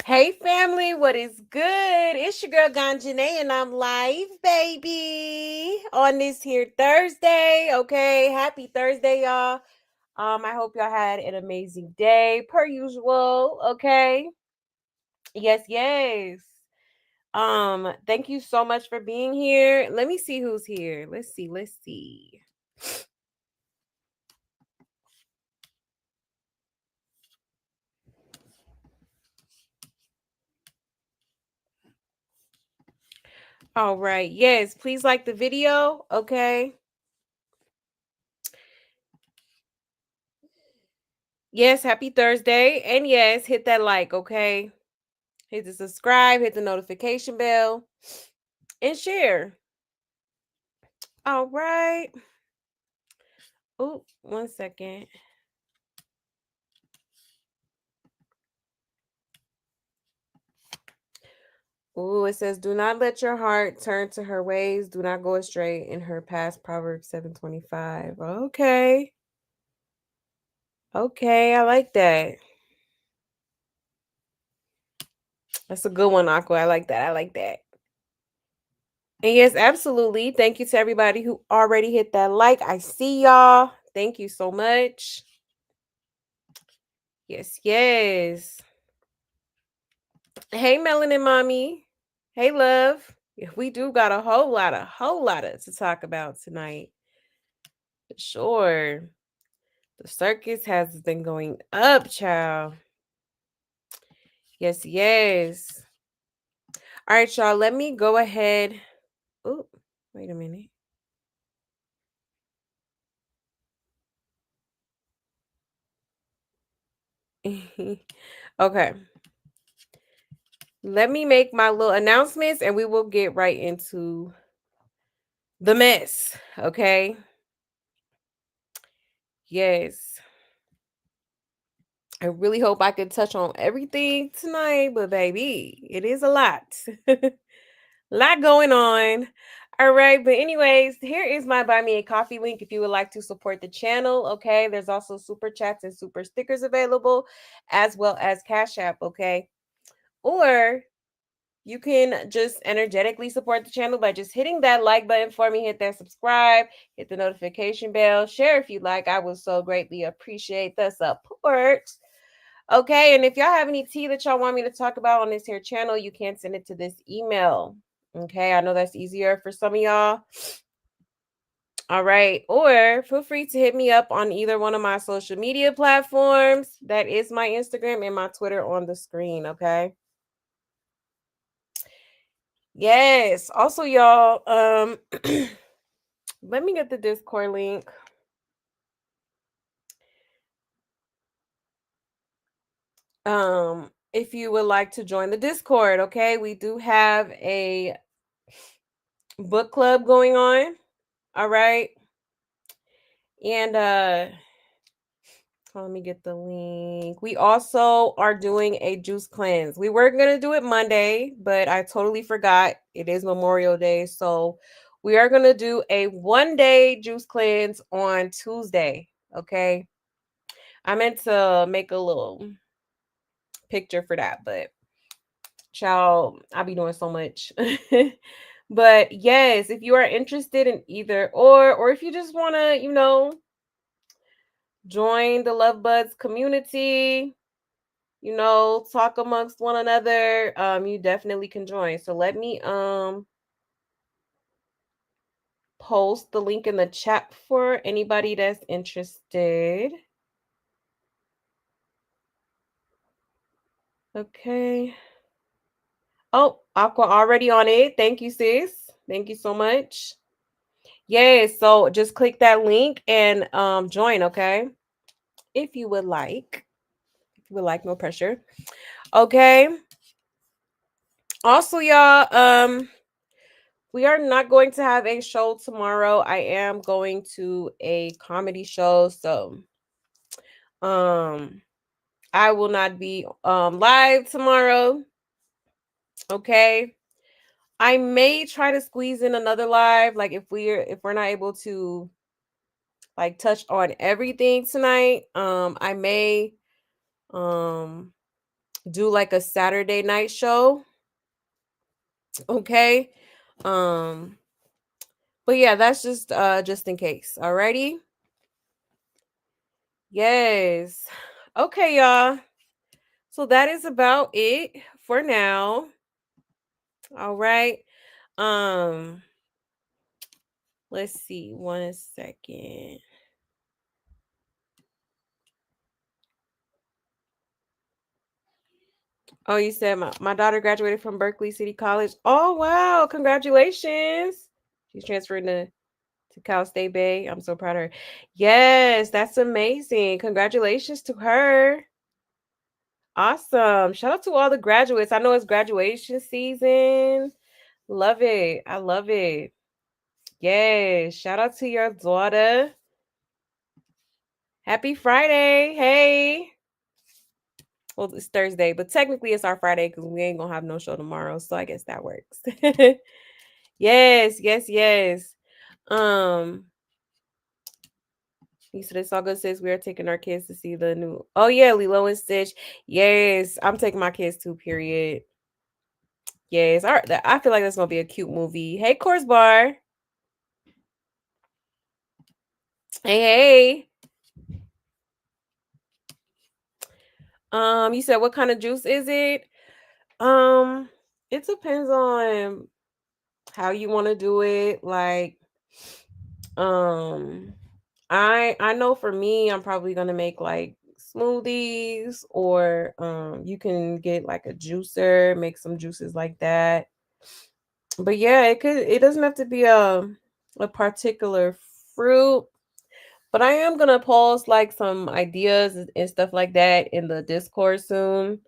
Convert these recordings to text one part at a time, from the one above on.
Hey family, what is good? It's your girl Ganjane and I'm live, baby, on this here Thursday. Okay, happy Thursday, y'all. I hope y'all had an amazing day, per usual. Okay, yes. Thank you so much for being here. Let me see who's here. Let's see. All right, yes, please like the video. Okay. Yes, happy Thursday. And yes, hit that like, okay? Hit the subscribe, hit the notification bell, and share. All right. Oh, 1 second. Oh, it says, "Do not let your heart turn to her ways. Do not go astray in her past." Proverbs 7:25. Okay. Okay, I like that. That's a good one, Aqua. I like that. I like that. And yes, absolutely. Thank you to everybody who already hit that like. I see y'all. Thank you so much. Yes. Hey, Melanin Mommy. Hey, love. Yeah, we do got a whole lot of to talk about tonight. For sure. The circus has been going up, child. Yes. All right, y'all. Let me go ahead. Oh, wait a minute. Okay. Let me make my little announcements and we will get right into the mess. Okay. Yes. I really hope I can touch on everything tonight, but baby, it is a lot. Lot going on. All right, but anyways, here is my buy me a coffee link if you would like to support the channel. Okay, there's also super chats and super stickers available, as well as Cash App. Okay, or you can just energetically support the channel by just hitting that like button for me, hit that subscribe, hit the notification bell, share if you like. I would so greatly appreciate the support. Okay, and if y'all have any tea that y'all want me to talk about on this here channel, you can send it to this email. Okay, I know that's easier for some of y'all. All right, or feel free to hit me up on either one of my social media platforms. That is my Instagram and my Twitter on the screen. Okay. Yes. Also, y'all, let me get the Discord link. If you would like to join the Discord, okay, we do have a book club going on. All right. And let me get the link. We also are doing a juice cleanse. We were going to do it Monday, but I totally forgot. It is Memorial Day. So we are going to do a 1-day juice cleanse on Tuesday. Okay. I meant to make a little picture for that, but child, I'll be doing so much. But yes, if you are interested in either or if you just want to, join the Love Buds community, talk amongst one another, you definitely can join. So let me post the link in the chat for anybody that's interested. Okay. Oh, Aqua already on it. Thank you, sis. Thank you so much. Yes, so just click that link and join, okay? If you would like. If you would like, no pressure. Okay. Also, y'all, we are not going to have a show tomorrow. I am going to a comedy show, so I will not be live tomorrow. Okay. I may try to squeeze in another live, like if we're not able to like touch on everything tonight. I may do like a Saturday night show. Okay. Um, but yeah, that's just in case. Alrighty. Yes. Okay, y'all. So that is about it for now. All right. Um, let's see. 1 second. Oh, you said my daughter graduated from Berkeley City College. Oh, wow. Congratulations. She's transferring to Cal State Bay. I'm so proud of her. Yes, that's amazing. Congratulations to her. Awesome. Shout out to all the graduates. I know it's graduation season. Love it. I love it. Yes. Shout out to your daughter. Happy Friday. Hey. Well, it's Thursday, but technically it's our Friday because we ain't gonna have no show tomorrow. So I guess that works. Yes, yes, yes. Um, you said it's all good, sis. We are taking our kids to see the new. Oh yeah, Lilo and Stitch. Yes, I'm taking my kids too. Period. Yes, all right. I feel like that's gonna be a cute movie. Hey, Course Bar. Hey, hey. You said what kind of juice is it? Um, it depends on how you want to do it. Like, um, I know for me, I'm probably gonna make like smoothies, or you can get like a juicer, make some juices like that. But yeah, it doesn't have to be a particular fruit. But I am gonna post like some ideas and stuff like that in the Discord soon.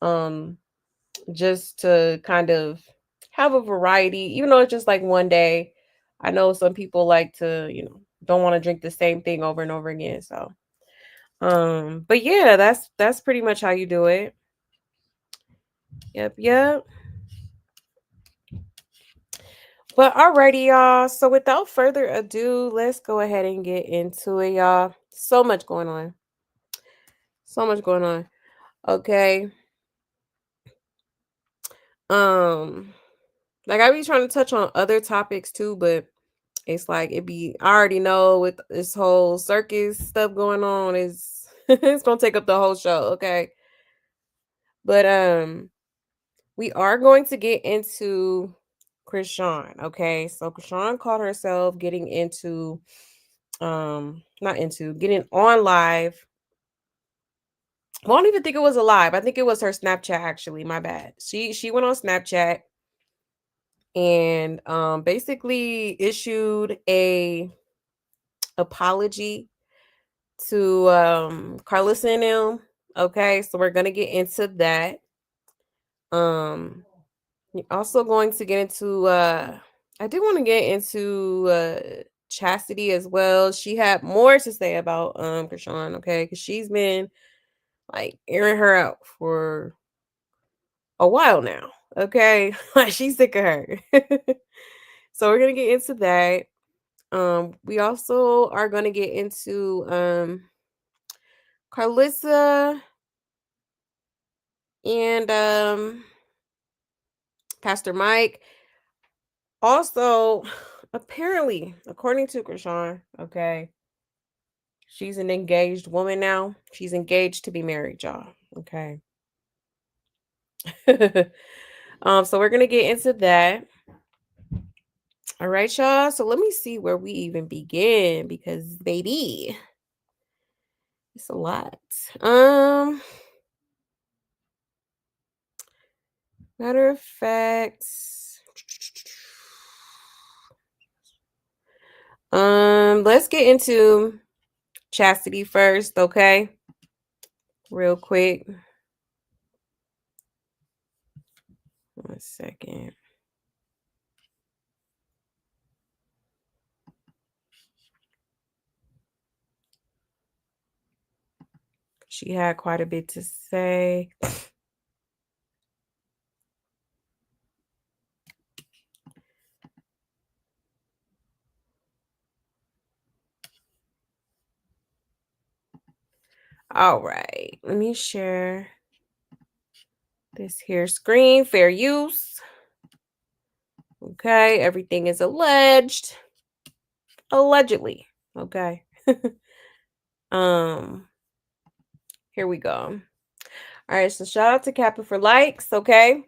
Um, just to kind of have a variety, even though it's just like one day. I know some people like to, don't want to drink the same thing over and over again. So, but yeah, that's pretty much how you do it. Yep, yep. But alrighty, y'all. So without further ado, let's go ahead and get into it, y'all. So much going on. So much going on. Okay. Um, like I be trying to touch on other topics too, but it's like I already know with this whole circus stuff going on is it's gonna take up the whole show, okay? But we are going to get into Krishan, okay? So Krishan caught herself getting into not into getting on live. Well, I don't even think it was a live. I think it was her Snapchat actually. My bad. She went on Snapchat and basically issued a apology to Carlissa and them. Okay, so we're gonna get into that. You're also going to get into I do want to get into Chastity as well. She had more to say about Krishan, okay, because she's been like airing her out for a while now. Okay. Like she's sick of her. So we're gonna get into that. We also are gonna get into Carlissa and Pastor Mike. Also, apparently, according to Krishan, okay, she's an engaged woman now. She's engaged to be married, y'all. Okay. So we're gonna get into that. All right, y'all. So let me see where we even begin because baby, it's a lot. Um, Matter of fact, let's get into Chastity first, okay? Real quick. 1 second. She had quite a bit to say. All right, let me share This here screen, fair use. Okay, everything is alleged. Allegedly. Okay. Here we go. All right, so shout out to Kappa for likes, okay?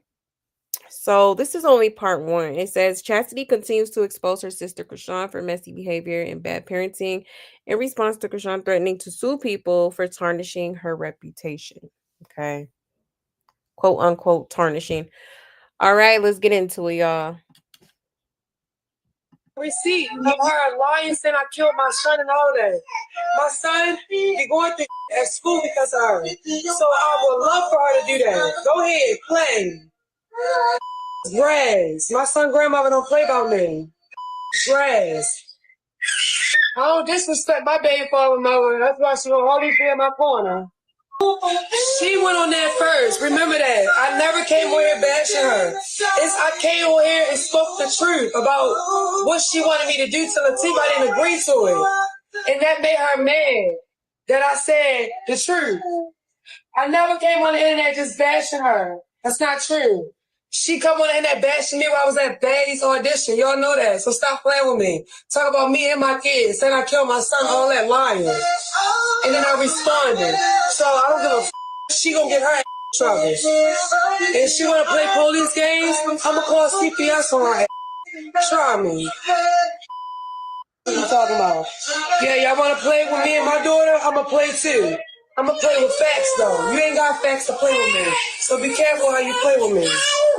So this is only part 1. It says Chastity continues to expose her sister Krishan for messy behavior and bad parenting in response to Krishan threatening to sue people for tarnishing her reputation. Okay. Quote unquote tarnishing. All right, let's get into it, y'all. Receipt of her lying saying I killed my son and all that. My son be going through at school because of her. So I would love for her to do that. Go ahead, play. Grass. My son grandmother don't play about me. Grass. I don't disrespect my baby father mother. That's why she will always be in my corner. She went on that first. Remember that. I never came over here bashing her. I came over here and spoke the truth about what she wanted me to do to Latifah. I didn't agree to it. And that made her mad that I said the truth. I never came on the internet just bashing her. That's not true. She come on the internet bashing me while I was at Baddies audition. Y'all know that. So stop playing with me. Talk about me and my kids. Saying I killed my son, all that lying. And then I responded. So I don't give a f***. She gonna get her ass in trouble. And she wanna play police games, I'ma call CPS on her ass. Try me. What you talking about? Yeah, y'all wanna play with me and my daughter? I'ma play too. I'ma play with facts though. You ain't got facts to play with me. So be careful how you play with me.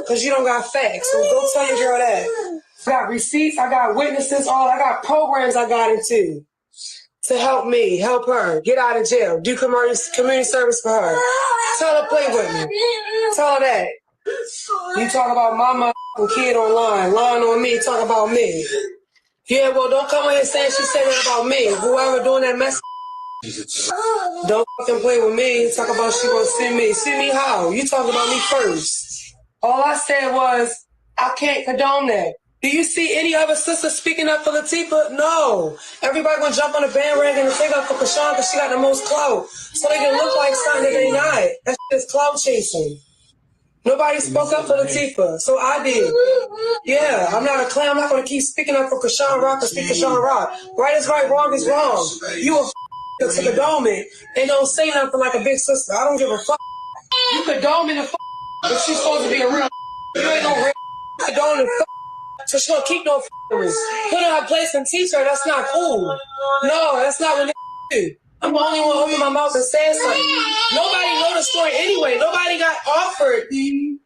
Cause you don't got facts. So go tell your girl that. I got receipts, I got witnesses, I got programs I got into to help me, help her, get out of jail, do community service for her. Tell her play with me. Tell her that. You talk about my kid online, lying on me, talk about me. Yeah, well, don't come in here saying she said that about me. Whoever doing that mess, don't fucking play with me. Talk about she gonna sue me. Sue me how? You talk about me first. All I said was, I can't condone that. Do you see any other sisters speaking up for Latifah? No. Everybody gonna jump on the bandwagon and take up for Krishan because she got the most clout. So they can look like something that they not. That's just clout chasing. Nobody spoke up for Latifah, so I did. Yeah, I'm not a clown. I'm not gonna keep speaking up for Krishan Rock or speak Krishan Rock. Right is right, wrong is wrong. You a to condone it and don't say nothing like a big sister. I don't give a fuck. You condone it, but she's supposed to be a real. You ain't no real condone it. So she gonna keep no with me. Put her in her place and teach her. That's not cool. No, that's not what they do. I'm the only one opening my mouth and saying something. Nobody know the story anyway. Nobody got offered.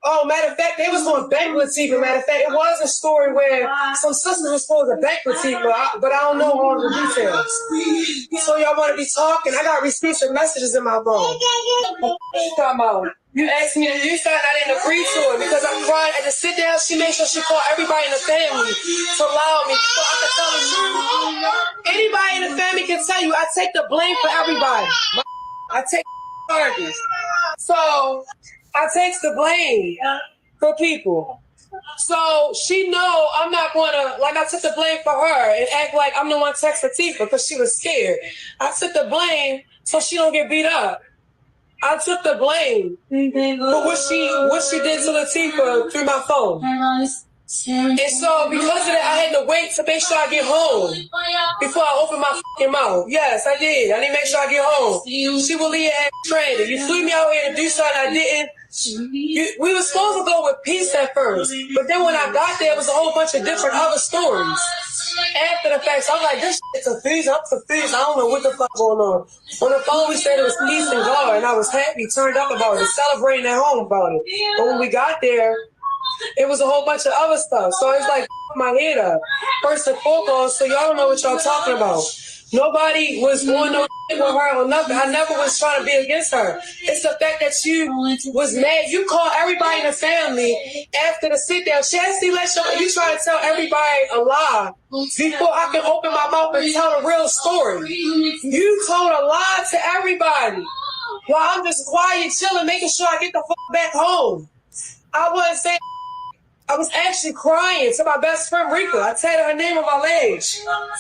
Oh, matter of fact, they was going bank with Latifah. Matter of fact, it was a story where some sisters was supposed to bank with Latifah, but I don't know all the details. So y'all want to be talking? I got receipts and messages in my phone. What you talking about? You asked me to do something, I didn't agree to it because I cried at the sit down. She made sure she called everybody in the family to allow me so I could tell the truth. Anybody in the family can tell you I take the blame for everybody. I take charges. So I take the blame for people. So she know I'm not gonna, like I took the blame for her and act like I'm the one text Latifah because she was scared. I took the blame so she don't get beat up. I took the blame for what she did to Latifah through my phone. And so because of that, I had to wait to make sure I get home before I open my fucking mouth. Yes, I did. I need to make sure I get home. She will leave at training. You flew me out here to do something I didn't. We were supposed to go with peace at first, but then when I got there, it was a whole bunch of different other stories. After the fact, so I'm like, this shit's confused. I'm confused. I don't know what the fuck going on. On the phone, we said it was peace and God, and I was happy, turned up about it, celebrating at home about it. But when we got there, it was a whole bunch of other stuff. So it's like, my head up. First and foremost, so y'all don't know what y'all talking about. Nobody was doing no shit with her or nothing. I never was trying to be against her. It's the fact that you was mad. You called everybody in the family after the sit down. Chastity, you try to tell everybody a lie before I can open my mouth and tell the real story. You told a lie to everybody while I'm just quiet, chilling, making sure I get the fuck back home. I wasn't saying. I was actually crying to my best friend Rika. I tatted her name on my leg.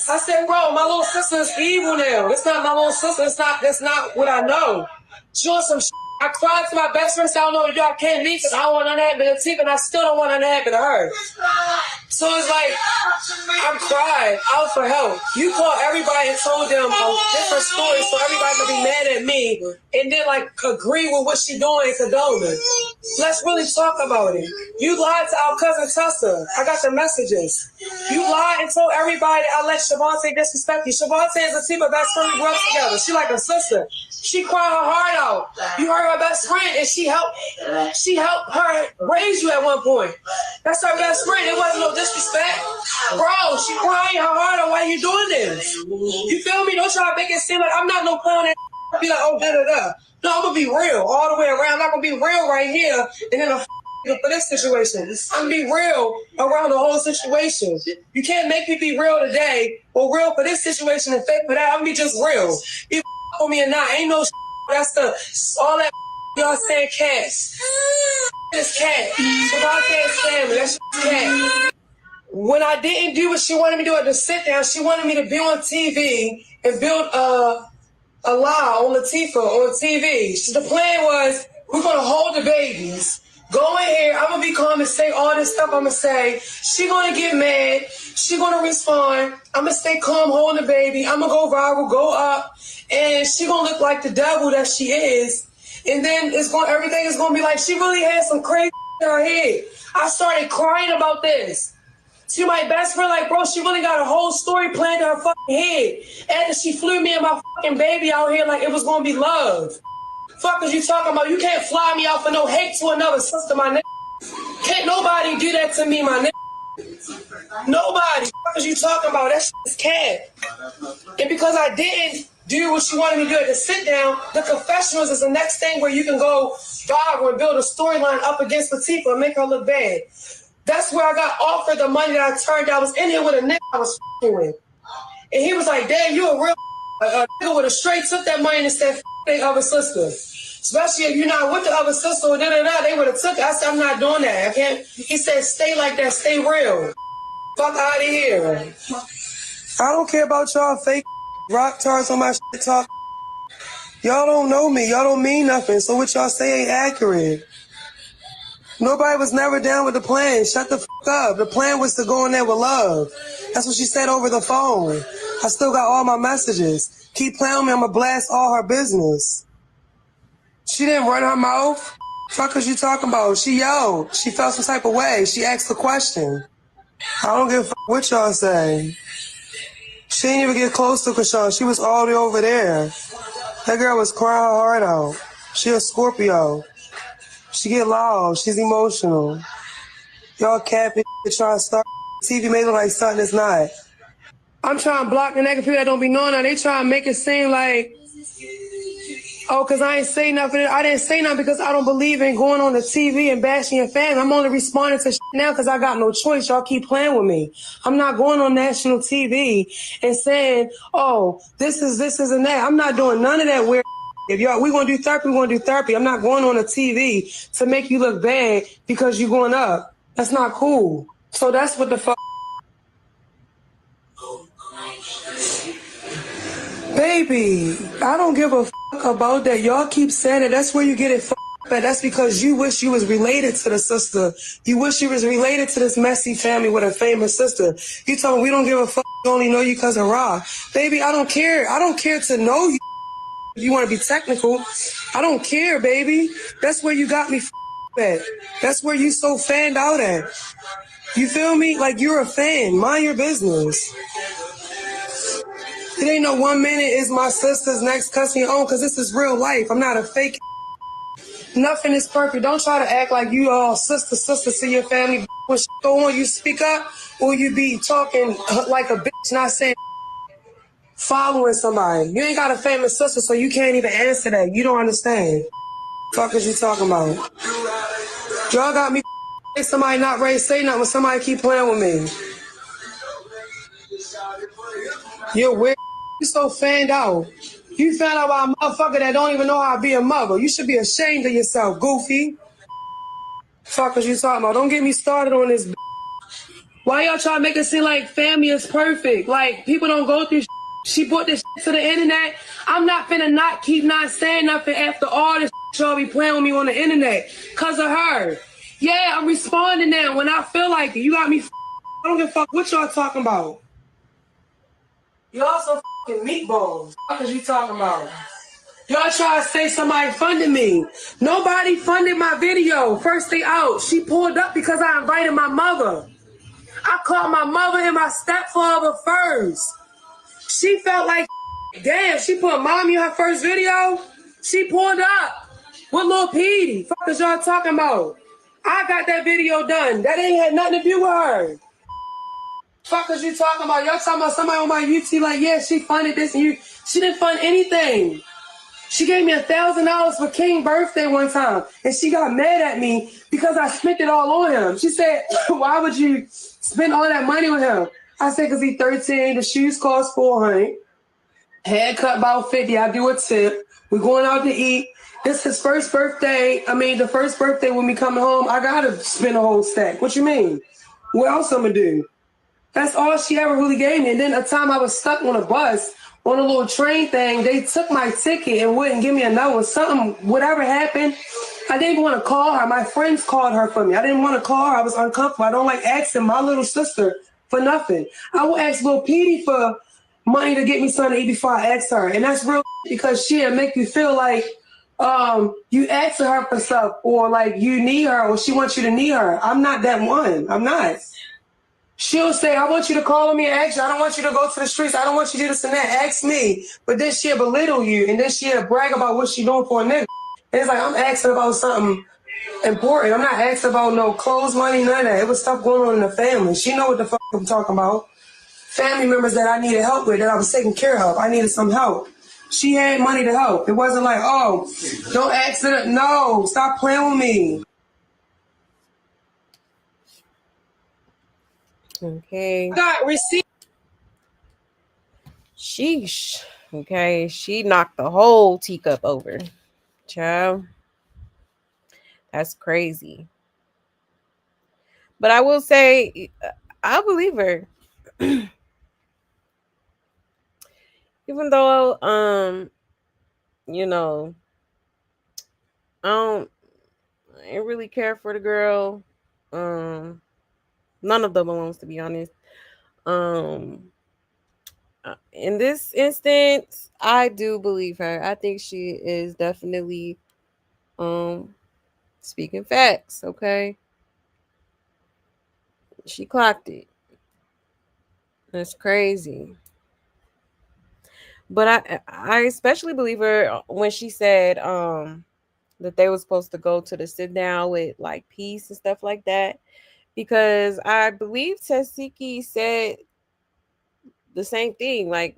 I said, bro, my little sister is evil now. It's not my little sister. That's not what I know. She on some shit I cried to my best friend, so I don't know what to do. I can't leave because I don't want nothing to happen to Tifa, and I still don't want nothing to happen to her. So it's like, I'm crying out for help. You called everybody and told them a different story so everybody could be mad at me and then like agree with what she doing and condone it. Let's really talk about it. You lied to our cousin Tessa. I got the messages. You lied and told everybody that I let Shavonte disrespect you. Shavonte is a team of best friends. We grew up together. She like a sister. She cried her heart out. You heard her best friend, and she helped her raise you at one point. That's her best friend. It wasn't no disrespect. Bro, she crying her heart out. Why are you doing this? You feel me? Don't try to make it seem like I'm not no clown that be like, oh, da-da-da. No, I'm going to be real all the way around. I'm not going to be real right here and then for this situation. I'm going to be real around the whole situation. You can't make me be real today or real for this situation and fake for that. I'm going to be just real. You for me or not. Ain't no that's the all that y'all saying cats. It's cat. Shavonte's family. That's cat. When I didn't do what she wanted me to do at the sit down, she wanted me to be on TV and build a lie on Latifah on TV. The plan was we're gonna hold the babies. Go in here. I'm gonna be calm and say all this stuff. I'm gonna say she gonna get mad. She gonna respond. I'm gonna stay calm, holding the baby. I'm gonna go viral, go up, and she gonna look like the devil that she is. And then everything is gonna be like she really had some crazy in her head. I started crying about this. She my best friend, like, bro, she really got a whole story planned in her fucking head. After she flew me and my fucking baby out here like it was gonna be love. Fuck is you talking about? You can't fly me out for no hate to another sister, my nigga. Can't nobody do that to me, my nigga. Nobody. Fuck is you talking about? That shit is cat. And because I didn't do what she wanted me to do at the sit down, the confessionals is the next thing where you can go viral and build a storyline up against Latifah and make her look bad. That's where I got offered the money that I turned down. I was in here with a nigga I was with. And he was like, damn, you a real nigga would have straight took that money and said, their other sister. Especially if you're not with the other sister or da-da-da, they would have took it. I said, I'm not doing that. I can't. He said, stay like that, stay real. Fuck out of here. I don't care about y'all fake rock tarts on my shit talk. Y'all don't know me. Y'all don't mean nothing. So what y'all say ain't accurate. Nobody was never down with the plan. Shut the fuck up. The plan was to go in there with love. That's what she said over the phone. I still got all my messages. Keep playing with me, I'm gonna blast all her business. She didn't run her mouth. Fuck is you talking about? She yelled. She felt some type of way. She asked a question. I don't give a fuck what y'all say. She didn't even get close to Krishan. She was all the way over there. That girl was crying her heart out. She a Scorpio. She get loud. She's emotional. Y'all capping trying to start TV made it like something it's not. I'm trying to block the negative people that don't be knowing that. They try to make it seem like, oh, because I ain't say nothing. I didn't say nothing because I don't believe in going on the TV and bashing your fans. I'm only responding to now because I got no choice. Y'all keep playing with me. I'm not going on national TV and saying, oh, this is and that. I'm not doing none of that weird. If we gonna do therapy, we're gonna do therapy. I'm not going on the TV to make you look bad because you're going up. That's not cool. So that's what the fuck. Baby, I don't give a fuck about that. Y'all keep saying it. That's where you get it fucked up. That's because you wish you was related to the sister. You wish you was related to this messy family with a famous sister. You told me we don't give a fuck. We only know you because of Ra. Baby, I don't care. I don't care to know you. If you want to be technical, I don't care, baby. That's where you got me at. That's where you so fanned out at. You feel me? Like you're a fan. Mind your business. It ain't no 1 minute is my sister's next cussing your own because this is real life. I'm not a fake. Nothing is perfect. Don't try to act like you all sister to your family. When shit go on, you speak up or you be talking like a bitch, not saying following somebody. You ain't got a famous sister, so you can't even answer that. You don't understand. Fuck is you talking about? Y'all got me somebody not ready to say nothing when somebody keep playing with me. You're weird. You so fanned out. You found out about a motherfucker that don't even know how to be a mother. You should be ashamed of yourself, goofy. Fuck is you talking about? Don't get me started on this. Why y'all trying to make it seem like family is perfect? Like, people don't go through She brought this to the internet. I'm not finna not keep not saying nothing after all this y'all be playing with me on the internet. Cause of her. Yeah, I'm responding now when I feel like it. You got me I don't give a fuck what y'all talking about. Y'all some fucking meatballs. What is you talking about? Y'all try to say somebody funded me. Nobody funded my video. First day out. She pulled up because I invited my mother. I called my mother and my stepfather first. She felt like, damn, she put mommy in her first video. She pulled up with Lil Petey. Fuck is y'all talking about? I got that video done. That ain't had nothing to do with her. Fuck is you talking about? Y'all talking about somebody on my YouTube like, yeah, she funded this and you. She didn't fund anything. She gave me $1,000 for King's birthday one time, and she got mad at me because I spent it all on him. She said, "Why would you spend all that money on him?" I said, "Cause he's 13. The shoes cost 400. Haircut about 50. I do a tip. We're going out to eat. This is his first birthday. I mean, the first birthday when we coming home, I gotta spend a whole stack. What you mean? What else I'm gonna do?" That's all she ever really gave me. And then a time I was stuck on a bus, on a little train thing, they took my ticket and wouldn't give me another one. Something, whatever happened, I didn't want to call her. My friends called her for me. I didn't want to call her. I was uncomfortable. I don't like asking my little sister for nothing. I will ask Lil Petey for money to get me something to eat before I ask her. And that's real because she'll make you feel like you asking her for stuff or like you need her or she wants you to need her. I'm not that one. I'm not. She'll say, I want you to call me and ask you. I don't want you to go to the streets. I don't want you to do this and that. Ask me. But then she'll belittle you and then she'll brag about what she doing for a nigga. And it's like, I'm asking about something important. I'm not asking about no clothes money, none of that. It was stuff going on in the family. She know what the fuck I'm talking about. Family members that I needed help with, that I was taking care of. I needed some help. She had money to help. It wasn't like, oh, don't ask her. No, stop playing with me. Okay. Got receipt. Sheesh. Okay. She knocked the whole teacup over. Child. That's crazy. But I will say, I believe her. Even though, you know, I don't, I ain't really care for the girl. Um, None of them belongs, to be honest. Um, in this instance, I do believe her. I think she is definitely um speaking facts. Okay, she clocked it. That's crazy. But I especially believe her when she said that they were supposed to go to the sit down with like peace and stuff like that, because I believe Tasiki said the same thing. Like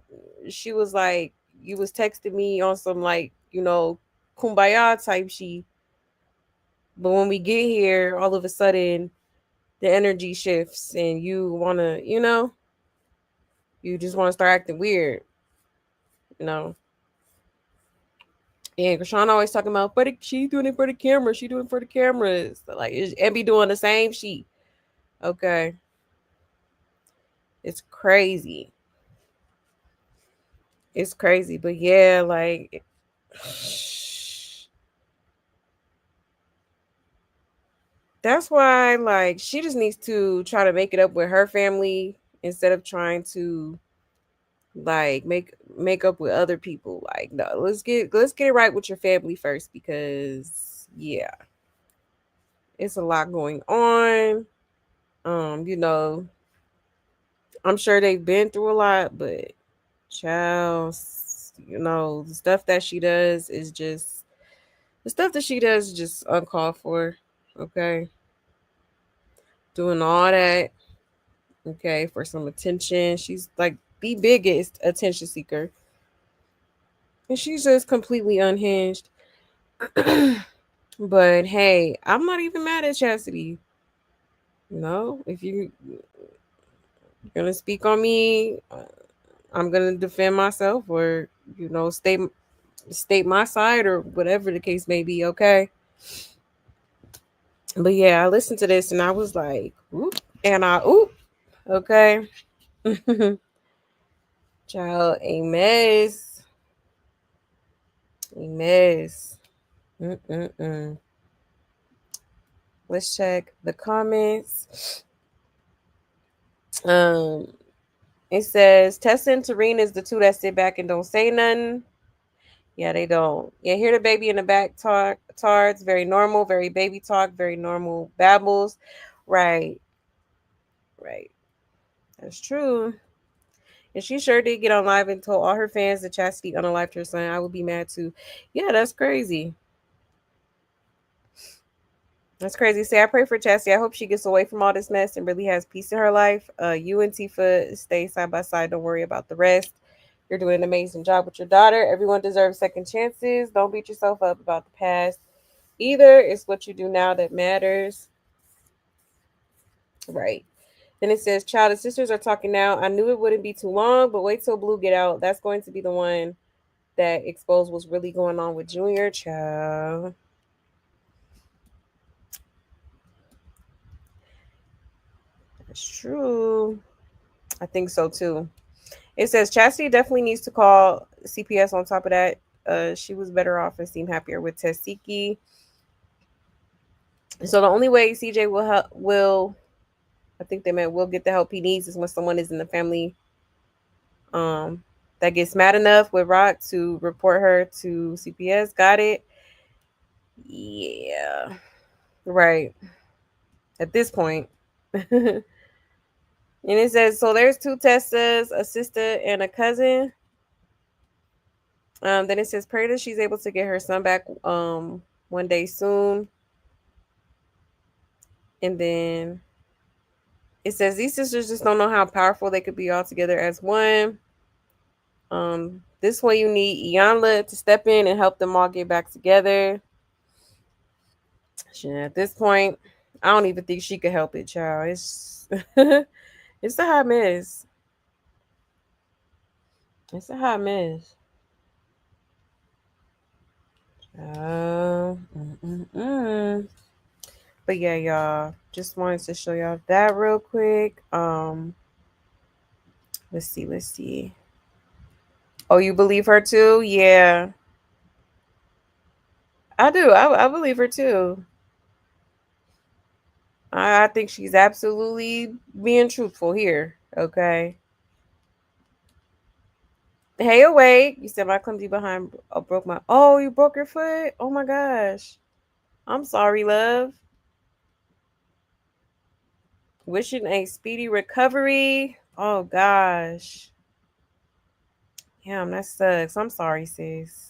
she was like, you was texting me on some like, kumbaya type shit. But when we get here, all of a sudden the energy shifts and you wanna, you just wanna start acting weird, you know. And Krishan always talking about, but she doing it for the camera. She doing it for the cameras. Like, and be doing the same shit. Okay, it's crazy. It's crazy, but yeah, like, that's why, like, she just needs to try to make it up with her family instead of trying to like make up with other people. Like, no, let's get it right with your family first, because yeah, it's a lot going on. You know, I'm sure they've been through a lot, but child, the stuff that she does is just the stuff that she does is just uncalled for. Okay, doing all that, okay, for some attention. She's like the biggest attention seeker, and she's just completely unhinged. But hey, I'm not even mad at Chastity. If you're gonna speak on me, I'm gonna defend myself, or state my side, or whatever the case may be. Okay. But yeah, I listened to this and I was like, oop, and I oop. Okay. Child, a mess. A mess. Mm-mm-mm. Let's check the comments. Um, it says Tessa and Tareen is the two that sit back and don't say nothing. Yeah, they don't. Yeah, hear the baby in the back talk tards, very normal, very baby talk, very normal babbles. Right, right. That's true. And she sure did get on live and told all her fans that Chastity unalived her son. I would be mad too. Yeah, that's crazy. That's crazy. Say, I pray for Chastity. I hope she gets away from all this mess and really has peace in her life. You and Tifa stay side by side. Don't worry about the rest. You're doing an amazing job with your daughter. Everyone deserves second chances. Don't beat yourself up about the past either. It's what you do now that matters. Right. Then it says, child, the sisters are talking now. I knew it wouldn't be too long, but wait till Blue get out. That's going to be the one that exposed what's really going on with Junior, child. That's true. I think so too. It says Chastity definitely needs to call CPS on top of that. She was better off and seemed happier with Testiki. So the only way CJ will I think they meant will get the help he needs is when someone is in the family um that gets mad enough with Rock to report her to CPS. Got it? Yeah. Right. At this point. And it says so there's two Tessas, a sister and a cousin. Then it says pray that she's able to get her son back one day soon. And then it says these sisters just don't know how powerful they could be all together as one. This way you need Iyanla to step in and help them all get back together. At this point, I don't even think she could help it, child. It's it's a hot mess. It's a hot mess. Mm-mm-mm. But yeah, y'all. Just wanted to show y'all that real quick. Let's see, let's see. Oh, you believe her too? Yeah. I do. I believe her too. I think she's absolutely being truthful here. Okay. Hey, awake. You said my clumsy behind broke my. Oh, you broke your foot? Oh my gosh. I'm sorry, love. Wishing a speedy recovery. Oh gosh. Damn, that sucks. I'm sorry, sis.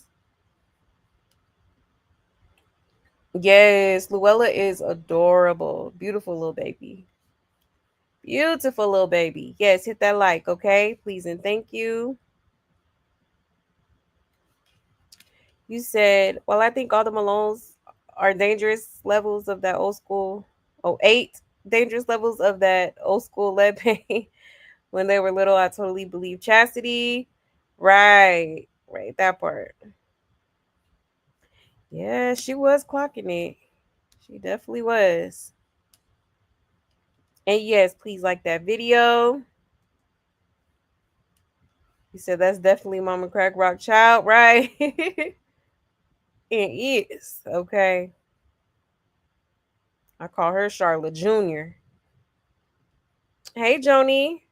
Yes, Luella is adorable. Beautiful little baby. Beautiful little baby. Yes, hit that like, okay? Please and thank you. You said, well, I think all the Malones are dangerous levels of that old school. Oh, eight dangerous levels of that old school lead paint. When they were little, I totally believed Chastity. Right, right, that part. Yeah, she was clocking it. She definitely was. And yes, please like that video. You said that's definitely Mama Crack Rock Child, right? It is. Okay. I call her Charlotte Jr. Hey, Joni.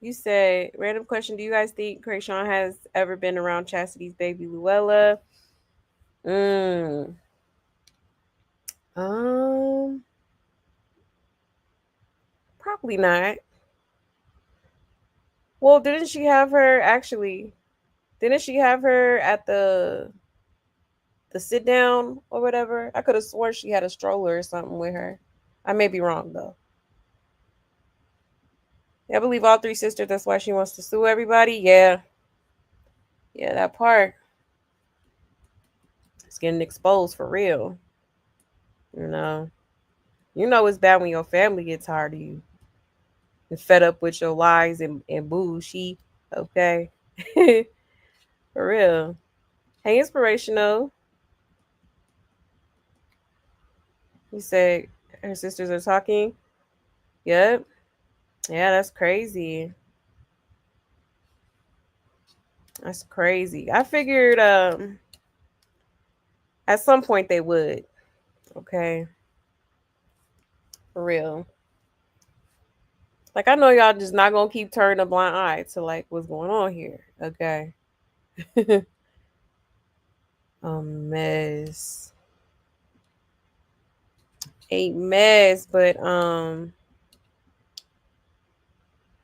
You said, random question. Do you guys think Krayshawn has ever been around Chastity's baby Luella? Mm. Um, Probably not. Well, didn't she have her actually? Didn't she have her at the sit down or whatever? I could have sworn she had a stroller or something with her. I may be wrong though. Yeah, I believe all three sisters. That's why she wants to sue everybody. Yeah, yeah, that part. It's getting exposed for real. You know, you know it's bad when your family gets tired of you and fed up with your lies and bullshit. Okay, for real. Hey, inspirational. You said her sisters are talking. Yep. Yeah, that's crazy. That's crazy. I figured at some point they would. Okay. For real. Like I know y'all just not gonna keep turning a blind eye to like what's going on here. Okay. A mess. A mess, but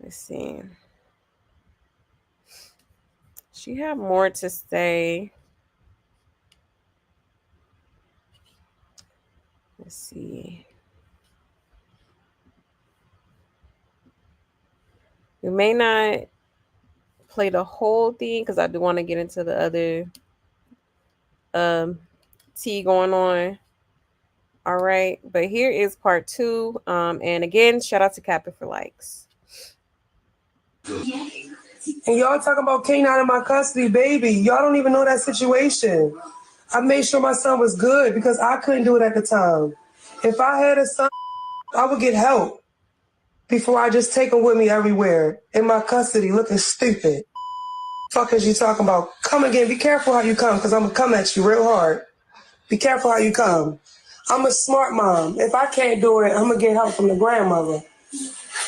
let's see. She had more to say. Let's see. We may not play the whole thing because I do want to get into the other um tea going on. All right, but here is part two. And again, shout out to Captain for likes. And y'all talking about King out of my custody, baby. Y'all don't even know that situation. I made sure my son was good because I couldn't do it at the time. If I had a son, I would get help before I just take him with me everywhere in my custody looking stupid. Fuck is you talking about? Come again. Be careful how you come because I'm going to come at you real hard. Be careful how you come. I'm a smart mom. If I can't do it, I'm going to get help from the grandmother.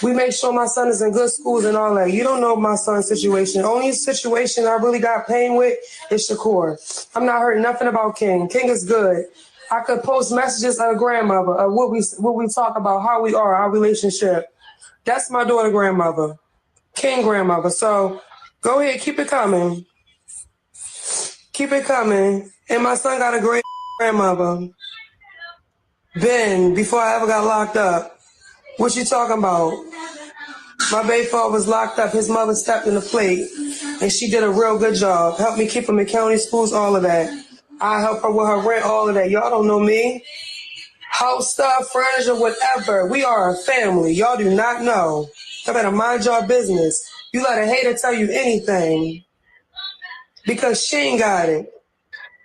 We make sure my son is in good schools and all that. You don't know my son's situation. Only situation I really got pain with is Shakur. I'm not hurting nothing about King. King is good. I could post messages of grandmother of what we talk about, how we are, our relationship. That's my daughter grandmother. King grandmother. So go ahead, keep it coming. Keep it coming. And my son got a great grandmother. Ben, before I ever got locked up. What you talking about? My baby father was locked up. His mother stepped in the plate, and she did a real good job. Helped me keep him in county schools, all of that. I help her with her rent, all of that. Y'all don't know me. House stuff, furniture, whatever. We are a family. Y'all do not know. Y'all better mind your business. You let a hater tell you anything because she ain't got it.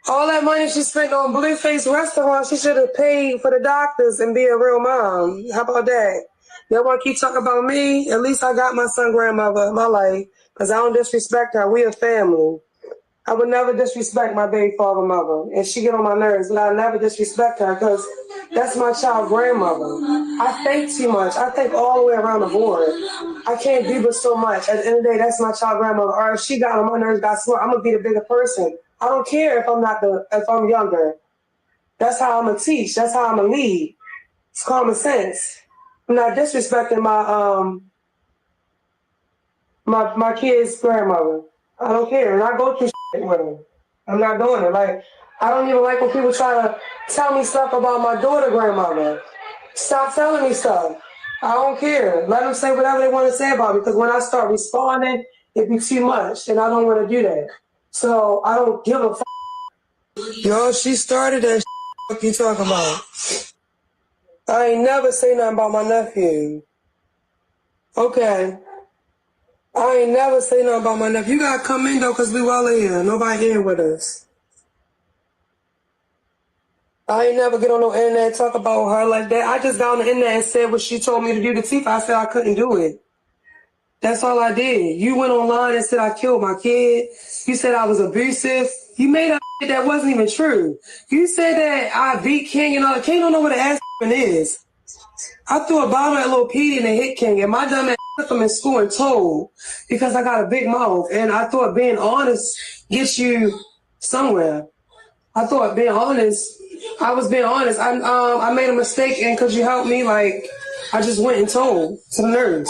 All that money she spent on Blueface restaurant, she should have paid for the doctors and be a real mom. How about that? Y'all want to keep talking about me? At least I got my son grandmother in my life because I don't disrespect her. We a family. I would never disrespect my baby father mother. And she get on my nerves, but I never disrespect her because that's my child grandmother. I think too much. I think all the way around the board. I can't do but so much. At the end of the day, that's my child grandmother. Or if she got on my nerves, got smart, I'm gonna be the bigger person. I don't care if I'm younger. That's how I'm gonna teach. That's how I'm gonna lead. It's common sense. I'm not disrespecting my kid's grandmother. I don't care. And I go through shit with her. I'm not doing it. Like, I don't even like when people try to tell me stuff about my daughter grandmother. Stop telling me stuff. I don't care. Let them say whatever they want to say about me because when I start responding, it be too much and I don't want to do that. So I don't give a fuck. Yo, she started that shit. What you talking about? I ain't never say nothing about my nephew. Okay. I ain't never say nothing about my nephew. You gotta come in though, cause we well in here. Nobody in with us. I ain't never get on no internet and talk about her like that. I just got on the internet and said what she told me to do to Tifa. I said I couldn't do it. That's all I did. You went online and said I killed my kid. You said I was abusive. You made up shit that wasn't even true. You said that I beat King and all. King don't know what an ass is. I threw a bottle at Lil Petey and it hit King, and my dumb ass took him in school and told because I got a big mouth, and I thought being honest gets you somewhere. I thought being honest, I was being honest. I made a mistake, and could you help me? Like, I just went and told to the nurse.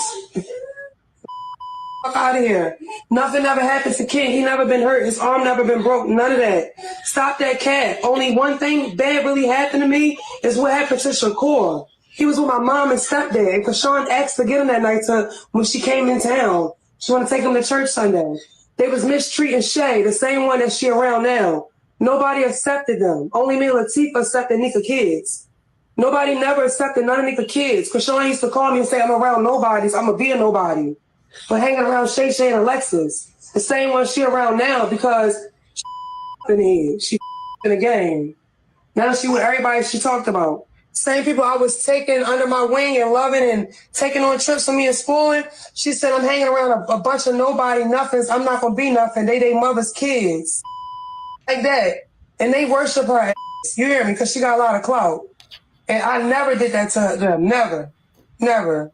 Fuck out of here. Nothing ever happened to King. He never been hurt. His arm never been broke. None of that. Stop that cat. Only one thing bad really happened to me is what happened to Shakur. He was with my mom and stepdad. And Kashawn asked to get him that night when she came in town. She wanted to take him to church Sunday. They was mistreating Shay, the same one that she around now. Nobody accepted them. Only me and Latifah accepted Nika kids. Nobody never accepted none of Nika kids. Kashawn used to call me and say, I'm around nobodies. I'm going to be a nobody. But hanging around Shay Shay and Alexis, the same one she around now because she in the game. Now she with everybody she talked about. Same people I was taking under my wing and loving and taking on trips with me and schooling. She said, I'm hanging around a bunch of nobody, nothings. I'm not going to be nothing. They mother's kids. Like that. And they worship her ass. You hear me? Because she got a lot of clout. And I never did that to them. Never. Never.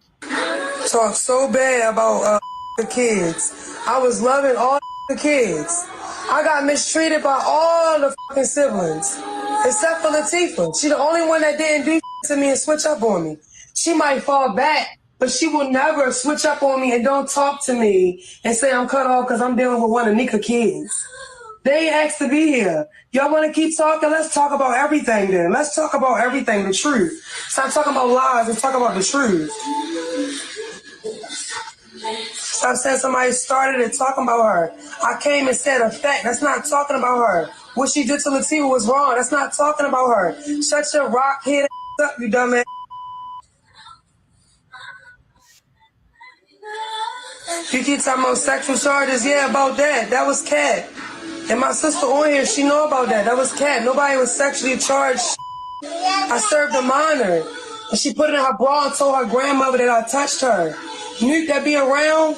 Talk so bad about the kids. I was loving all the kids. I got mistreated by all the fucking siblings. Except for Latifah. She the only one that didn't do to me and switch up on me. She might fall back, but she will never switch up on me and don't talk to me and say I'm cut off because I'm dealing with one of Nika kids. They ain't asked to be here. Y'all want to keep talking? Let's talk about everything then. Let's talk about everything, the truth. Stop talking about lies and talk about the truth. Stop saying somebody started it talking about her. I came and said a fact. That's not talking about her. What she did to Latifah was wrong. That's not talking about her. Shut your rock head up, you dumbass. You keep talking about sexual charges. Yeah, about that. That was Cat. And my sister on here, she know about that. That was Cat. Nobody was sexually charged. I served a minor. And she put it in her bra and told her grandmother that I touched her. Nuke that be around,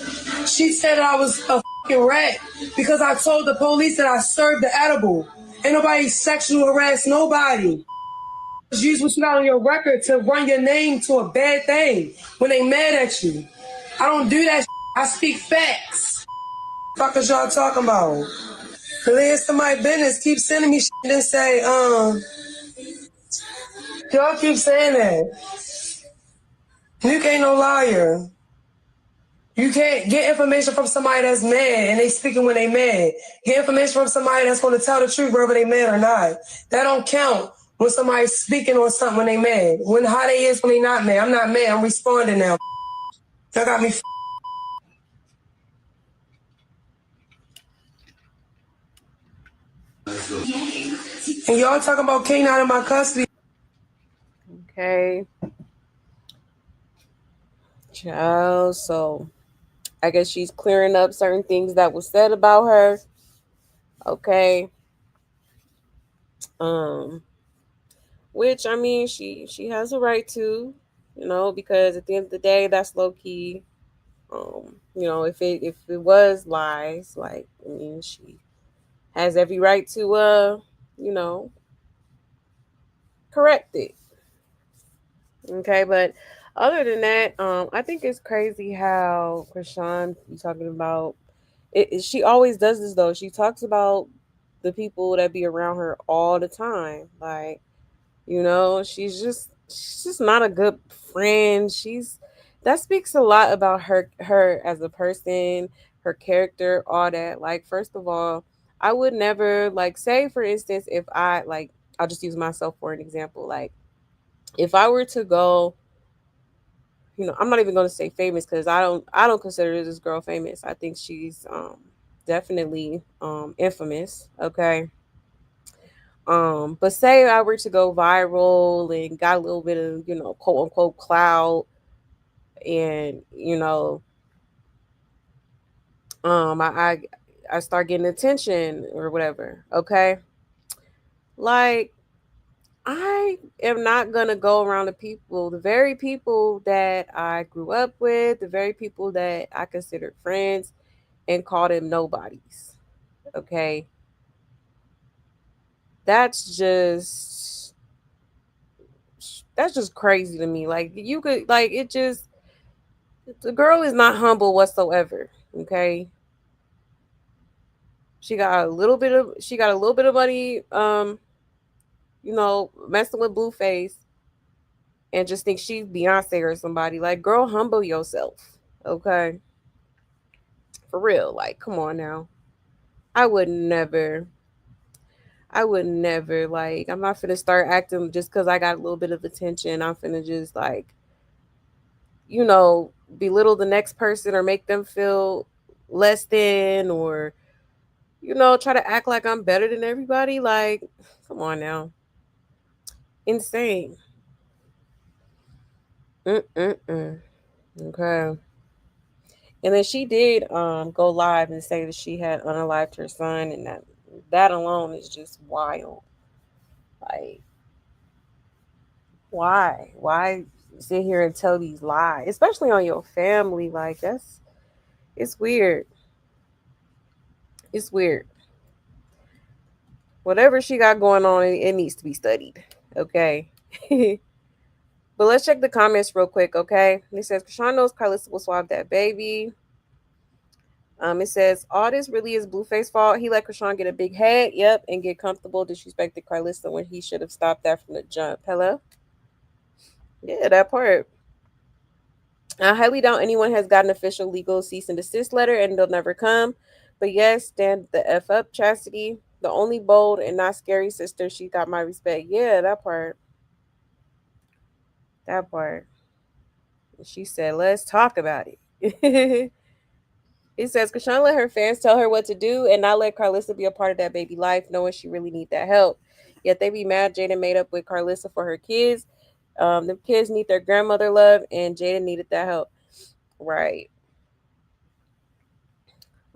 she said I was a fucking rat because I told the police that I served the edible. Ain't nobody sexual harass nobody. Use what you got on your record to run your name to a bad thing when they mad at you. I don't do that. I speak facts. Fuck is y'all talking about? Related to my business, keep sending me shit and say, y'all keep saying that. Nuke ain't no liar. You can't get information from somebody that's mad and they speaking when they mad. Get information from somebody that's going to tell the truth whether they mad or not. That don't count when somebody's speaking on something when they mad. When how they is when they not mad. I'm not mad. I'm responding now. Y'all got me. And y'all talking about King not in my custody. Okay. Child, so I guess she's clearing up certain things that was said about her. Okay. Um, which I mean she has a right to, because at the end of the day that's low key. If it was lies, like I mean she has every right to you know, correct it. Okay, but other than that, I think it's crazy how Krishan be talking about she always does this though. She talks about the people that be around her all the time. Like, she's just not a good friend. That speaks a lot about her as a person, her character, all that. Like, first of all, I would never like say for instance if I'll just use myself for an example. Like if I were to go, I'm not even going to say famous because I don't consider this girl famous. I think she's definitely infamous. Okay. But say I were to go viral and got a little bit of, quote unquote clout, and I start getting attention or whatever. Okay. Like, I am not gonna go around the very people that I grew up with, the very people that I considered friends, and call them nobodies. Okay, that's just that's just crazy to me. Like you could like it just the girl is not humble whatsoever. Okay, she got a little bit of money. Messing with Blueface and just think she's Beyonce or somebody. Like, girl, humble yourself. Okay. For real. Like, come on now. I would never. I would never. Like, I'm not finna start acting just because I got a little bit of attention. I'm finna just, like, belittle the next person or make them feel less than or, try to act like I'm better than everybody. Like, come on now. Insane. Mm-mm-mm. Okay. And then she did go live and say that she had unalived her son, and that alone is just wild. Like Why sit here and tell these lies, especially on your family? Like it's weird. It's weird. Whatever she got going on, it needs to be studied. Okay. But let's check the comments real quick, okay? It says Krishan knows Carlissa will swab that baby. It says all this really is Blueface fault. He let Krishan get a big head, yep, and get comfortable. Disrespected Carlissa when he should have stopped that from the jump. Hello? Yeah, that part. I highly doubt anyone has got an official legal cease and desist letter, and they'll never come. But yes, stand the F up, Chastity. The only bold and not scary sister. She got my respect. Yeah, that part. That part. She said, let's talk about it. It says, Krishan let her fans tell her what to do and not let Carlissa be a part of that baby life, knowing she really need that help. Yet they be mad Jaden made up with Carlissa for her kids. The kids need their grandmother love, and Jaden needed that help. Right.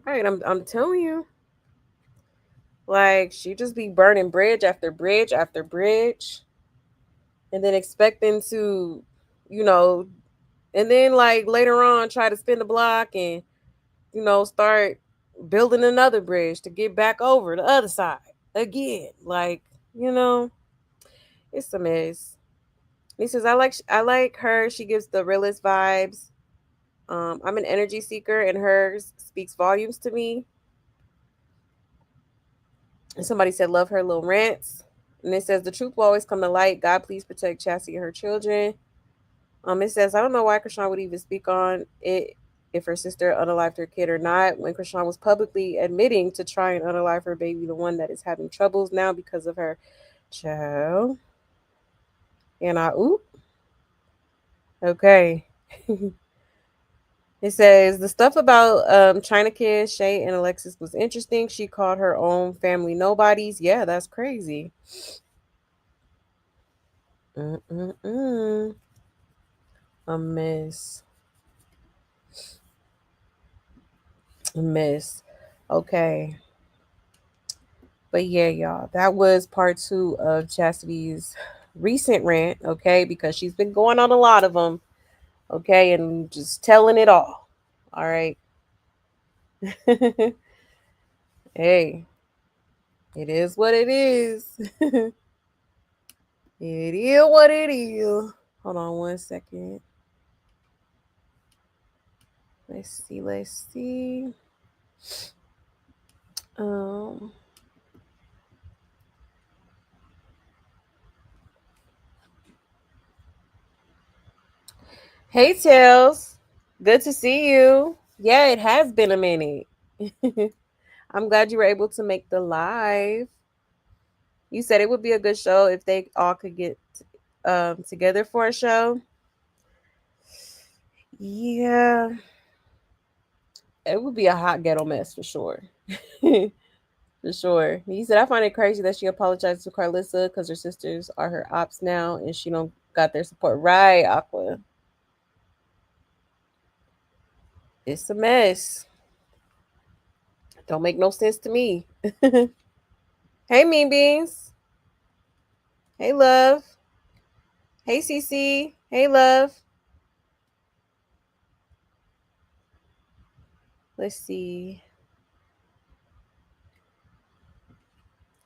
Right. I'm telling you. Like, she just be burning bridge after bridge after bridge. And then expecting to, you know, and then like later on try to spin the block and start building another bridge to get back over the other side again. Like, you know, it's a mess. He says, I like her. She gives the realest vibes. I'm an energy seeker, and hers speaks volumes to me. And somebody said, love her little rants. And it says, the truth will always come to light. God, please protect Chassie and her children. It says, I don't know why Krishan would even speak on it if her sister unalived her kid or not, when Krishan was publicly admitting to try and unalive her baby, the one that is having troubles now because of her child. And oop. Okay. It says the stuff about China Kid, Shay, and Alexis was interesting. She called her own family nobodies. Yeah, that's crazy. Mm-mm-mm. A mess. A mess. Okay. But yeah, y'all, that was part 2 of Chastity's recent rant, okay? Because she's been going on a lot of them, okay? And just telling it all. All right. Hey, it is what it is. It is what it is. Hold on one second. Let's see. Let's see. Um, hey, Tails. Good to see you. Yeah, it has been a minute. I'm glad you were able to make the live. You said it would be a good show if they all could get together for a show. Yeah, it would be a hot ghetto mess for sure. For sure. He said, I find it crazy that she apologized to Carlissa because her sisters are her ops now and she don't got their support. Right, Aqua. It's a mess. Don't make no sense to me. Hey, Mean Beans. Hey, Love. Hey, CC. Hey, Love. Let's see.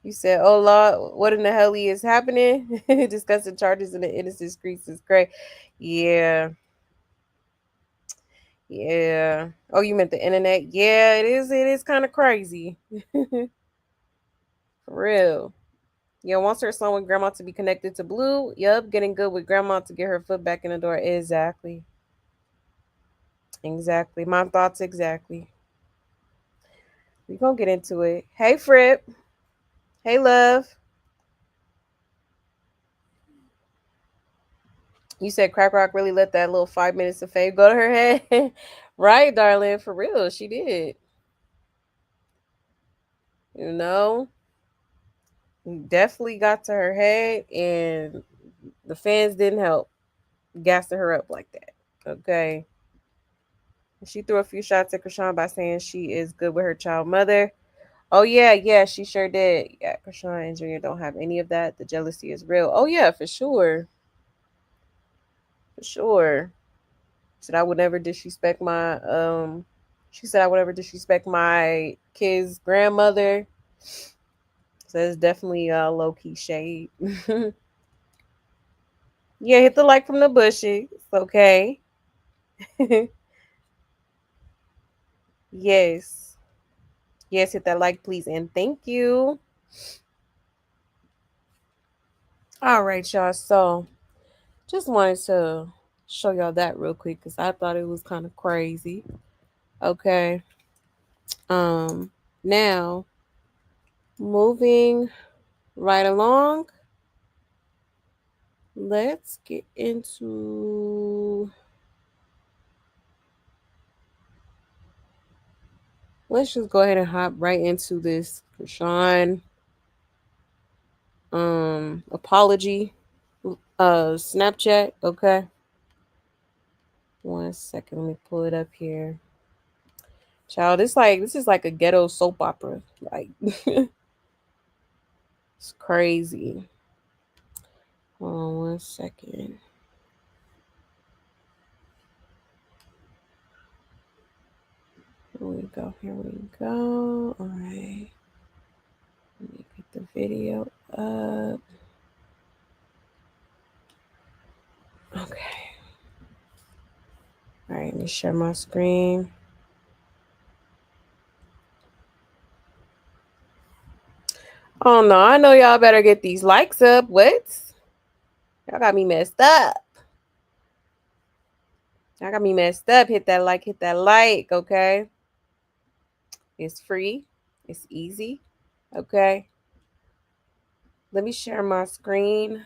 You said, "Oh Lord, what in the hell is happening?" Discussing charges in the innocent streets is great. Yeah, yeah. Oh, you meant the internet? Yeah, it is. It is kind of crazy, for real. Yeah, wants her son with grandma to be connected to Blue. Yup, getting good with grandma to get her foot back in the door. Exactly, exactly. My thoughts exactly. We gonna get into it. Hey, Fripp. Hey, love. You said Crack Rock really let that little 5 minutes of fame go to her head. Right, darling, for real, she did. You know, definitely got to her head, and the fans didn't help gassing her up like that. Okay. She threw a few shots at Krishan by saying she is good with her child mother. Oh yeah, yeah, she sure did. Yeah, Krishan and Junior don't have any of that. The jealousy is real. Oh yeah, for sure. for sure. Said I would never disrespect my she said I would never disrespect my kid's grandmother. So it's definitely low key shade. Yeah, hit the like from the bushes. Okay. Yes. Yes, hit that like please and thank you. All right, y'all. So just wanted to show y'all that real quick because I thought it was kind of crazy. Okay. Um now moving right along. Let's get into let's just go ahead and hop right into this Krishan apology Snapchat. Okay. 1 second, let me pull it up here. Child, this is like a ghetto soap opera. Like it's crazy. Hold on 1 second. Here we go. Here we go. All right. Let me get the video up. Okay. All right. Let me share my screen. Oh no, I know y'all better get these likes up. What? Y'all got me messed up. Y'all got me messed up. Hit that like, okay? It's free. It's easy. Okay. Let me share my screen.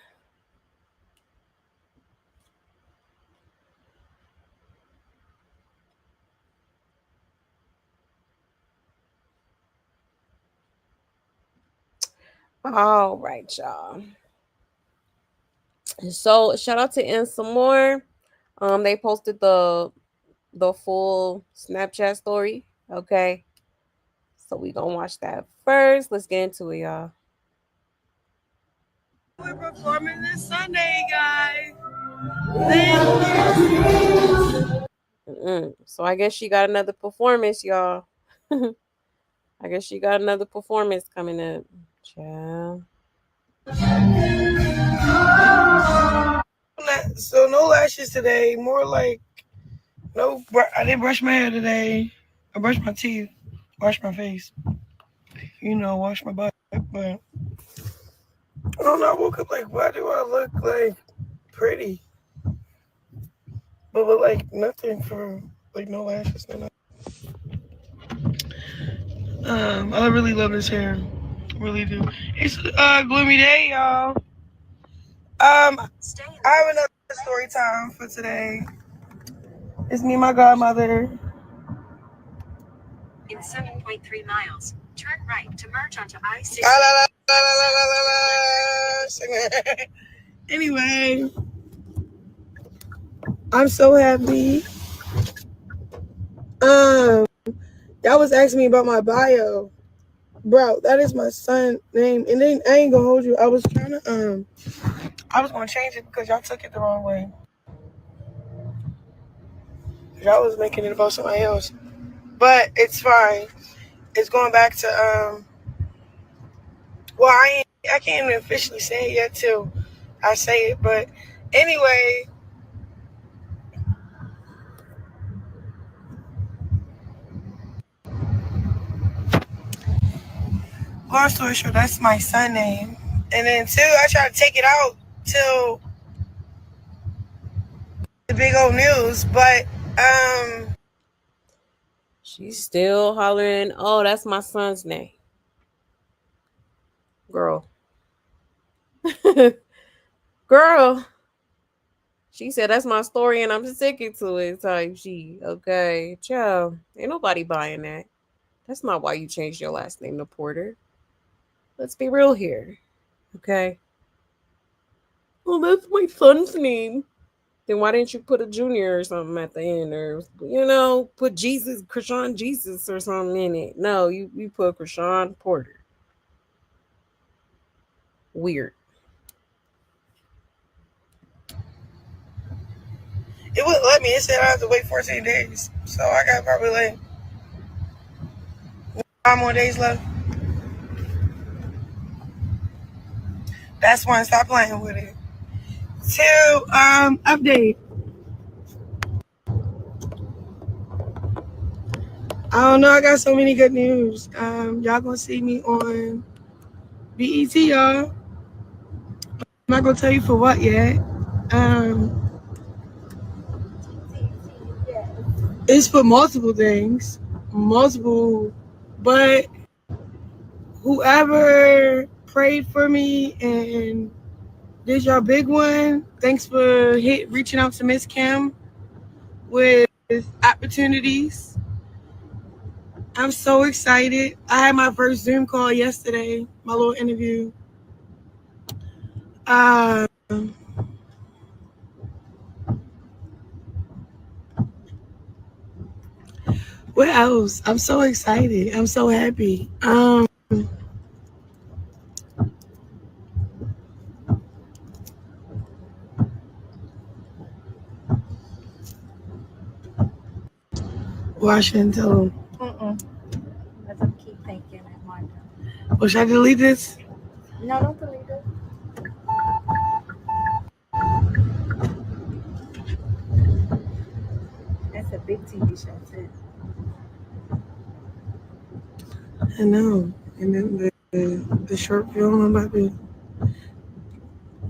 All right, y'all. So shout out to In Some More. They posted the full Snapchat story. Okay. So we gonna watch that first. Let's get into it, y'all. We're performing this Sunday, guys. Thank you. So I guess she got another performance, y'all. I guess she got another performance coming up. Ciao. So no lashes today. More like no. I didn't brush my hair today. I brushed my teeth, wash my face. Wash my butt. But I don't know. I woke up like, why do I look like pretty, but look like nothing for like no lashes, no nothing. I really love this hair, really do. It's a gloomy day, y'all. I have another story time for today. It's me and my godmother. In 7.3 miles, turn right to merge onto I-60. La, la, la, la, la, la, la. Anyway, I'm so happy. Y'all was asking me about my bio. Bro, that is my son's name. And then I ain't gonna hold you. I was gonna change it because y'all took it the wrong way. Y'all was making it about somebody else. But it's fine. It's going back to well, I can't even officially say it yet till I say it. But anyway, long story short, that's my son name. And then two, I tried to take it out till the big old news. But She's still hollering, oh, that's my son's name. Girl. Girl. She said that's my story and I'm sticking to it type she. Okay. Ciao. Ain't nobody buying that. That's not why you changed your last name to Porter. Let's be real here. Okay. Well, that's my son's name. Then why didn't you put a junior or something at the end, or put Jesus, Krishan Jesus or something in it? No, you put Krishan Porter. Weird. It wouldn't let me. It said I have to wait 14 days. So I got probably like 5 more days left. That's when stop playing with it. To update. I don't know. I got so many good news. Y'all gonna see me on BET, y'all. I'm not gonna tell you for what yet. Um, it's for multiple things, multiple. But whoever prayed for me and this your big one. Thanks for reaching out to Miss Kim with opportunities. I'm so excited. I had my first Zoom call yesterday, my little interview. Um, what else? I'm so excited. I'm so happy. Well, I shouldn't tell them. Let them keep thinking and wondering. Well, should I delete this? No, don't delete it. That's a big TV show too. I know. And then the short film I'm about to.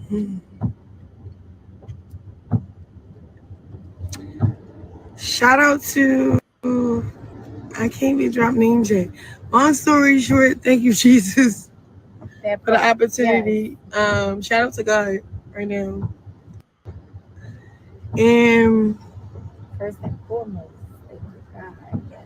Hmm. Shout out to. I can't be drop names yet. Long story short, thank you, Jesus, That for the part. opportunity. Shout out to God right now. And First and foremost, thank you, God. Yes.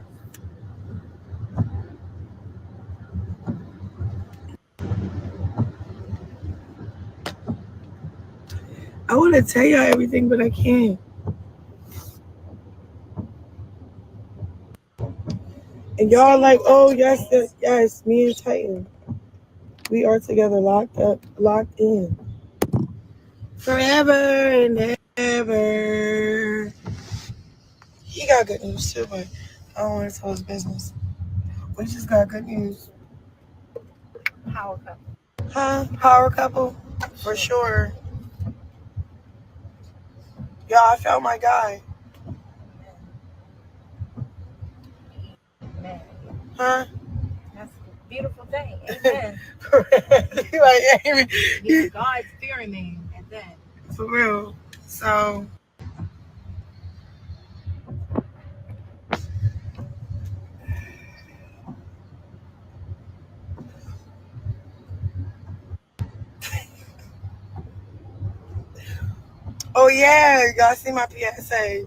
I want to tell y'all everything, but I can't. And y'all like, oh yes, yes, yes, me and Titan, we are together, locked up, locked in, forever and ever. He got good news too, but I don't want to tell his business. We just got good news. Power couple. Huh? Power couple? For sure. Y'all, I found my guy. Amen. Huh? That's a beautiful thing. Amen. Like, He's a God fearing man at that. for real. So, oh yeah, y'all see my PSA.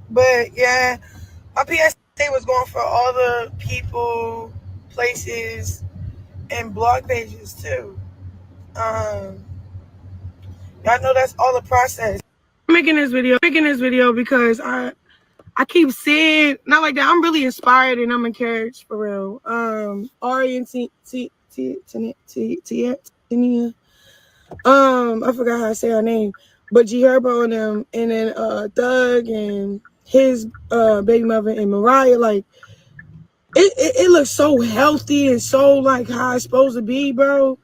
But yeah, my PSA was going for all the people, places, and blog pages too. Um, y'all know that's all the process. I'm making this video because I keep seeing not like that. I'm really inspired and I'm encouraged for real. Ari and Tania. I forgot how to say her name, but G Herbo and them, and then Doug and his baby mother and Mariah, like it looks so healthy and so like how it's supposed to be, bro.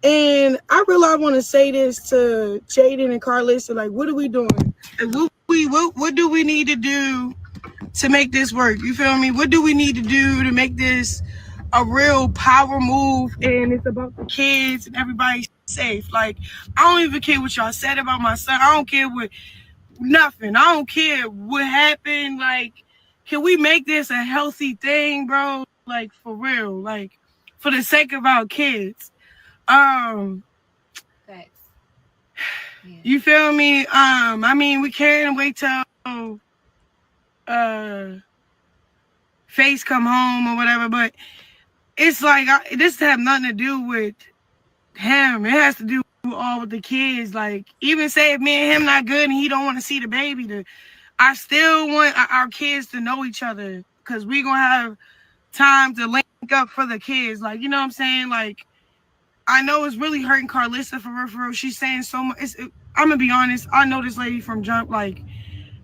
And I really want to say this to Jaden and Carlissa, like, what are we doing? Like, what do we need to do to make this work? You feel me? What do we need to do to make this a real power move? And it's about the kids and everybody safe. Like, I don't even care what y'all said about my son. I don't care what nothing. I don't care what happened. Like, can we make this a healthy thing, bro? Like, for real. Like, for the sake of our kids. Facts. Yeah. You feel me? I mean, we can't wait till Face come home or whatever, but it's like this have nothing to do with him. It has to do all with the kids. Like, even say if me and him not good and he don't want to see the baby, I still want our kids to know each other because we gonna have time to link up for the kids. Like, you know what I'm saying? Like, I know it's really hurting Carlissa for real, for real. She's saying so much. I'm gonna be honest. I know this lady from jump. Like,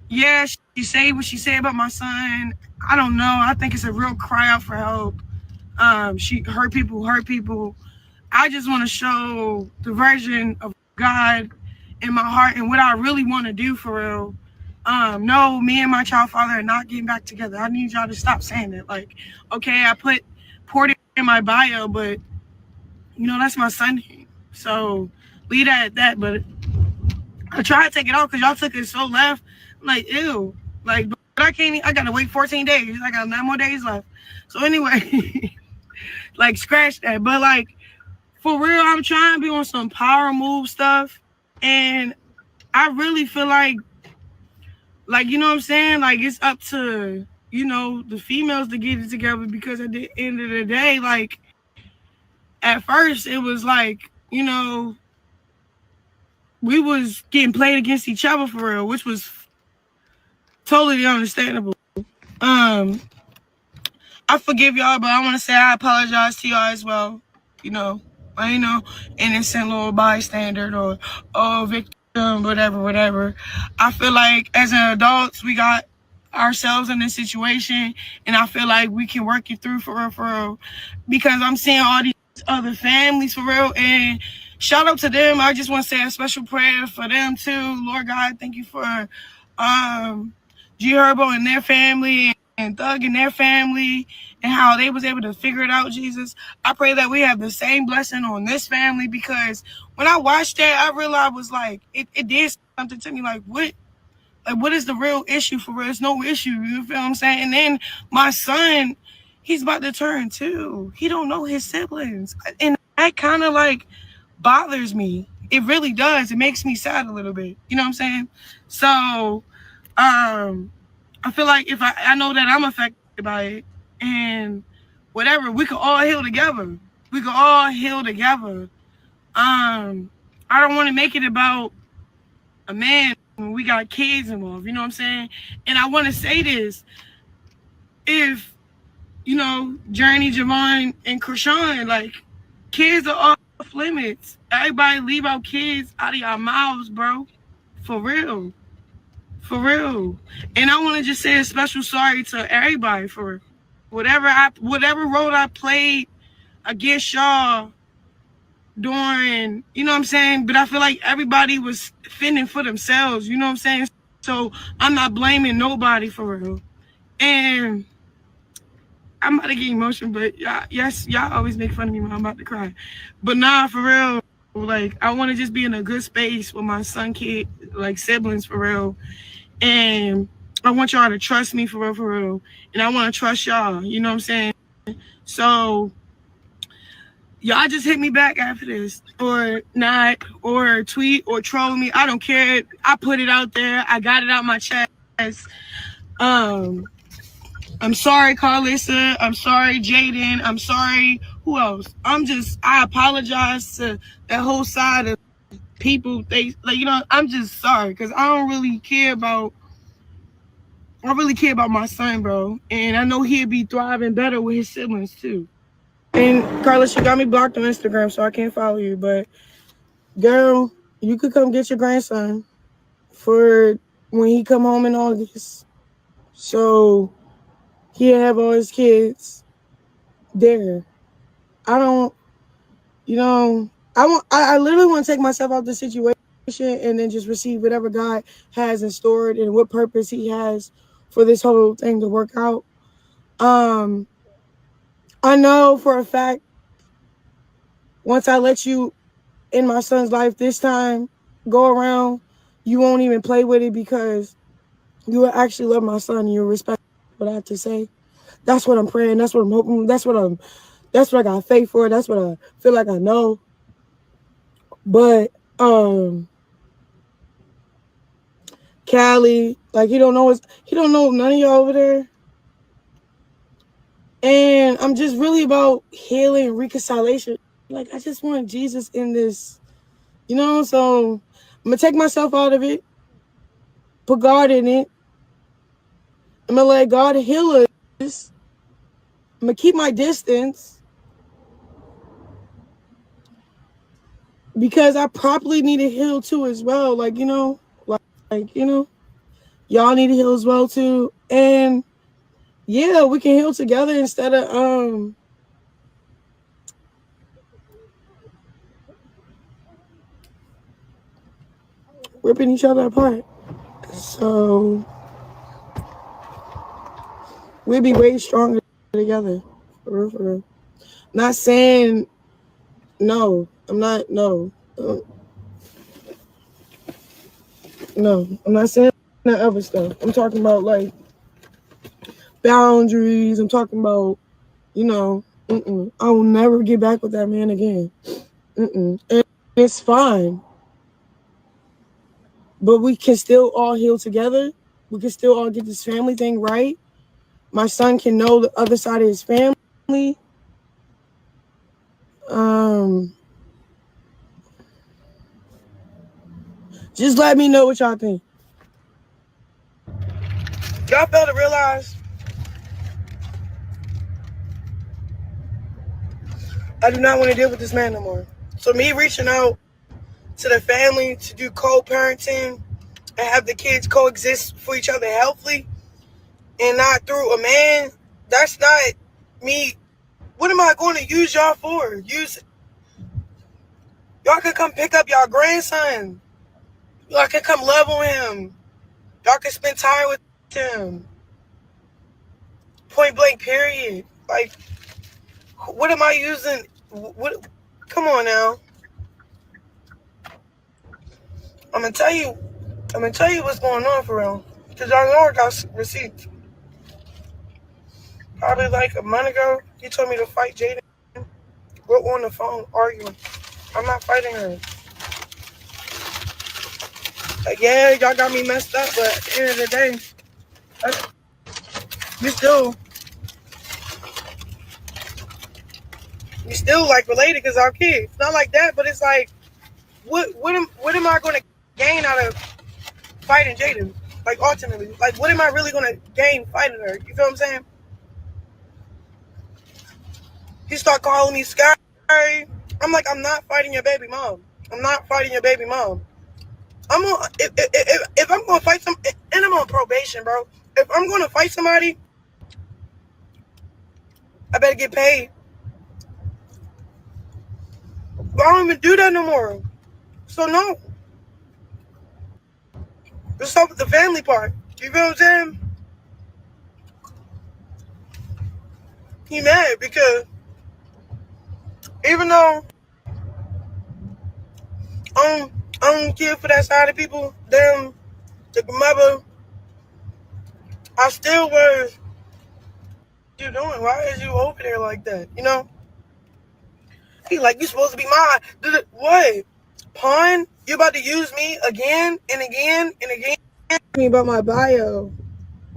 yeah, she said what she said about my son. I don't know. I think it's a real cry out for help. She hurt people, hurt people. I just want to show the version of God in my heart and what I really want to do for real. No, me and my child father are not getting back together. I need y'all to stop saying that. Like, okay, I poured it in my bio, but that's my son name. So leave that at that. But I tried to take it off because y'all took it so left. I'm like, ew. Like, but I can't. I gotta wait 14 days. I got 9 more days left. So anyway, like scratch that. But like for real, I'm trying to be on some power move stuff, and I really feel like you know what I'm saying. Like it's up to the females to get it together because at the end of the day, like at first it was like we was getting played against each other for real, which was totally understandable. Um, I forgive y'all, but I want to say I apologize to y'all as well. You know, I ain't no innocent little bystander or victim, whatever. I feel like as an adults, we got ourselves in this situation, and I feel like we can work it through for real, because I'm seeing all these other families for real, and shout out to them. I just want to say a special prayer for them too. Lord God, thank you for G Herbo and their family and Thug and their family and how they was able to figure it out, Jesus. I pray that we have the same blessing on this family, because when I watched that, I realized was like it did something to me. What is the real issue for real? It's no issue. You feel what I'm saying? And then my son, he's about to turn 2. He don't know his siblings. And that kind of like bothers me. It really does. It makes me sad a little bit. You know what I'm saying? So I feel like if I know that I'm affected by it, and whatever, we could all heal together. We could all heal together. I don't want to make it about a man when we got kids involved. You know what I'm saying? And I want to say this: if Journey, Javon, and Krishan, like kids are off limits. Everybody leave our kids out of your mouths, bro. For real. For real. And I want to just say a special sorry to everybody for whatever role I played against y'all during, you know what I'm saying? But I feel like everybody was fending for themselves, you know what I'm saying? So I'm not blaming nobody for real. And I'm about to get emotional, but y'all always make fun of me when I'm about to cry. But nah, for real, like I want to just be in a good space with my son, kid, like siblings for real. And I want y'all to trust me for real. And I want to trust y'all, you know what I'm saying? So y'all just hit me back after this, or not, or tweet or troll me. I don't care. I put it out there. I got it out my chest. Um, I'm sorry, Carlissa. I'm sorry, Jaden. I'm sorry. Who else? I apologize to that whole side of people. They like, I'm just sorry because I don't really care about. I really care about my son, bro, and I know he'd be thriving better with his siblings too. And Carlos, you got me blocked on Instagram, so I can't follow you. But girl, you could come get your grandson for when he come home in August. So he'll have all his kids there. I don't, I literally want to take myself out the situation and then just receive whatever God has in store and what purpose He has for this whole thing to work out. Um, I know for a fact once I let you in my son's life this time go around, you won't even play with it because you will actually love my son and you'll respect what I have to say. That's what I'm praying. That's what I'm hoping. That's what I got faith for. That's what I feel like I know. But Callie, like he don't know none of y'all over there. And I'm just really about healing and reconciliation. Like I just want Jesus in this, so I'm gonna take myself out of it, put God in it. I'm gonna let God heal us. I'm gonna keep my distance. because I probably need to heal too as well. Like y'all need to heal as well too. And yeah, we can heal together instead of ripping each other apart. So we'd be way stronger together. For real, for real. Not saying no. I'm not no. No. I'm not saying that other stuff. I'm talking about like boundaries. I'm talking about, I will never get back with that man again. And it's fine. But we can still all heal together. We can still all get this family thing right. My son can know the other side of his family. Um, just let me know what y'all think. Y'all fail to realize I do not want to deal with this man no more. So me reaching out to the family to do co-parenting and have the kids coexist for each other healthily and not through a man, that's not me. What am I going to use y'all for? Y'all can come pick up y'all grandson. Y'all can come love on him. Y'all can spend time with him. Point blank, period. Like, what am I using? What? Come on now. I'm gonna tell you. I'm gonna tell you what's going on for real. Cause y'all know I got receipts. Probably like a month ago, he told me to fight Jaden. We're on the phone arguing. I'm not fighting her. Like, yeah, y'all got me messed up, but at the end of the day, we still, we still like related because our kids. Not like that, but it's like, what am I gonna gain out of fighting Jaden? Like ultimately, like what am I really gonna gain fighting her? You feel what I'm saying? He start calling me Sky. I'm like, I'm not fighting your baby mom. I'm not fighting your baby mom. I'm on if I'm gonna fight some and I'm on probation, bro. If I'm gonna fight somebody, I better get paid. But I don't even do that no more. So no, let's start with the family part. You feel what I'm saying? He mad because even though I don't care for that side of people, them the mother, I still was. What you doing? Why is you over there like that? You know? He like, you supposed to be mine. What? Pawn? You about to use me again and again and again? Me about my bio.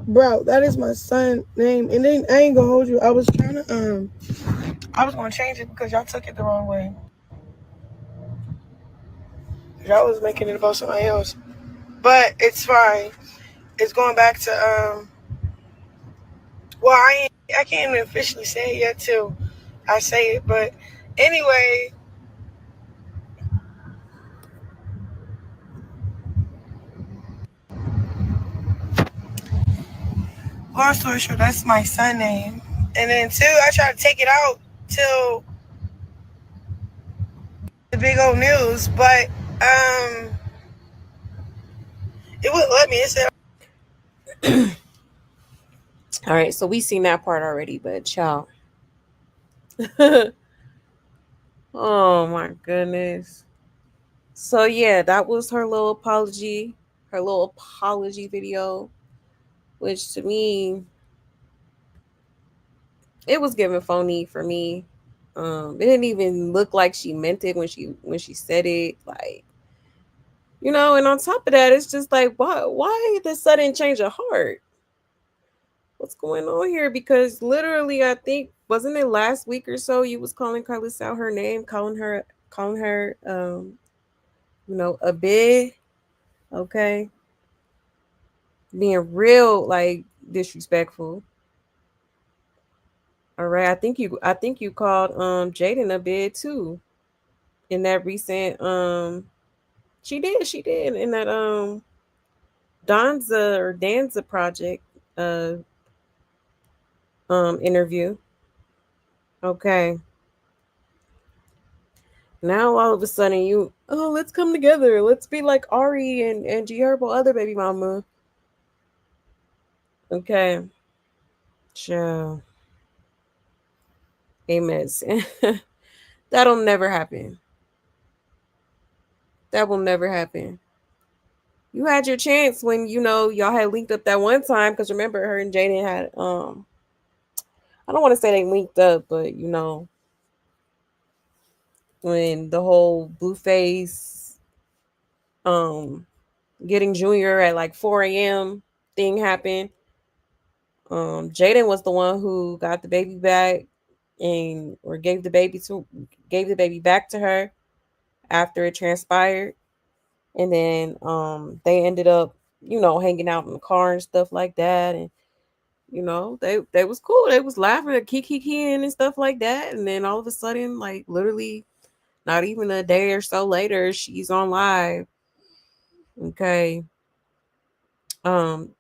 Bro, that is my son name. And then I ain't gonna hold you. I was gonna change it because y'all took it the wrong way. Y'all was making it about somebody else. But it's fine. It's going back to well, I can't even officially say it yet till I say it, but anyway, long story short, that's my son name. And then two, I tried to take it out till the big old news, but it wouldn't let me. It said All right, so we seen that part already, but y'all. Oh my goodness. So yeah, that was her little apology video, which to me, it was giving phony for me. It didn't even look like she meant it when she said it. Like, and on top of that, it's just like, why the sudden change of heart? What's going on here? Because literally, I think wasn't it last week or so you was calling Carlos out her name, calling her, a bit, okay, being real like disrespectful. All right, I think you called Jaden a bit too. in that recent she did in that Danza or Danza project uh interview. Okay. Now all of a sudden you, oh, let's come together. Let's be like Ari and G Herbo other baby mama. Okay. Sure. Amen. That'll never happen. That will never happen. You had your chance when y'all had linked up that one time because remember her and Jaden had I don't want to say they linked up, but when the whole Blueface um getting Junior at like 4 a.m. thing happened. Jaden was the one who got the baby back and or gave the baby back to her after it transpired. And then they ended up, hanging out in the car and stuff like that. And they was cool. They was laughing at kikiing and stuff like that. And then all of a sudden, like literally not even a day or so later, she's on live. Okay. Um,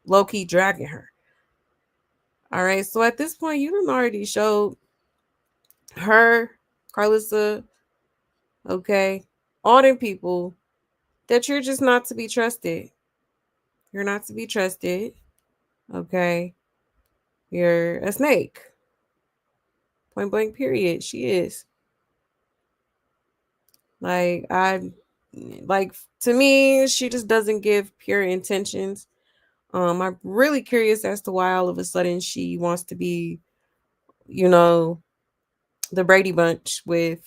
low key dragging her. All right. So at this point, you done already showed her, Carlissa, okay, all them people that you're just not to be trusted. You're not to be trusted. Okay. You're a snake. Point blank period. She is. Like like to me, she just doesn't give pure intentions. I'm really curious as to why all of a sudden she wants to be, you know, the Brady Bunch with,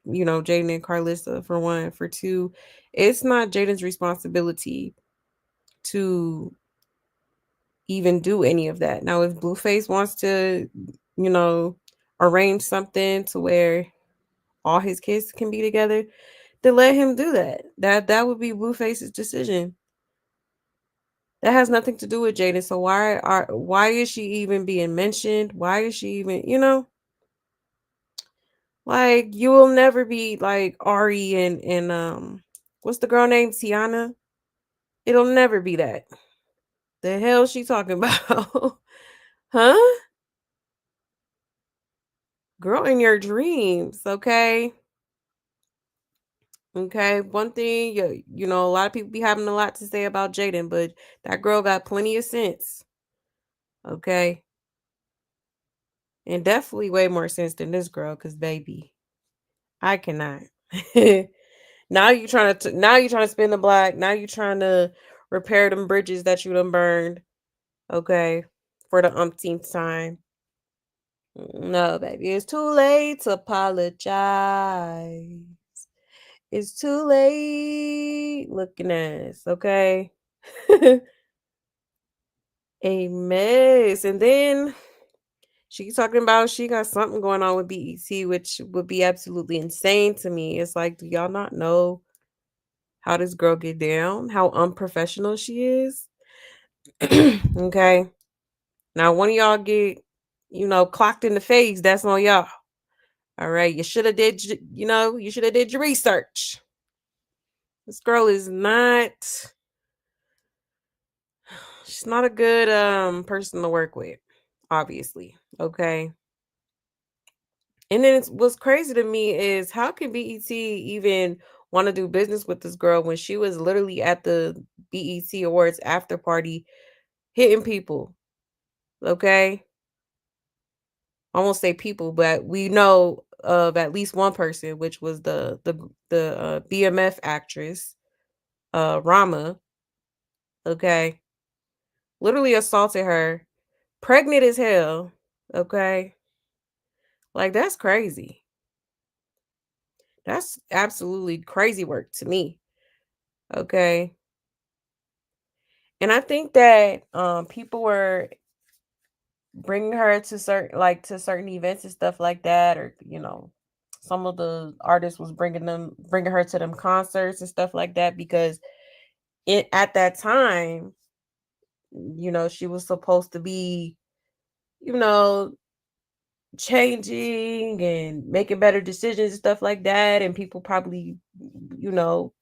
Jaden and Carlissa for one. For two, it's not Jaden's responsibility to even do any of that. Now, if Blueface wants to, you know, arrange something to where all his kids can be together, then let him do that. That would be Blueface's decision. That has nothing to do with Jaden. So why is she even being mentioned? Why is she even, like you will never be like Ari and what's the girl named Tiana? It'll never be that. The hell she talking about? Huh? Girl in your dreams, okay? Okay. One thing, a lot of people be having a lot to say about Jaden, but that girl got plenty of sense. Okay. And definitely way more sense than this girl, cause baby, I cannot. Now you trying to spin the block. Now you trying to repair them bridges that you done burned. Okay. For the umpteenth time. No, baby. It's too late to apologize. It's too late looking ass, okay? A mess. And then she's talking about she got something going on with BET, which would be absolutely insane to me. It's like, do y'all not know how this girl get down? How unprofessional she is? Okay. Now, one of y'all get, clocked in the face. That's on y'all. All right. You should have you should have did your research. This girl is not, she's not a good person to work with, obviously. Okay. And then what's crazy to me is how can BET even want to do business with this girl when she was literally at the BET Awards after party hitting people? Okay. I won't say people, but we know of at least one person, which was the BMF actress, Rama. Okay. Literally assaulted her, pregnant as hell. Okay. Like that's crazy. That's absolutely crazy work to me. Okay. And I think that people were bringing her to certain events and stuff like that, or some of the artists was bringing her to them concerts and stuff like that because it at that time, she was supposed to be, you know, changing and making better decisions and stuff like that. And people probably, you know,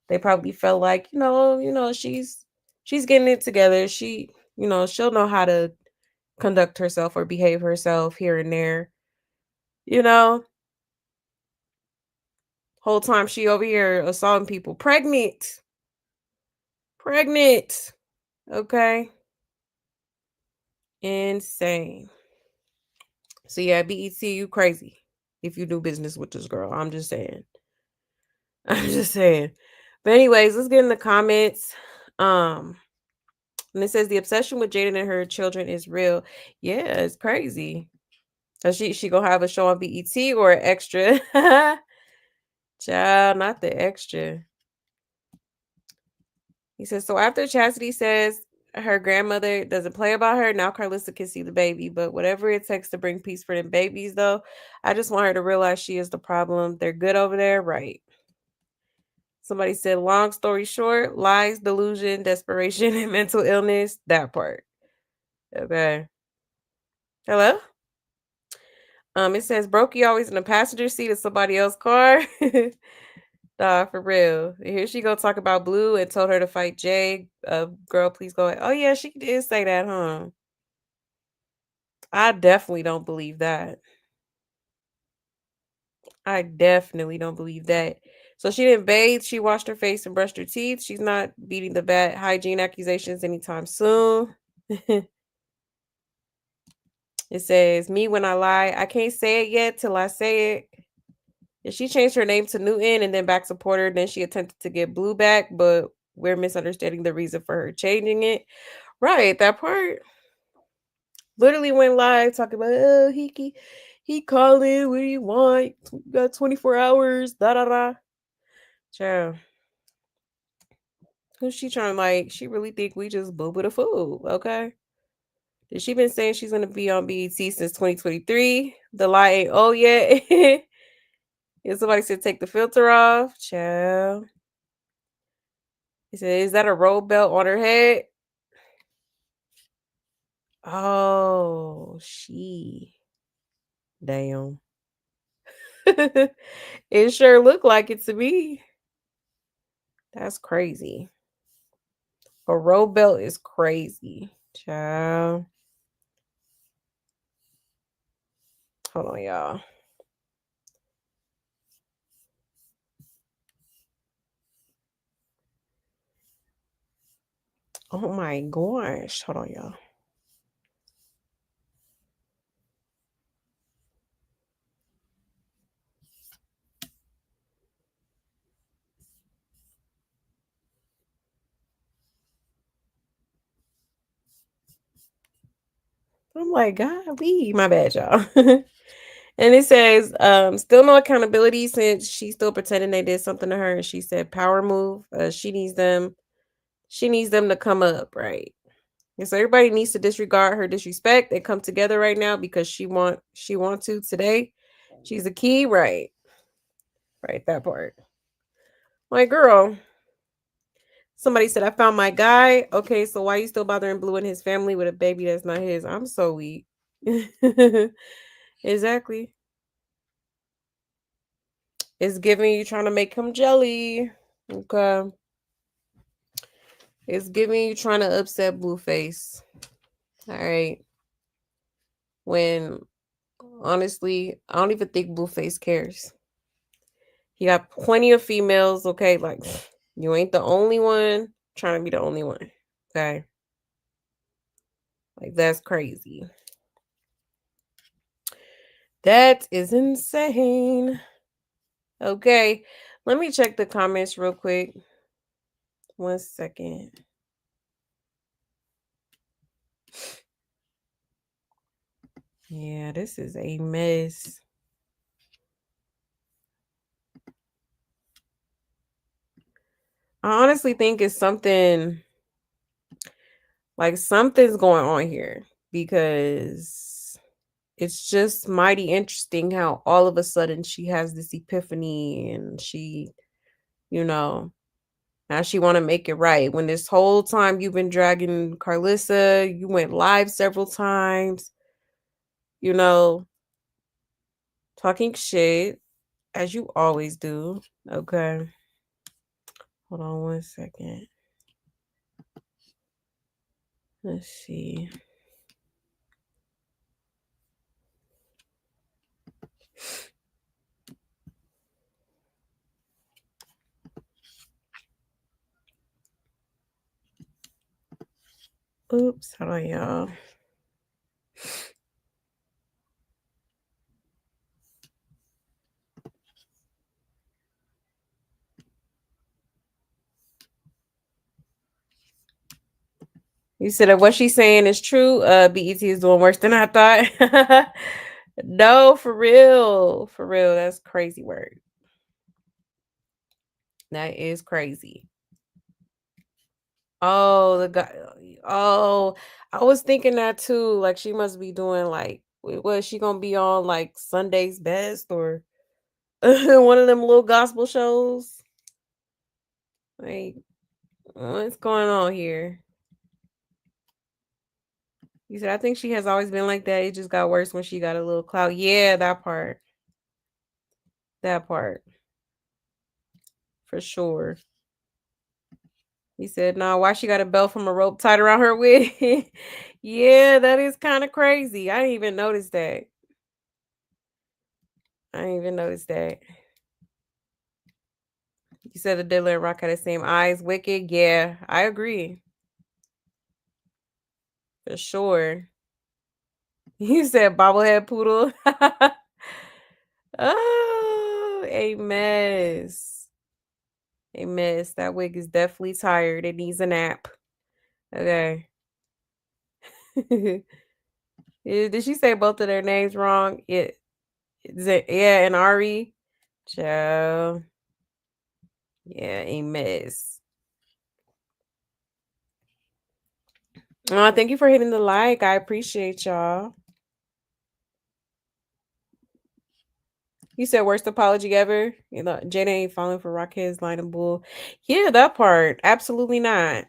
they probably felt like, she's getting it together. She'll know how to conduct herself or behave herself here and there. You know, whole time she over here assaulting people. Pregnant. Pregnant. Okay. Insane. So yeah, BET, you crazy if you do business with this girl. I'm just saying. I'm just saying. But anyways, let's get in the comments. Um, and it says the obsession with Jaden and her children is real. Yeah, it's crazy. So she gonna have a show on BET or an extra? Child, not the extra. He says, so after Chastity says her grandmother doesn't play about her, now Carlissa can see the baby. But whatever it takes to bring peace for them babies, though, I just want her to realize she is the problem. They're good over there, right? Somebody said, long story short, lies, delusion, desperation, and mental illness. That part. Okay. Hello? It says Brokey always in the passenger seat of somebody else's car. Nah, for real. Here she go talk about Blue and told her to fight Jay. Girl, please go ahead. Oh yeah, she did say that, huh? I definitely don't believe that. I definitely don't believe that. So she didn't bathe, she washed her face and brushed her teeth. She's not beating the bad hygiene accusations anytime soon. It says, me when I lie, I can't say it yet till I say it. And she changed her name to Newton and then back supporter. Then she attempted to get Blue back, but we're misunderstanding the reason for her changing it. Right, that part. Literally went live talking about, oh, he calling, what do you want? You got 24 hours, da da da. Child. Who's she trying to like? She really think we just boo the fool, okay? Did she been saying she's gonna be on BET since 2023? The lie ain't oh yet. If somebody said take the filter off, child. He said, is that a roll belt on her head? Oh, she. Damn. It sure looked like it to me. That's crazy. A roll belt is crazy. Child. Hold on, y'all. Oh my gosh. Hold on, y'all. I'm like, golly, my bad, y'all. And it says, still no accountability since she's still pretending they did something to her. And she said, power move. She needs them to come up, right? And so everybody needs to disregard her disrespect and come together right now because she want to today. She's a key, right? Right, that part. My girl. Somebody said, I found my guy. Okay, so why are you still bothering Blue and his family with a baby that's not his? I'm so weak. Exactly. It's giving you trying to make him jelly. Okay. It's giving you trying to upset Blueface. All right. When honestly, I don't even think Blueface cares. He got plenty of females. Okay, like you ain't the only one trying to be the only one. Okay. Like that's crazy. That is insane. Okay. Let me check the comments real quick. 1 second. Yeah, this is a mess. I honestly think it's something's going on here because it's just mighty interesting how all of a sudden she has this epiphany and she, you know, now she want to make it right. When this whole time you've been dragging Carlissa, you went live several times, you know, Talking shit as you always do. Okay. Hold on one second. Let's see. Oops, hold on, y'all. You said that what she's saying is true. BET is doing worse than I thought. No, for real. For real. That's crazy word. That is crazy. Oh, the guy. Oh, I was thinking that too. Like she must be doing like, what is she gonna be on like Sunday's Best or one of them little gospel shows? Like, what's going on here? You said I think she has always been like that. It just got worse when she got a little clout. Yeah, that part. That part. For sure. He said, "No, why she got a belt from a rope tied around her wig?" Yeah, that is kind of crazy. I didn't even notice that. I didn't even notice that. You said the Diddler and Rock had the same eyes. Wicked, yeah, I agree for sure. You said bobblehead poodle. Oh, a mess. A mess. That wig is definitely tired. It needs a nap. Okay. Did she say both of their names wrong? Yeah, and Ari. Ciao. Yeah, a mess. Thank you for hitting the like. I appreciate y'all. You said worst apology ever. You know, Jada ain't falling for Raquel's line of bull. Yeah, that part. Absolutely not.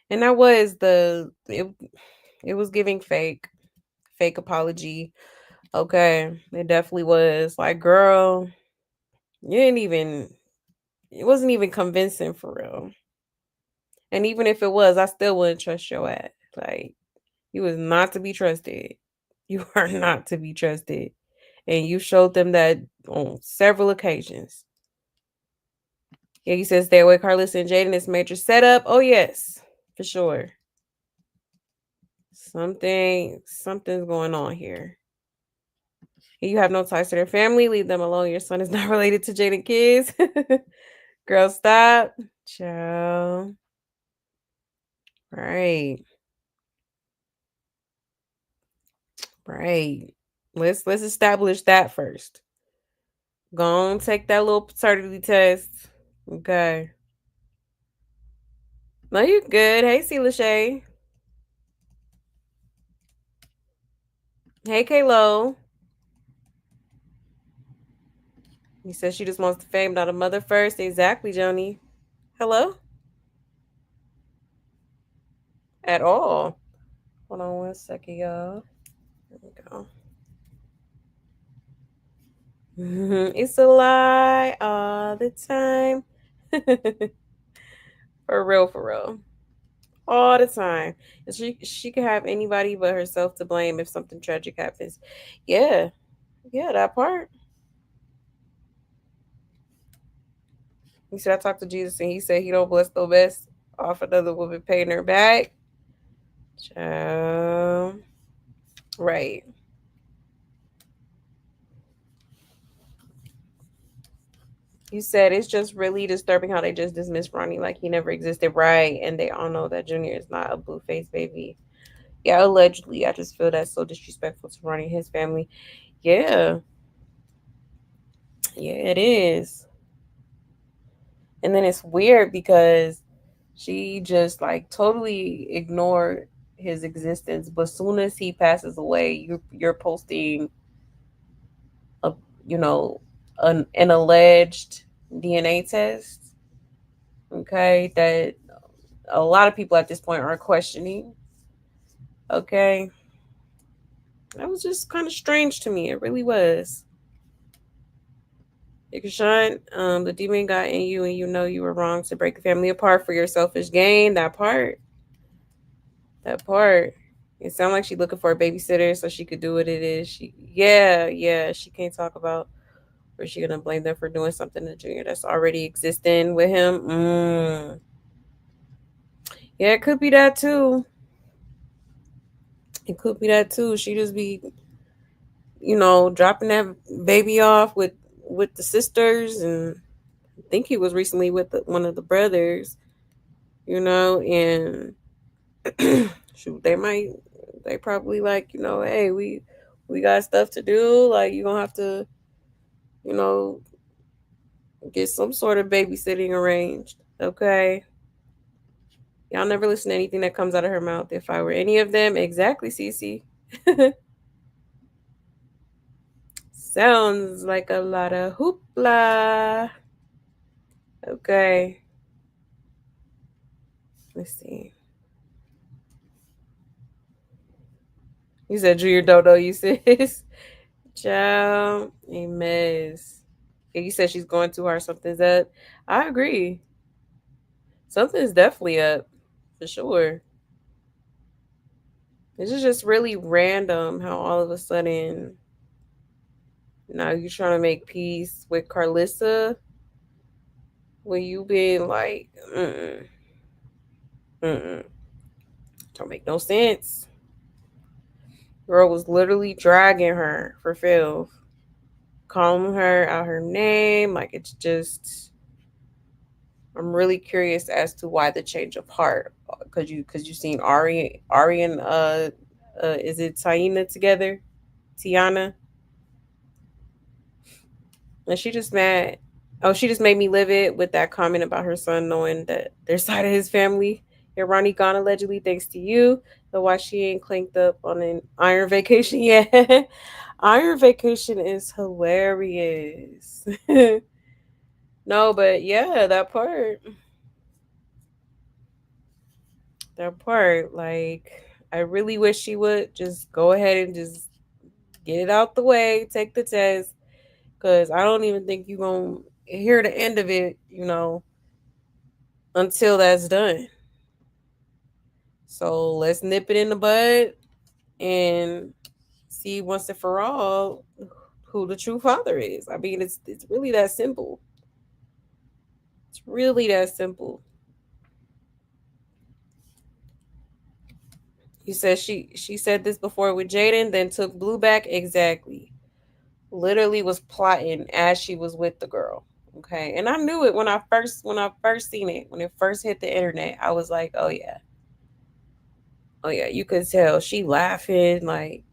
And that was it was giving fake apology. Okay. It definitely was. Like, girl, you didn't even it wasn't even convincing for real. And even if it was, I still wouldn't trust your ass. Like, you was not to be trusted. You are not to be trusted. And you showed them that on several occasions. Yeah, you said stay away, Carlos and Jaden. It's major setup. Oh yes, for sure. Something's going on here. You have no ties to their family. Leave them alone. Your son is not related to Jaden kids. Girl, stop. Ciao. Right. Right. Let's establish that first. Go on, take that little paternity test. Okay. No, you good. Hey, C. Lachey. Hey, Kalo. He says she just wants the fame, not a mother first. Exactly, Johnny. Hello? At all. Hold on one second, y'all. There we go. It's a lie all the time. For real, for real. All the time. And she could have anybody but herself to blame if something tragic happens. Yeah. Yeah, that part. He said I talked to Jesus and he said he don't bless the best off another woman paying her back. Child. Right. You said it's just really disturbing how they just dismissed Ronnie like he never existed, right? And they all know that Junior is not a blue face baby. Yeah, allegedly. I just feel that's so disrespectful to Ronnie and his family. Yeah, yeah, it is. And then it's weird because she just like totally ignored his existence. But soon as he passes away, you're posting a you know an alleged DNA test. Okay, that a lot of people at this point are questioning. Okay. That was just kind of strange to me. It really was. Ikashan, the demon got in you and you know you were wrong to break the family apart for your selfish gain. That part. That part. It sounded like she looking for a babysitter so she could do what it is. Yeah, she can't talk about or she gonna blame them for doing something to Junior that's already existing with him. Yeah, it could be that too. It could be that too. She just be, dropping that baby off with the sisters, and I think he was recently with one of the brothers, and shoot, they probably like, hey, we got stuff to do. Like you gonna have to, you know, get some sort of babysitting arranged. Okay. Y'all never listen to anything that comes out of her mouth. If I were any of them, exactly, Cece. Sounds like a lot of hoopla. Okay. Let's see. You said Junior Dodo, you sis. Child, a mess. Yeah, you said she's going too hard. Something's up. I agree. Something's definitely up. For sure. This is just really random how all of a sudden now you're trying to make peace with Carlissa when you been like, mm-mm. Don't make no sense. Girl was literally dragging her for Phil, calling her out her name. Like it's just, I'm really curious as to why the change of heart. Cause you seen Ari and is it Taina together? Tiana, and she just mad. Oh, she just made me live it with that comment about her son knowing that their side of his family. And Ronnie gone allegedly thanks to you. So why she ain't clanked up on an iron vacation yet? Iron vacation is hilarious. No, but yeah, that part, like, I really wish she would just go ahead and just get it out the way, take the test, because I don't even think you're going to hear the end of it, until that's done. So let's nip it in the bud and see once and for all who the true father is. I mean, it's really that simple. It's really that simple. You said she said this before with Jaden, then took Blue back. Exactly. Literally was plotting as she was with the girl. Okay. And I knew it when I first seen it, when it first hit the internet. I was like, oh yeah. Oh yeah. You could tell she laughing, like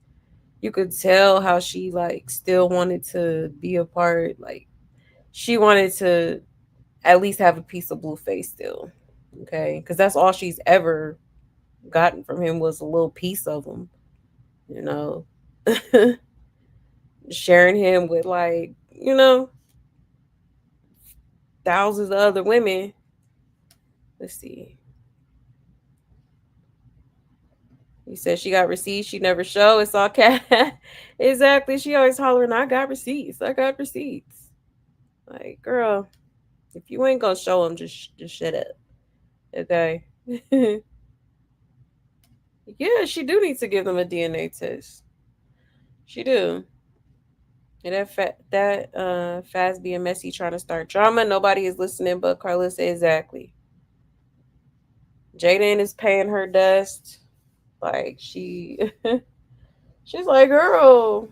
you could tell how she like still wanted to be a part. Like she wanted to at least have a piece of Blueface still. Okay. Because that's all she's ever gotten from him was a little piece of him, you know. Sharing him with like, thousands of other women. Let's see. You said she got receipts. She never show. It's all cat. Exactly. She always hollering, "I got receipts. I got receipts." Like, girl, if you ain't gonna show them, just shut up. Okay. Yeah, she do need to give them a DNA test. She do. And that fast being messy trying to start drama. Nobody is listening but Carlos. Exactly. Jaden is paying her dust. Like she's like, girl,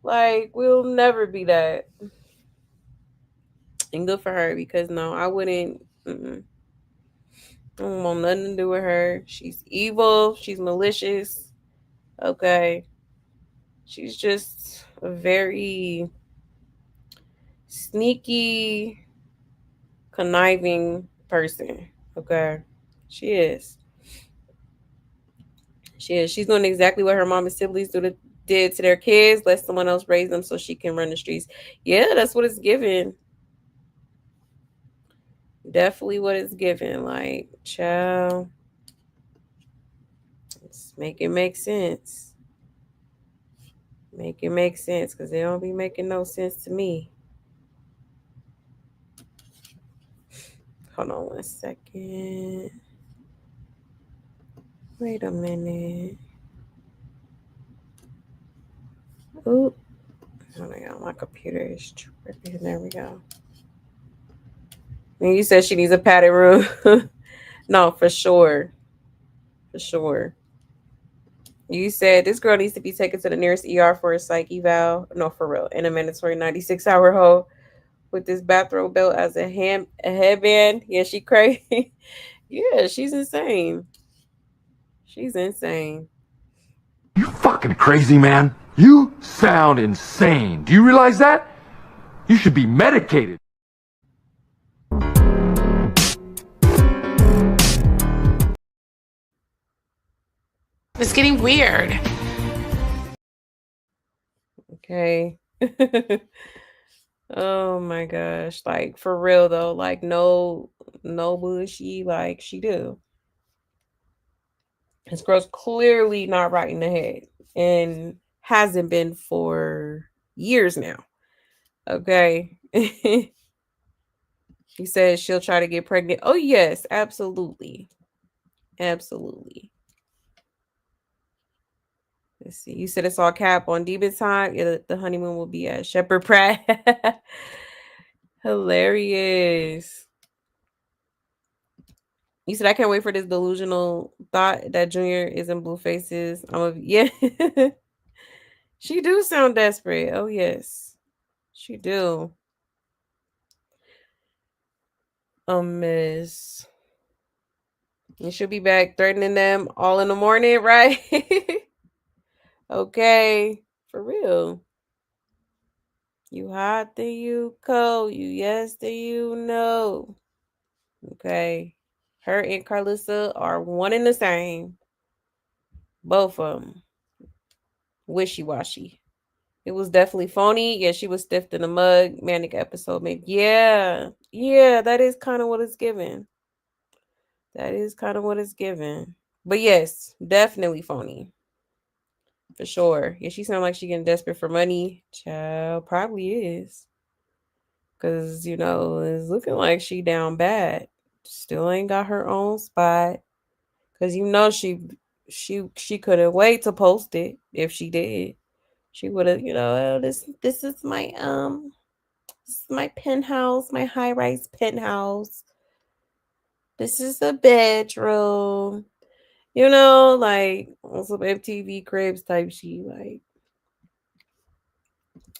like we'll never be that. And good for her because no, I wouldn't. I don't want nothing to do with her. She's evil. She's malicious. Okay, she's just a very sneaky, conniving person. Okay, she is. She is. She's doing exactly what her mom and siblings did to their kids. Let someone else raise them so she can run the streets. Yeah, that's what it's given. Definitely what it's given. Like, child, let's make it make sense. Make it make sense, because it don't be making no sense to me. Hold on 1 second. Wait a minute. Oop. Oh my god, my computer is tripping. There we go. And you said she needs a padded room. No, for sure. For sure. You said this girl needs to be taken to the nearest ER for a psych eval. No, for real. In a mandatory 96-hour hold with this bathrobe belt as a headband. Yeah, she crazy. Yeah, she's insane. She's insane. You fucking crazy, man. You sound insane. Do you realize that? You should be medicated. It's getting weird. Okay. Oh my gosh. Like for real though. Like no bullshit. Like she do. This girl's clearly not right in the head. And hasn't been for years now. Okay. She says she'll try to get pregnant. Oh yes, absolutely. Absolutely. Let's see. You said it's all cap on Demon Time. Yeah, the honeymoon will be at Shepherd Pratt. Hilarious. You said I can't wait for this delusional thought that Junior is in Blue Faces. Yeah. She do sound desperate. Oh yes. She do. Miss. You should be back threatening them all in the morning, right? Okay. For real. You hot, then you cold. You yes, then you no. Okay. Her and Carlissa are one and the same. Both of them. Wishy washy. It was definitely phony. Yeah, she was stiffed in the mug. Manic episode, maybe. Yeah. Yeah, that is kind of what it's given. That is kind of what it's given. But yes, definitely phony. For sure. Yeah, she sounds like she getting desperate for money. Child probably is. Cause it's looking like she down bad. Still ain't got her own spot. Cause she couldn't wait to post it if she did. She would have, "Oh, this is my penthouse, my high rise penthouse. This is the bedroom." Like on some MTV Cribs type shit. Like,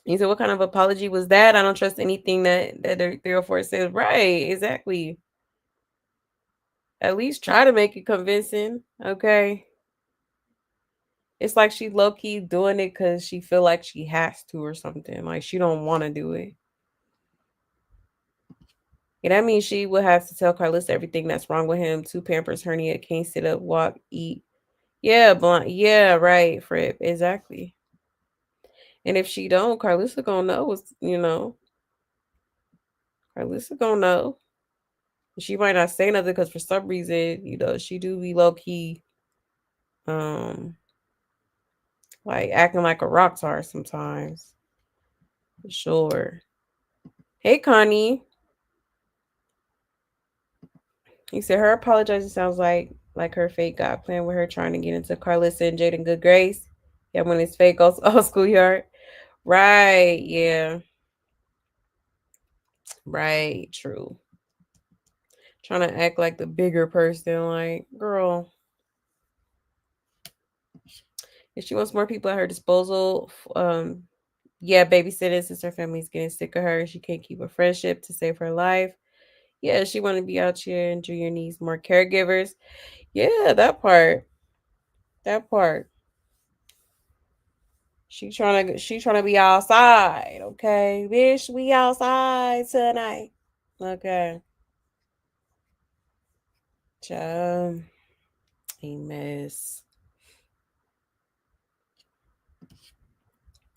you said, what kind of apology was that? I don't trust anything that their 304 says. Right, exactly. At least try to make it convincing. Okay. It's like she low key doing it because she feel like she has to or something. Like she don't want to do it. Yeah, that means she would have to tell Carlos everything that's wrong with him. Two Pampers, hernia, can't sit up, walk, eat. Yeah, blunt. Yeah, right, Fripp. Exactly. And if she don't, Carlissa gonna know Carlissa gonna know. She might not say nothing because for some reason, she do be low key, um, like acting like a rock star sometimes. For sure. Hey, Connie. You said her apologizing sounds like her fake God plan with her trying to get into Carlissa and Jaden Good Grace. Yeah, when it's fake old schoolyard. Right, yeah. Right, true. Trying to act like the bigger person, like, girl. If she wants more people at her disposal, yeah, babysitting since her family's getting sick of her. She can't keep a friendship to save her life. Yeah, she want to be out here and Junior needs more caregivers. Yeah, that part. That part. She trying to be outside, okay? Bitch, we outside tonight. Okay. Child, a mess.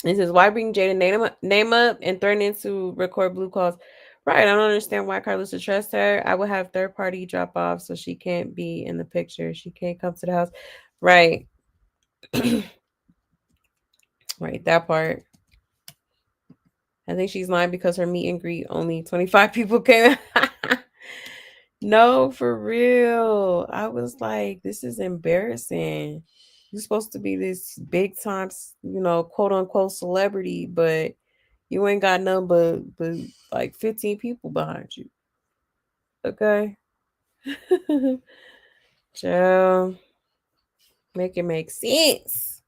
It says, why bring Jada name up and threatening to record blue calls? Right. I don't understand why Carlos would trust her. I would have third party drop off so she can't be in the picture. She can't come to the house. Right. Right, that part. I think she's lying because her meet and greet only 25 people came. No, for real. I was like, this is embarrassing. You're supposed to be this big time, quote unquote celebrity, but you ain't got none but like 15 people behind you. Okay. Child, make it make sense.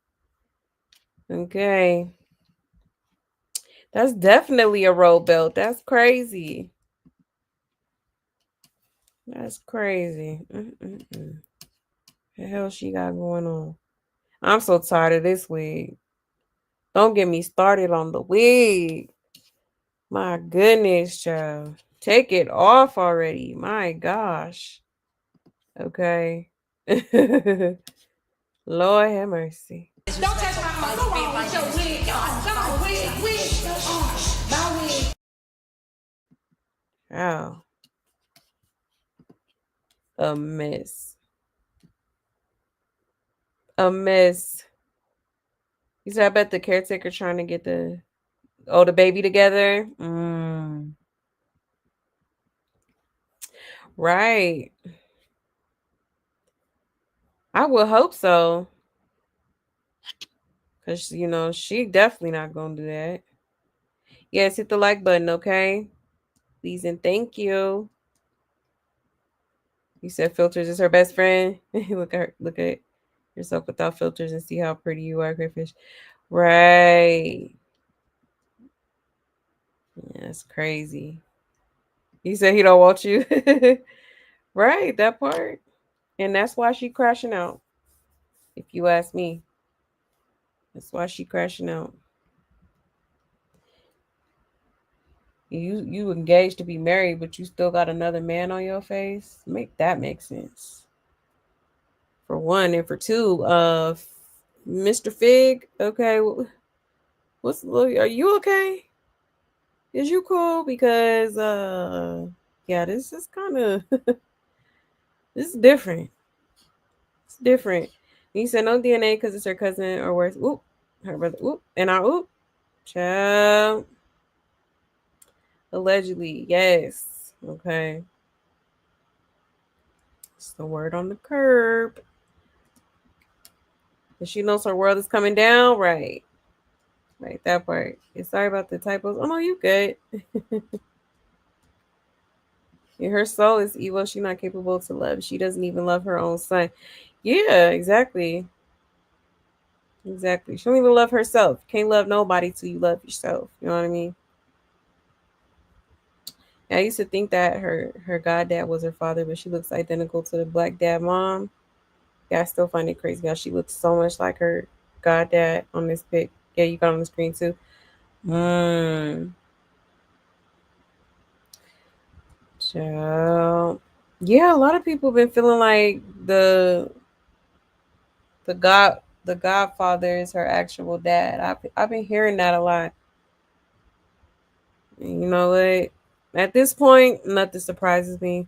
Okay. That's definitely a road belt. That's crazy. That's crazy. Mm-mm-mm. The hell she got going on? I'm so tired of this wig. Don't get me started on the wig. My goodness, child. Take it off already. My gosh. Okay. Lord have mercy. Don't touch my heart. Go on with your wig. Go on, wig. My wig. Oh, a mess. A mess. You said I bet the caretaker trying to get the baby together. Right. I would hope so. Cause she definitely not gonna do that. Yes, hit the like button, okay? Please and thank you. You said filters is her best friend. Look at yourself without filters and see how pretty you are, crayfish. Right. Yeah, that's crazy. He said he don't want you. Right, that part. And that's why she crashing out. If you ask me. That's why she crashing out. You engaged to be married, but you still got another man on your face. Make that make sense. For one, and for two, Mr. Fig. Okay, are you okay? Is you cool? Because yeah, this is kind of this is different. It's different. He said no DNA because it's her cousin or worse. Oop, her brother. Oop, and I oop. Child. Allegedly, yes. Okay. It's the word on the curb. And she knows her world is coming down. Right. Right, that part. Yeah, sorry about the typos. Oh no, you good. Yeah, her soul is evil. She's not capable to love. She doesn't even love her own son. Yeah, exactly. Exactly. She don't even love herself. Can't love nobody till you love yourself. You know what I mean? I used to think that her goddad was her father, but she looks identical to the black dad mom. Yeah, I still find it crazy how she looks so much like her goddad on this pic. Yeah, you got on the screen too. Mm. So, yeah, a lot of people have been feeling like the Godfather is her actual dad. I've been hearing that a lot. And you know what? At this point, nothing surprises me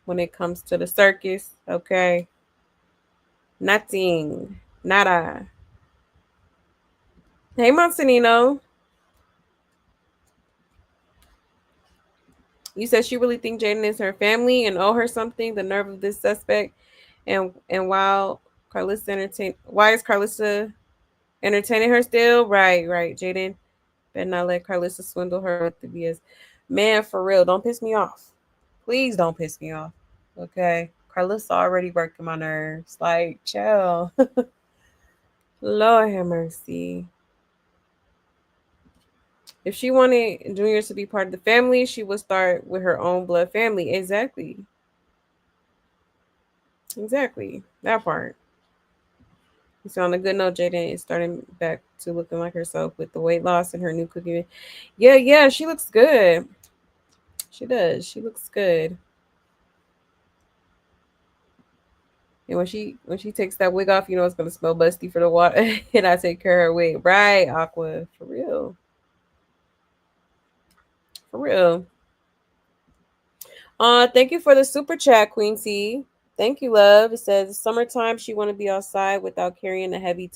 when it comes to the circus. Okay, nothing, nada. Hey, Montanino, you said she really think Jaden is her family and owe her something. The nerve of this suspect. And why is Carlissa entertaining her still? Right, right. Jaden better not let Carlissa swindle her with the BS. Man, for real, don't piss me off. Please don't piss me off. Okay. Carlissa already working my nerves. Like, chill. Lord have mercy. If she wanted Juniors to be part of the family, she would start with her own blood family. Exactly. Exactly. That part. So on a good note, Jaden is starting back to looking like herself with the weight loss and her new cooking. Yeah, yeah, she looks good. She does. She looks good. And when she takes that wig off, it's gonna smell busty for the water. And I take care of her wig. Right, Aqua. For real. For real. Thank you for the super chat, Queen T. Thank you, love. It says summertime she wanna be outside without carrying a heavy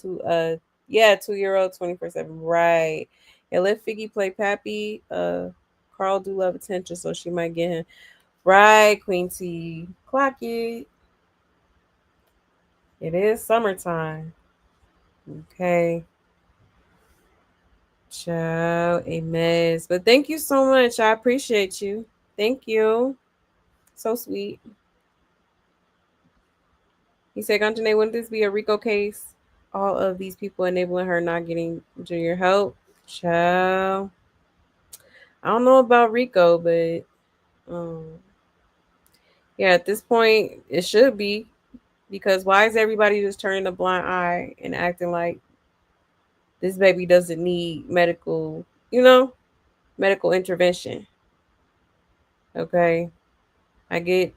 Yeah, 2-year-old, 24/7. Right. Yeah, let Figgy play Pappy. Carl do love attention, so she might get him. Right, Queen T. Clock it. It is summertime. Okay. Ciao, a mess. But thank you so much. I appreciate you. Thank you. So sweet. He said, Ganjane, wouldn't this be a Rico case? All of these people enabling her not getting junior help. Ciao. I don't know about Rico, but um, yeah, at this point, it should be because why is everybody just turning a blind eye and acting like this baby doesn't need medical, medical intervention? Okay, I get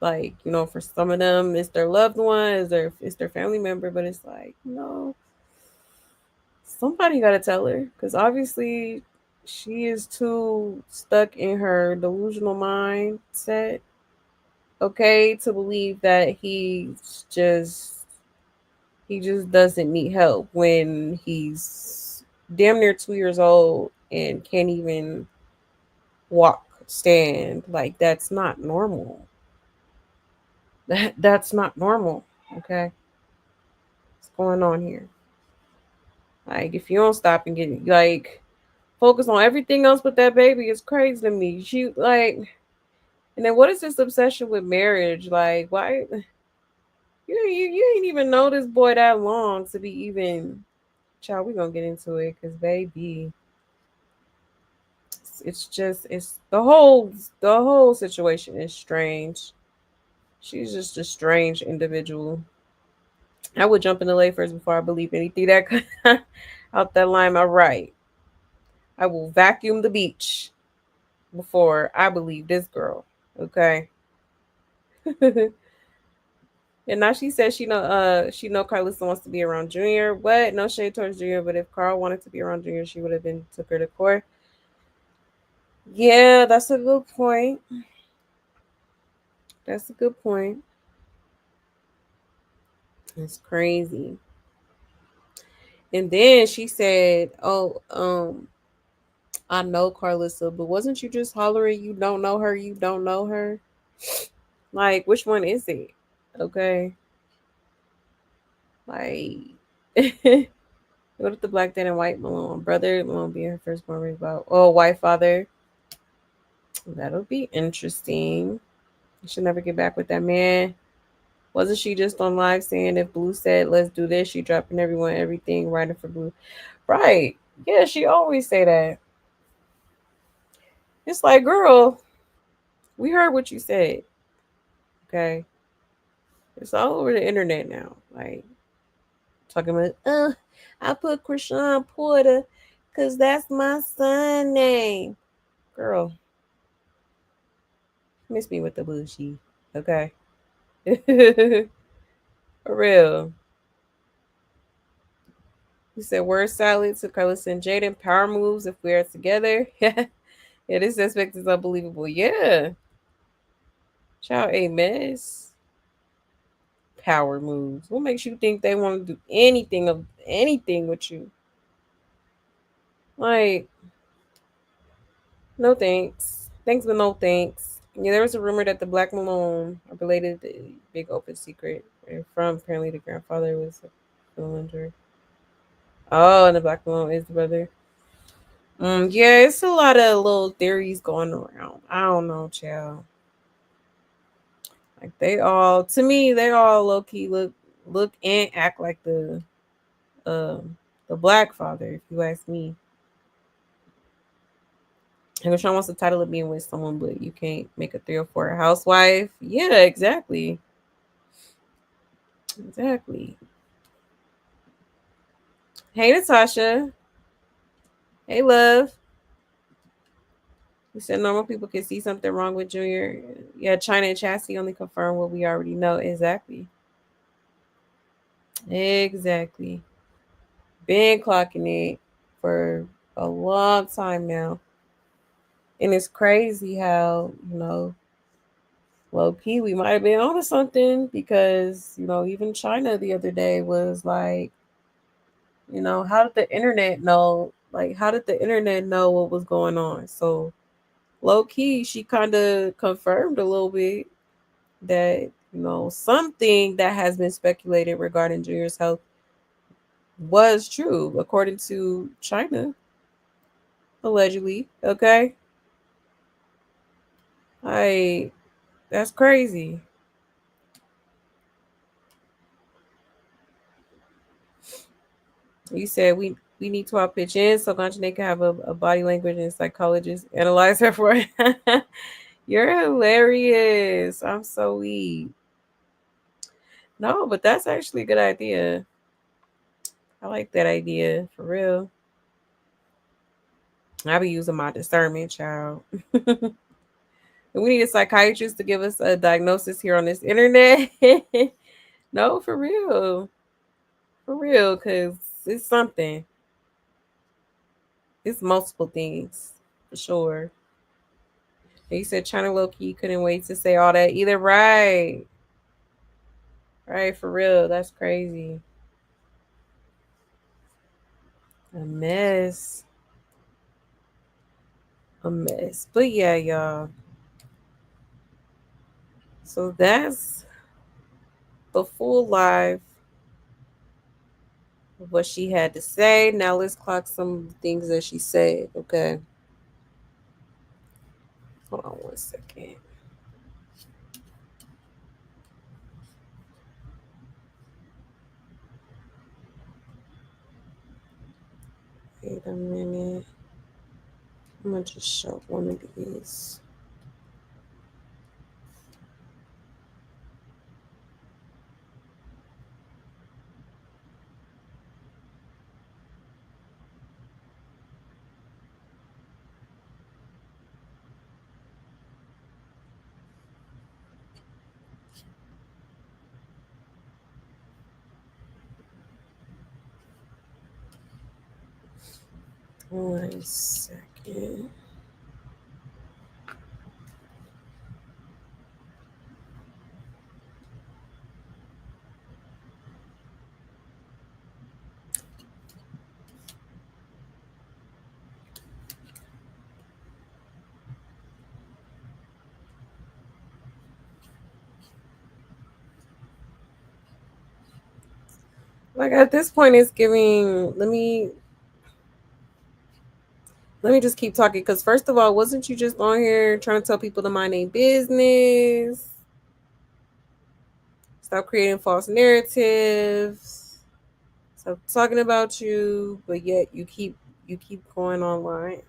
like for some of them it's their loved one, it's their family member, but it's like somebody got to tell her because obviously she is too stuck in her delusional mindset, okay, to believe that he just doesn't need help when he's damn near 2 years old and can't even walk, stand. Like that's not normal. That's not normal. Okay, what's going on here? Like if you don't stop and get like focus on everything else but that baby, it's crazy to me. She like, and then what is this obsession with marriage? Like why you ain't even know this boy that long to be even. Child, we gonna get into it because baby, it's just it's the whole situation is strange. She's just a strange individual. I would jump in the lake first before I believe anything that could out that line. All right, I will vacuum the beach before I believe this girl. Okay. And now she says she know Carlissa wants to be around Junior. What? No shade towards Junior, but if Carl wanted to be around Junior, she would have been took her to court. Yeah, that's a good point. That's a good point. It's crazy. And then she said, "Oh, I know Carlissa, but wasn't you just hollering? You don't know her. You don't know her. Like, which one is it? Okay, like." What if the black dad and white Malone brother Malone being her firstborn raised by white father? That'll be interesting. You should never get back with that man. Wasn't she just on live saying if Blue said let's do this, she dropping everyone everything writing for Blue? Right. Yeah, she always say that. It's like, girl, we heard what you said. Okay. It's all over the internet now. Like talking about, I put Krishan Porter because that's my son name. Girl, miss me with the bullshit. Okay. For real. You said word salad to Carlos and Jaden. Power moves if we are together. Yeah, this aspect is unbelievable. Yeah. Child a mess. Power moves. What makes you think they want to do anything with you? Like, no thanks. Thanks, but no thanks. Yeah, there was a rumor that the Black Malone are related to the big open secret. From apparently the grandfather was a villager. Oh, and the Black Malone is the brother. Yeah, it's a lot of little theories going around. I don't know, child. Like to me, they all low key look and act like the Black father. If you ask me, and Sean wants the title of being with someone, but you can't make a 3 or 4 housewife. Yeah, exactly, exactly. Hey, Natasha. Hey, love. You said normal people can see something wrong with Junior. Yeah, China and Chassie only confirm what we already know. Exactly. Exactly. Been clocking it for a long time now. And it's crazy how, low key, we might have been onto something because, even China the other day was like, How did the internet know? Like, how did the internet know what was going on? So, low key, she kind of confirmed a little bit that, something that has been speculated regarding Junior's health was true, according to China, allegedly. Okay. Like, that's crazy. You said we need to all pitch in so Ganjane can have a body language and psychologist analyze her for it. You're hilarious. I'm so weak. No, but that's actually a good idea. I like that idea for real. I be using my discernment, child. We need a psychiatrist to give us a diagnosis here on this internet. No, for real, because it's something. It's multiple things for sure. And you said China Loki couldn't wait to say all that either. Right. Right, for real. That's crazy. A mess. A mess. But yeah, y'all. So that's the full live of what she had to say. Now let's clock some things that she said. Okay. Hold on 1 second. Wait a minute. I'm gonna just show one of these. One second. Like at this point, it's giving. Let me just keep talking because first of all, wasn't you just on here trying to tell people to mind their business? Stop creating false narratives. Stop talking about you, but yet you keep going online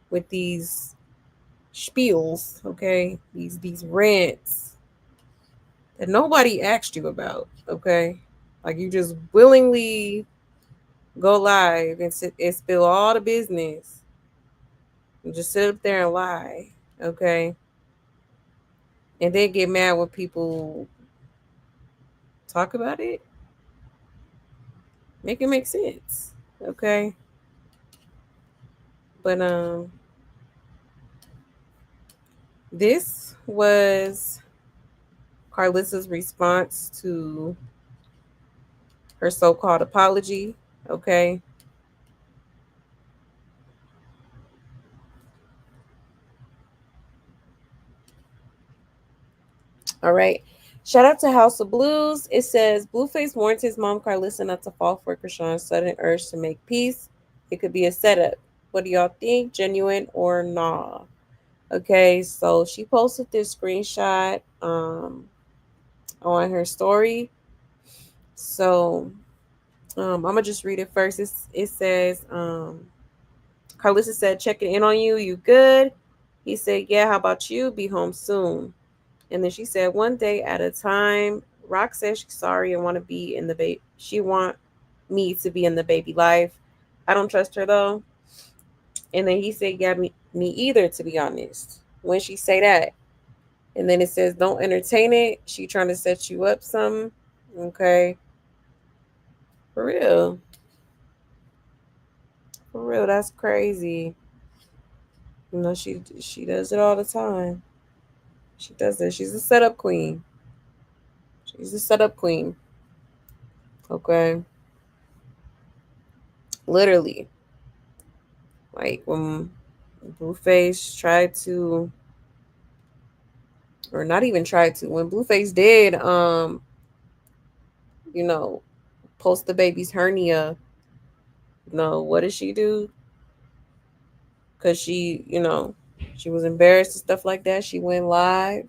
with these spiels, okay? These rants that nobody asked you about, okay? Like you just willingly go live and sit and spill all the business and just sit up there and lie, okay? And then get mad when people talk about it. Make it make sense, okay? But this was Carlissa's response to her so-called apology, okay? All right. Shout out to House of Blues. It says Blueface warns his mom Carlissa not to fall for Krishan's sudden urge to make peace. It could be a setup. What do y'all think? Genuine or nah? Okay, so she posted this screenshot on her story. So I'm gonna just read it first. It says Carlissa said, checking in on you. You good? He said, yeah. How about you? Be home soon. And then she said, one day at a time. Rock says she's sorry and want to be in the baby. She want me to be in the baby life. I don't trust her though. And then he said, yeah, me either, to be honest. When she say that. And then it says, don't entertain it. She trying to set you up some. Okay. For real. For real. That's crazy. She does it all the time. She does it. She's a setup queen. She's a setup queen. Okay. Literally. Like when Blueface tried to, or not even tried to, when Blueface did, you know, post the baby's hernia, what did she do? Because she was embarrassed and stuff like that. She went live,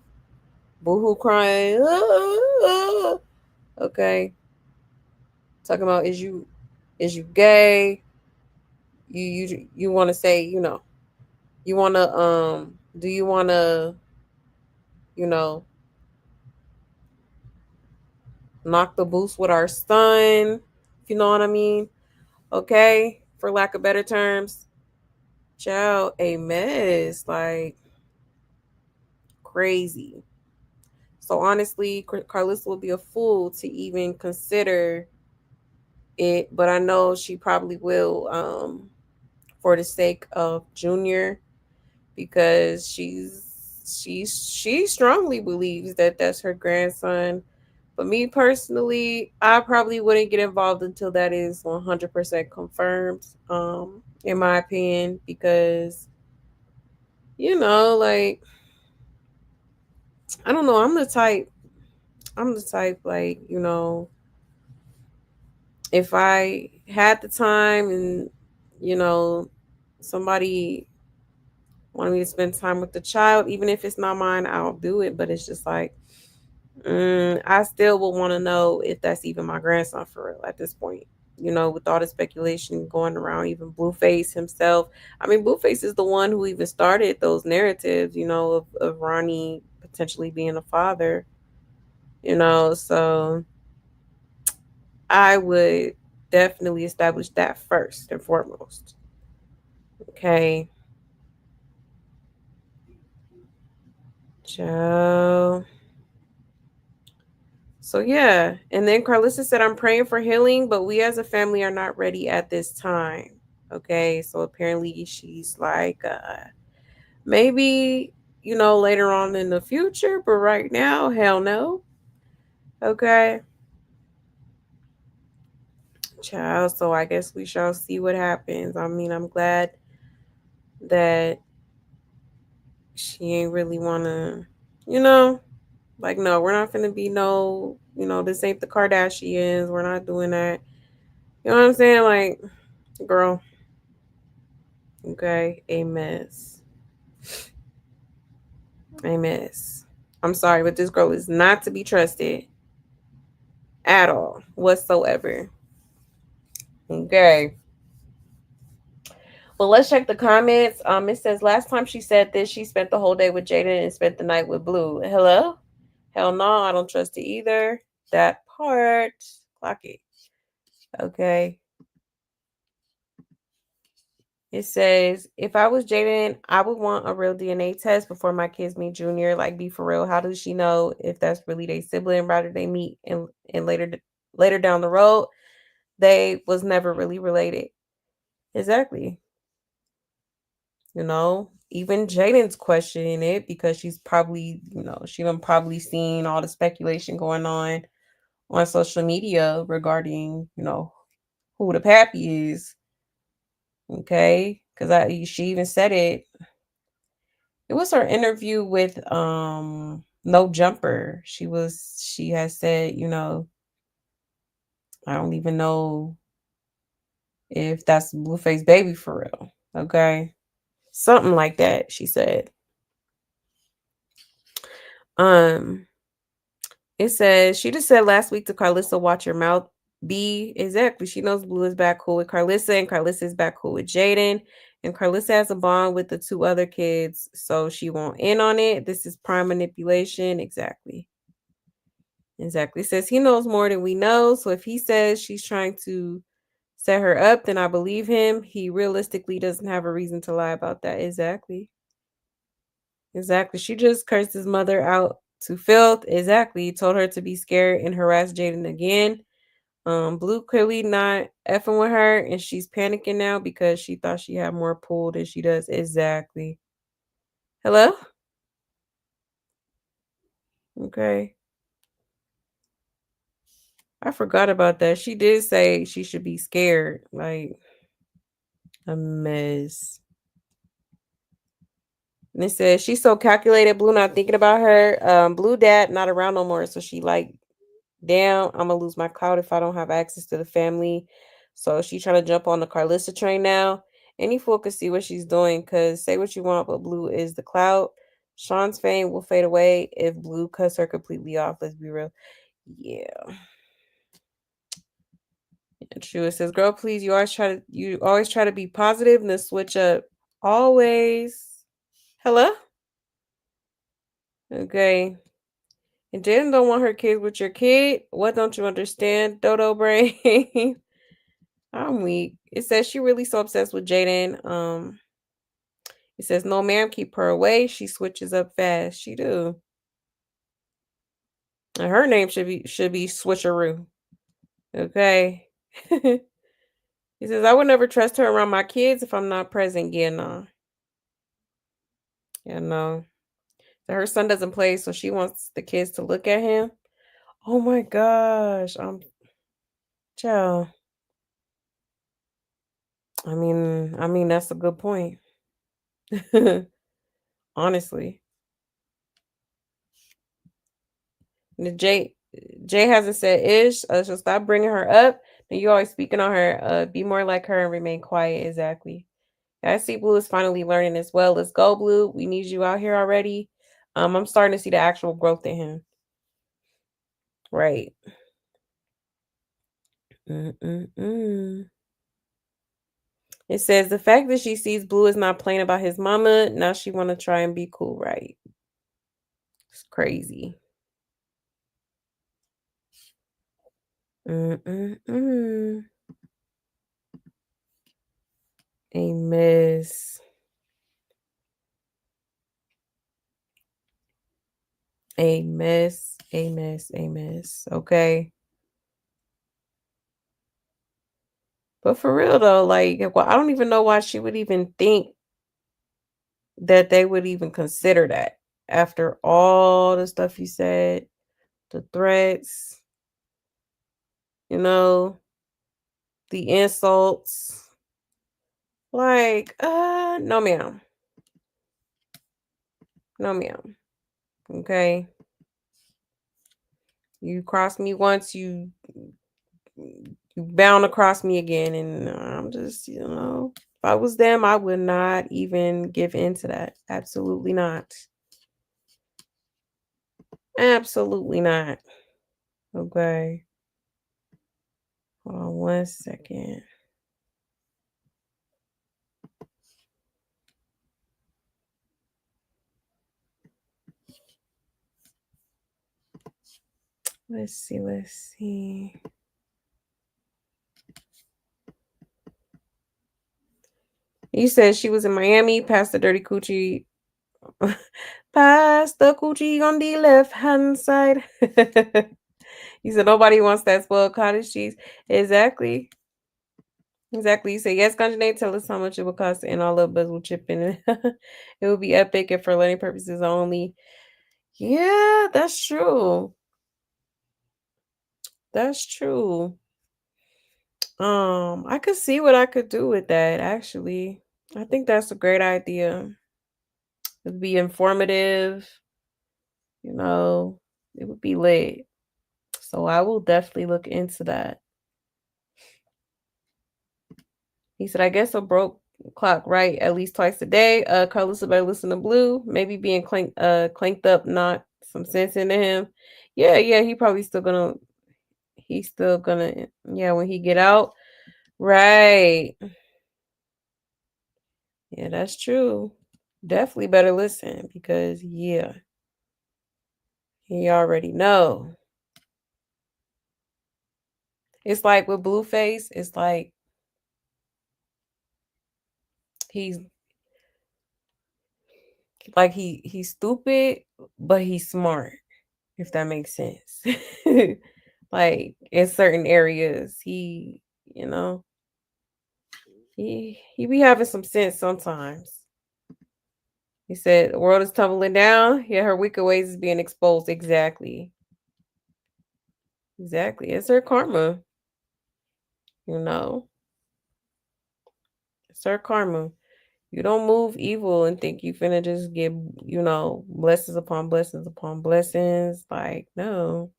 boohoo crying, okay, talking about is you gay? You want to say, you want to do you want to, you know, knock the boost with our son, if you know what I mean? Okay, for lack of better terms. Child, a mess, like crazy. So honestly, Carlissa would be a fool to even consider it, but I know she probably will, for the sake of Junior, because she strongly believes that that's her grandson. But me personally, I probably wouldn't get involved until that is 100% confirmed, in my opinion, because like, I don't know, I'm the type, like, if I had the time and you know somebody wanted me to spend time with the child, even if it's not mine, I'll do it. But it's just like, I still would want to know if that's even my grandson for real at this point. With all the speculation going around, even Blueface himself. I mean, Blueface is the one who even started those narratives, of Ronnie potentially being a father. So I would definitely establish that first and foremost. Okay. So, yeah. And then Carlissa said, I'm praying for healing, but we as a family are not ready at this time. Okay. So apparently she's like, maybe, later on in the future, but right now, hell no. Okay. Child. So I guess we shall see what happens. I mean, I'm glad that she ain't really want to, you know, like, no, we're not going to be no, this ain't the Kardashians. We're not doing that. You know what I'm saying? Like, girl, okay, a mess. A mess. I'm sorry, but this girl is not to be trusted at all, whatsoever. Okay. Well, let's check the comments. It says last time she said this, she spent the whole day with Jaden and spent the night with Blue. Hello? Hell no, I don't trust it either. That part. Clock it. Okay. It says, if I was Jaden, I would want a real DNA test before my kids meet Junior. Like, be for real. How does she know if that's really their sibling? Rather they meet and later down the road, they was never really related. Exactly. Even Jaden's questioning it because she's probably, she done probably seen all the speculation going on social media regarding, who the pappy is. Okay, because she even said it. It was her interview with No Jumper. She has said, I don't even know if that's Blueface baby for real. Okay. Something like that, she said. Um, it says she just said last week to Carlissa, watch your mouth. B, exactly. She knows Blue is back cool with Carlissa, and Carlissa is back cool with Jaden. And Carlissa has a bond with the two other kids, so she won't in on it. This is prime manipulation. Exactly. Exactly. It says he knows more than we know. So if he says she's trying to set her up, then I believe him. He realistically doesn't have a reason to lie about that. Exactly. Exactly. She just cursed his mother out to filth. Exactly. He told her to be scared and harass Jaden again. Blue clearly not effing with her, and she's panicking now because she thought she had more pull than she does. Exactly. Hello? Okay. I forgot about that. She did say she should be scared. Like, A mess. And it says she's so calculated, Blue not thinking about her. Blue dad not around no more. So she like, damn, I'm gonna lose my clout if I don't have access to the family. So she trying to jump on the Carlissa train now. Any fool could see what she's doing, cause say what you want, but Blue is the clout. Sean's fame will fade away if Blue cuts her completely off. Let's be real. Yeah. True. It says, girl, please, you always try to be positive and then switch up. Always. Hello? Okay. And Jaden don't want her kids with your kid. What don't you understand, Dodo brain? I'm weak. It says she really so obsessed with Jaden. It says, no ma'am, keep her away. She switches up fast. She do. And her name should be Switcheroo. Okay. He says, I would never trust her around my kids if I'm not present. Yeah, no. Yeah, no. So her son doesn't play, so she wants the kids to look at him. Oh my gosh. Child. I mean that's a good point. Honestly. The Jay hasn't said ish, so stop bringing her up. And you always speaking on her. Be more like her and remain quiet. Exactly. I see Blue is finally learning as well. Let's go, Blue. We need you out here already. I'm starting to see the actual growth in him. Right. Mm-mm-mm. It says the fact that she sees Blue is not playing about his mama. Now she want to try and be cool, right? It's crazy. Mm-mm-mm. A mess. A mess. A mess. A mess. Okay. But for real though, like, well, I don't even know why she would even think that they would even consider that after all the stuff you said, the threats, you know, the insults. Like, no, ma'am. No, ma'am. Okay. You cross me once, you bound to cross me again. And I'm just, if I was them, I would not even give in to that. Absolutely not. Absolutely not. Okay. Hold on 1 second. Let's see. Let's see. You said she was in Miami, past the dirty coochie. Past the coochie on the left hand side. You said nobody wants that spoiled cottage cheese. Exactly. Exactly. You say, yes, Conjure, tell us how much it would cost and all of us will chip in. It would be epic and for learning purposes only. Yeah, that's true. That's true. I could see what I could do with that actually. I think that's a great idea. It'd be informative, you know, it would be lit. So I will definitely look into that. He said, I guess a broke clock right at least twice a day. Carlos better listen to Blue. Maybe being clanked up, not some sense into him. Yeah, yeah, he's still gonna yeah, when he get out. Right. Yeah, that's true. Definitely better listen because yeah, he already know. It's like with Blueface, it's he's he's stupid, but he's smart, if that makes sense. Like in certain areas, you know, he be having some sense sometimes. He said the world is tumbling down. Yeah, her wicked ways is being exposed. Exactly. Exactly. It's her karma, you know. Sir Karma. You don't move evil and think you finna just get, blessings upon blessings upon blessings. Like, no.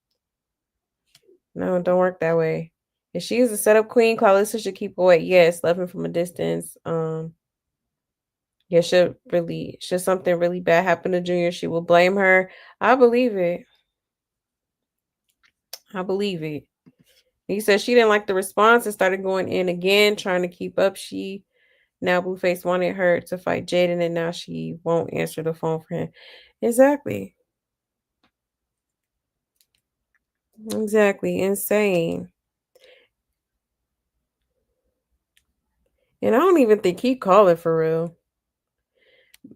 No, it don't work that way. If she is a setup queen, Carlissa should keep away. Yes, love him from a distance. Yeah, should something really bad happen to Junior, she will blame her. I believe it. I believe it. He said she didn't like the response and started going in again, trying to keep up. Now Blueface wanted her to fight Jaden, and now she won't answer the phone for him. Exactly. Exactly. Insane. And I don't even think he calling for real.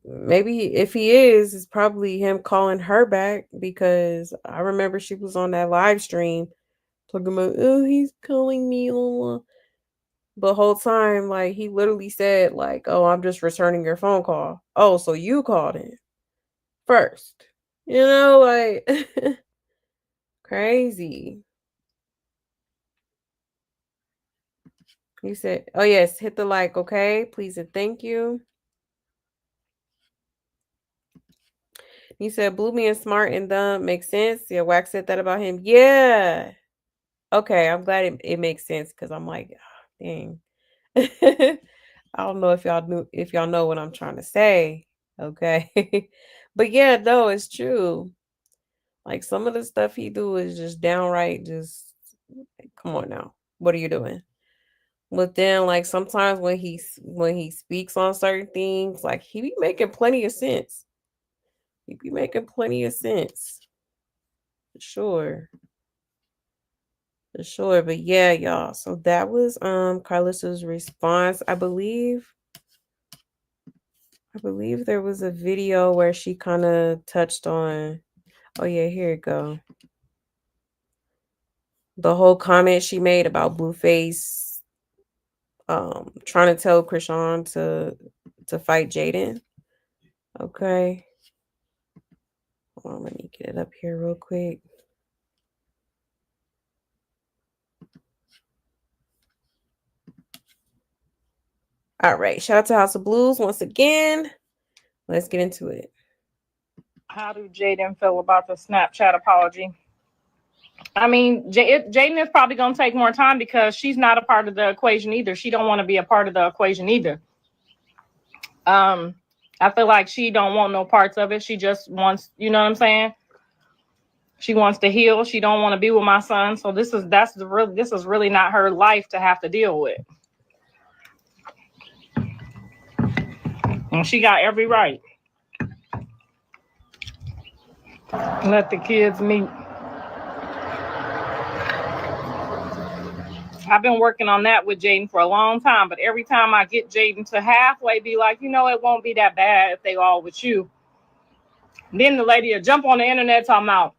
Maybe if he is, it's probably him calling her back because I remember she was on that live stream talking about, oh, he's calling me. The whole time, like, he literally said, like, oh, I'm just returning your phone call. Oh, so you called him first. Like, crazy. He said, oh, yes, hit the like, okay? Please and thank you. He said, Blue being smart and dumb makes sense. Yeah, Wax said that about him. Yeah. Okay, I'm glad it makes sense because I'm like, oh, dang. I don't know if y'all know what I'm trying to say. Okay. But yeah, no, it's true. Like some of the stuff he do is just downright just come on now. What are you doing? But then like sometimes when he speaks on certain things, like he be making plenty of sense. He be making plenty of sense. For sure. For sure. But yeah, y'all. So that was Carlos's response. I believe there was a video where she kind of touched on, oh yeah, here it go. The whole comment she made about Blueface trying to tell Krishan to fight Jaden. Okay. Hold on, let me get it up here real quick. All right. Shout out to House of Blues once again. Let's get into it. How do Jaden feel about the Snapchat apology? I mean, Jaden is probably going to take more time because she's not a part of the equation either. She don't want to be a part of the equation either. I feel like she don't want no parts of it. She just wants, you know what I'm saying? She wants to heal. She don't want to be with my son. So this is really not her life to have to deal with. And she got every right. Let the kids meet. I've been working on that with Jaden for a long time, but every time I get Jaden to halfway be like, it won't be that bad if they all with you. Then the lady will jump on the internet talking about,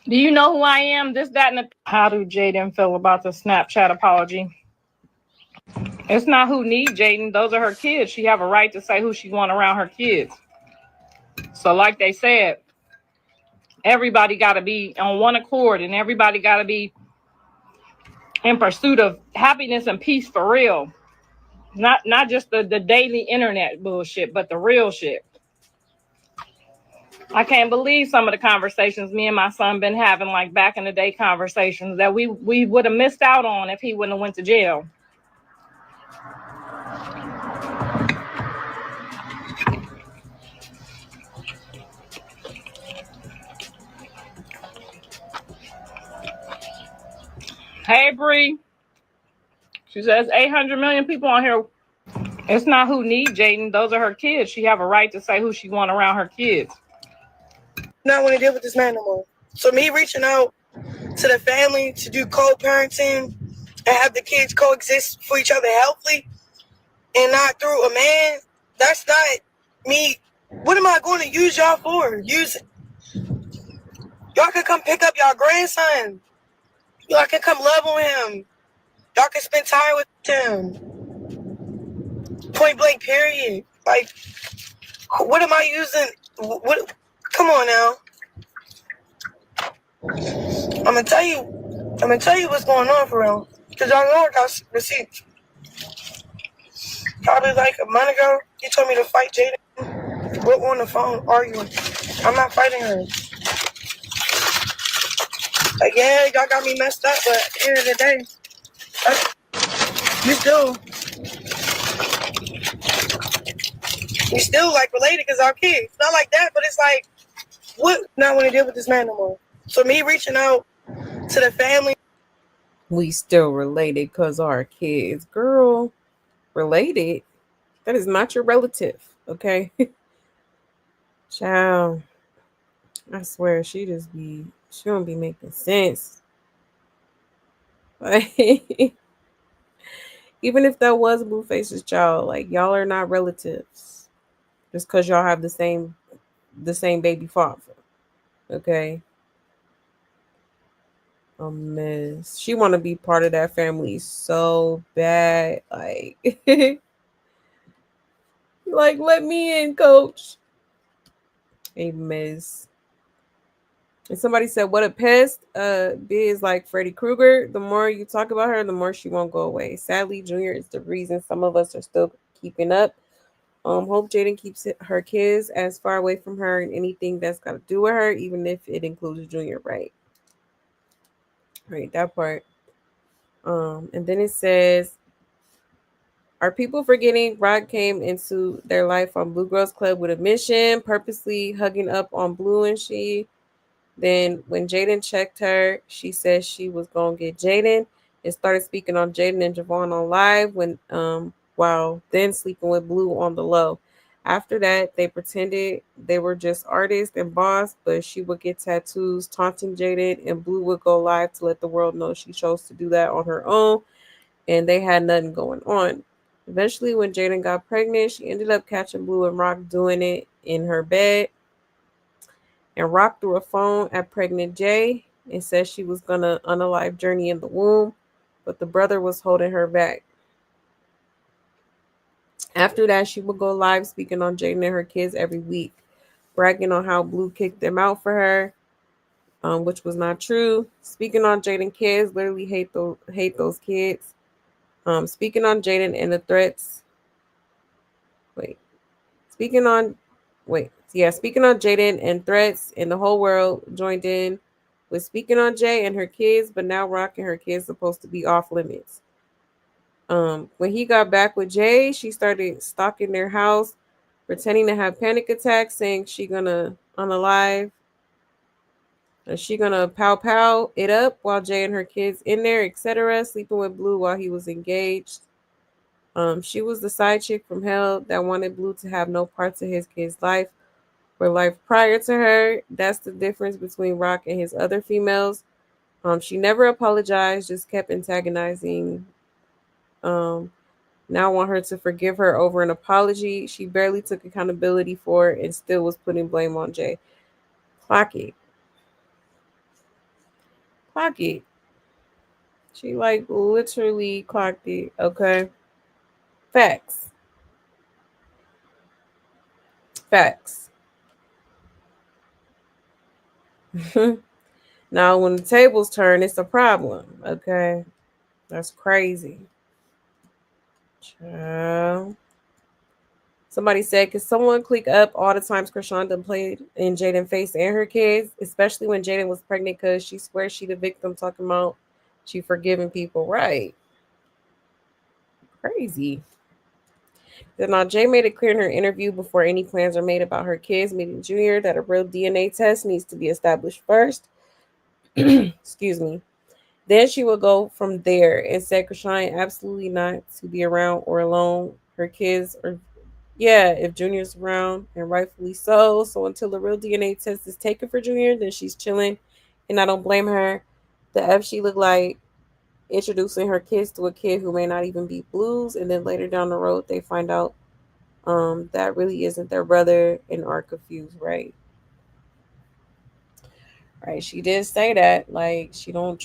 do you know who I am? This, that, and the... How do Jaden feel about the Snapchat apology? It's not who needs Jaden. Those are her kids. She have a right to say who she want around her kids. So like they said, everybody got to be on one accord and everybody got to be in pursuit of happiness and peace for real. Not just the daily internet bullshit, but the real shit. I can't believe some of the conversations me and my son been having, like back in the day conversations that we would have missed out on if he wouldn't have went to jail. Hey, Bree. She says 800 million people on here. It's not who needs Jaden. Those are her kids. She have a right to say who she want around her kids. Not want to deal with this man no more. So me reaching out to the family to do co-parenting and have the kids coexist for each other healthily and not through a man, that's not me. What am I going to use y'all for? Y'all can come pick up y'all grandson. Y'all can come love on him. Y'all can spend time with him. Point blank, period. Like, what am I using? What? Come on now. I'm gonna tell you what's going on for real. Cause y'all know I got receipts. Probably like a month ago, he told me to fight Jaden. We're on the phone arguing. I'm not fighting her. Like, yeah, y'all got me messed up, but at the end of the day, we still like related because our kids. Not like that, but it's like, what? Not want to deal with this man no more. So me reaching out to the family. We still related because our kids. Girl, related? That is not your relative, okay? Child, I swear she don't be making sense. Like, even if that was Blueface's child, like y'all are not relatives just because y'all have the same baby father. Okay, a mess. She want to be part of that family so bad, like, like let me in, coach. A mess. And somebody said, "What a pest." B is like Freddy Krueger. The more you talk about her, the more she won't go away. Sadly, Junior is the reason some of us are still keeping up. Hope Jaden keeps her kids as far away from her and anything that's got to do with her, even if it includes Junior. Right, right, that part. And then it says, "Are people forgetting Rod came into their life on Blue Girls Club with a mission, purposely hugging up on Blue and she? Then when Jaden checked her, she said she was gonna get Jaden and started speaking on Jaden and Javon on live when while then sleeping with Blue on the low. After that, they pretended they were just artists and boss, but she would get tattoos taunting Jaden and Blue would go live to let the world know she chose to do that on her own and they had nothing going on. Eventually, when Jaden got pregnant, she ended up catching Blue and Rock doing it in her bed and Rock threw a phone at pregnant Jay and said she was gonna unalive Journey in the womb, but the brother was holding her back. After that, she would go live speaking on Jaden and her kids every week, bragging on how Blue kicked them out for her, which was not true. Speaking on Jaden kids, literally hate those kids. Speaking on Jaden and the threats. Wait, speaking on speaking on Jaden and threats and the whole world joined in with speaking on Jay and her kids, but now Rock and her kids supposed to be off limits. When he got back with Jay, she started stalking their house, pretending to have panic attacks, saying she gonna unalive and she gonna pow pow it up while Jay and her kids in there, etc. Sleeping with Blue while he was engaged. She was the side chick from hell that wanted Blue to have no parts of his kid's life or life prior to her. That's the difference between Rock and his other females. She never apologized, just kept antagonizing. Um, Now I want her to forgive her over an apology. She barely took accountability for it and still was putting blame on Jay. Clock it. Clock it. She like literally clocked it. Okay. Facts. Facts. Now when the tables turn, it's a problem. Okay. That's crazy. Child. Somebody said, "Could someone click up all the times Krishan done played in Jaden face and her kids, especially when Jaden was pregnant? Because she swears she the victim, talking about she forgiving people, right? Crazy." Then now Jay made it clear in her interview before any plans are made about her kids meeting Junior that a real DNA test needs to be established first. Excuse me. Then she will go from there and said Krishan absolutely not to be around or alone. Her kids are yeah, if Junior's around, and rightfully so. So until the real DNA test is taken for Junior, then she's chilling, and I don't blame her. The F she looked like introducing her kids to a kid who may not even be Blues, and then later down the road they find out that really isn't their brother and are confused, right? Right. She did say that, like she do not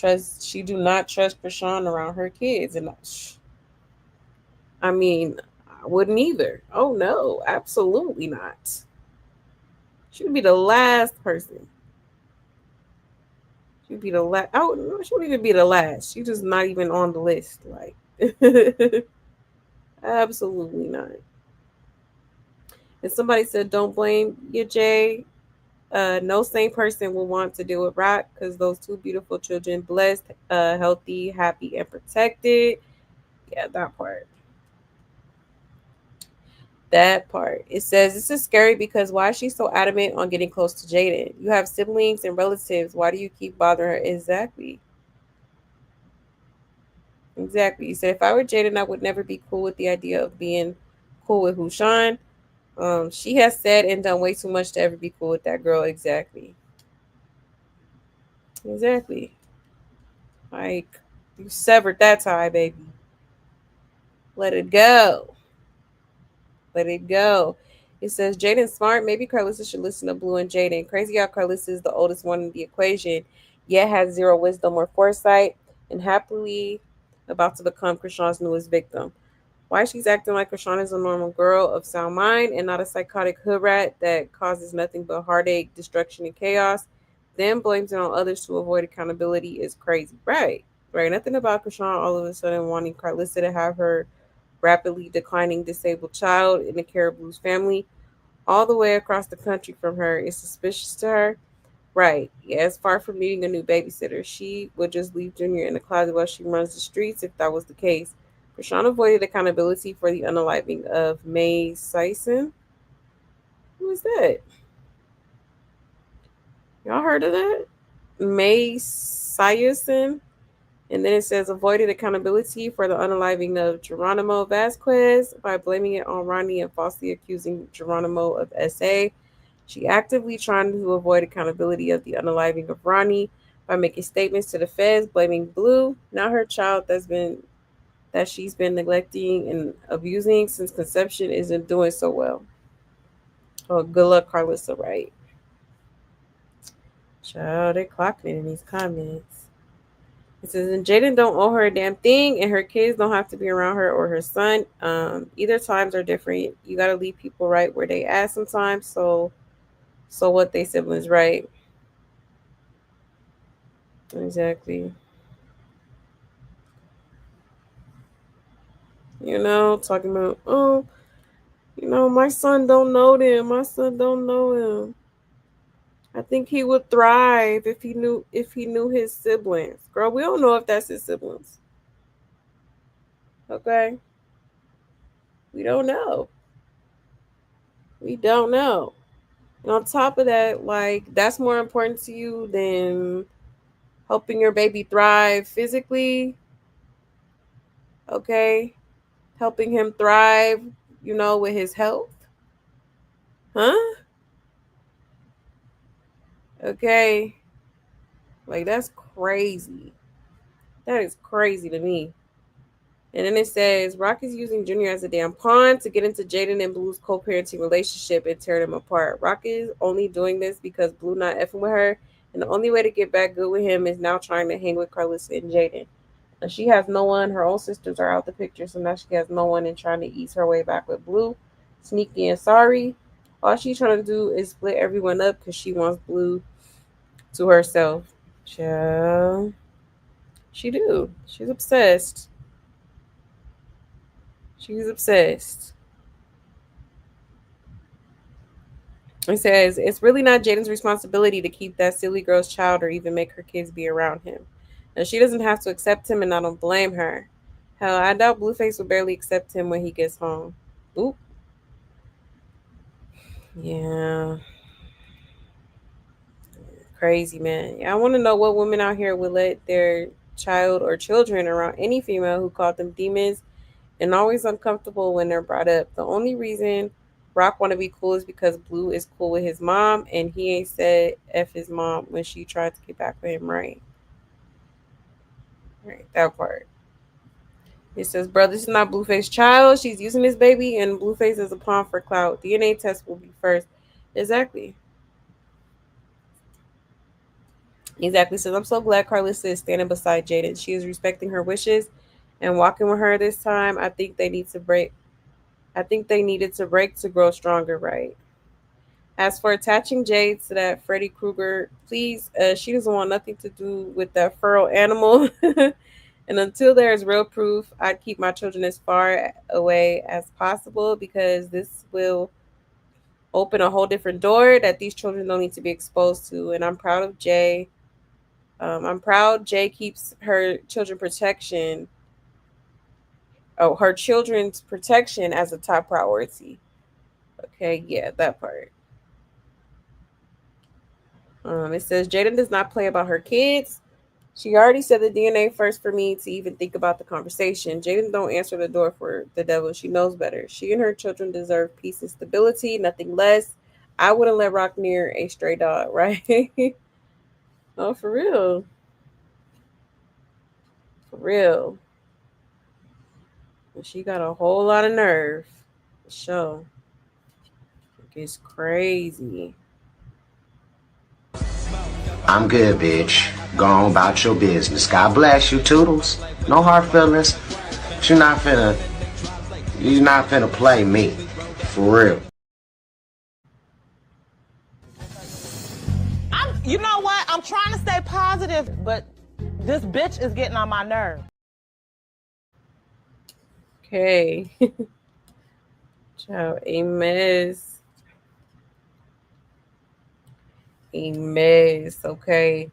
trust Krishan around her kids, and I mean, I wouldn't either. Oh no, absolutely not. She would be the last person. She'd be the last. Oh, no, she wouldn't even be the last. She's just not even on the list. Like, Absolutely not. And somebody said, "Don't blame your Jay. No sane person will want to deal with Rock because those two beautiful children, blessed, healthy, happy, and protected." Yeah, that part. That part. It says this is scary because why is she so adamant on getting close to Jaden? You have siblings and relatives. Why do you keep bothering her? Exactly. Exactly. You said if I were Jaden, I would never be cool with the idea of being cool with Hushan. She has said and done way too much to ever be cool with that girl. Exactly. Exactly. Like you severed that tie, baby. Let it go. Let it go. It says Jaden smart. Maybe Carlissa should listen to Blue and Jaden. Crazy how Carlissa is the oldest one in the equation, yet has zero wisdom or foresight, and happily about to become Krishan's newest victim. Why she's acting like Krishan is a normal girl of sound mind and not a psychotic hood rat that causes nothing but heartache, destruction, and chaos, then blames it on others to avoid accountability is crazy. Right. Right. Nothing about Krishan all of a sudden wanting Carlissa to have her rapidly declining disabled child in the Caribou's family all the way across the country from her is suspicious to her. Right. Yes, far from needing a new babysitter. She would just leave Junior in the closet while she runs the streets if that was the case. Krishan avoided accountability for the unaliving of May Sison. Who is that? Y'all heard of that? May Sison? And then it says avoided accountability for the unaliving of Geronimo Vasquez by blaming it on Ronnie and falsely accusing Geronimo of SA. She actively trying to avoid accountability of the unaliving of Ronnie by making statements to the feds blaming Blue, not her child that she's been neglecting and abusing since conception, isn't doing so well. Oh, good luck, Carlissa, right? Child, they clocking it in these comments. It says, and Jaden don't owe her a damn thing, and her kids don't have to be around her or her son. Either times are different. You gotta leave people right where they at sometimes. So what they siblings right? Exactly. Talking about my son don't know them. My son don't know him. I think he would thrive if he knew his siblings. Girl, we don't know if that's his siblings. Okay, we don't know. We don't know. And on top of that, like that's more important to you than helping your baby thrive physically. Okay, helping him thrive, with his health. Huh? Okay, like that's crazy. That is crazy to me. And then it says Rock is using Junior as a damn pawn to get into Jaden and Blue's co-parenting relationship and tear them apart. Rock is only doing this because Blue not effing with her, and the only way to get back good with him is now trying to hang with Carlissa and Jaden. And she has no one. Her own sisters are out the picture, so now she has no one and trying to ease her way back with Blue. Sneaky and sorry. All she's trying to do is split everyone up because she wants Blue to herself. Child. She do. She's obsessed. She's obsessed. It says it's really not Jaden's responsibility to keep that silly girl's child or even make her kids be around him. And she doesn't have to accept him, and I don't blame her. Hell, I doubt Blueface will barely accept him when he gets home. Oop. Yeah. Crazy, man. Yeah, I want to know what women out here would let their child or children around any female who called them demons and always uncomfortable when they're brought up. The only reason Rock want to be cool is because Blue is cool with his mom, and he ain't said f his mom when she tried to get back with him. Right, right, that part. It says, "Bro, this is not Blueface child. She's using this baby, and Blueface is a pawn for clout. DNA test will be first." Exactly. Exactly. Says, "I'm so glad Carlissa is standing beside Jaden. She is respecting her wishes and walking with her this time. I think they need to break. I think they needed to break to grow stronger, right?" As for attaching Jade to that Freddy Krueger, please, she doesn't want nothing to do with that feral animal. And until there is real proof, I'd keep my children as far away as possible because this will open a whole different door that these children don't need to be exposed to. And I'm proud of Jay. I'm proud Jay keeps her children protection. Oh, her children's protection as a top priority. Okay, yeah, that part. It says Jaden does not play about her kids. She already said the DNA first for me to even think about the conversation. Jaden don't answer the door for the devil. She knows better. She and her children deserve peace and stability, nothing less. I wouldn't let Rock near a stray dog, right? Oh, for real. For real. She got a whole lot of nerve. For sure. It's crazy. I'm good, bitch. Go on about your business. God bless you, Toodles. No hard feelings. But you're not finna play me. For real. You know what? I'm trying to stay positive, but this bitch is getting on my nerve. Okay. Ciao. A mess. A mess. Okay.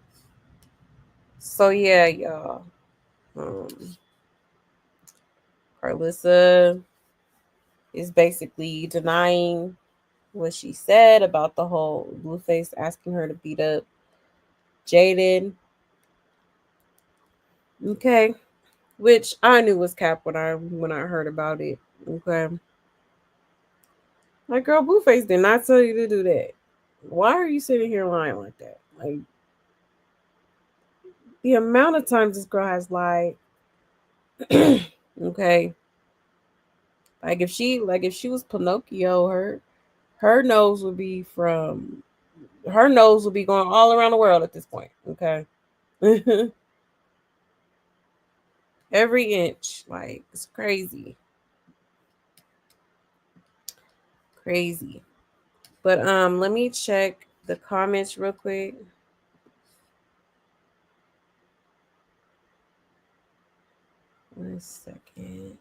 So yeah, y'all. Um, Carlissa is basically denying what she said about the whole Blueface asking her to beat up Jaden. Okay. Which I knew was cap when I heard about it. Okay. Like, girl, Blueface did not tell you to do that. Why are you sitting here lying like that? Like, the amount of times this girl has lied. Okay. Like if she was Pinocchio, her nose would be from her nose would be going all around the world at this point. Okay. Every inch. Like, it's crazy. Crazy. But let me check the comments real quick. One second.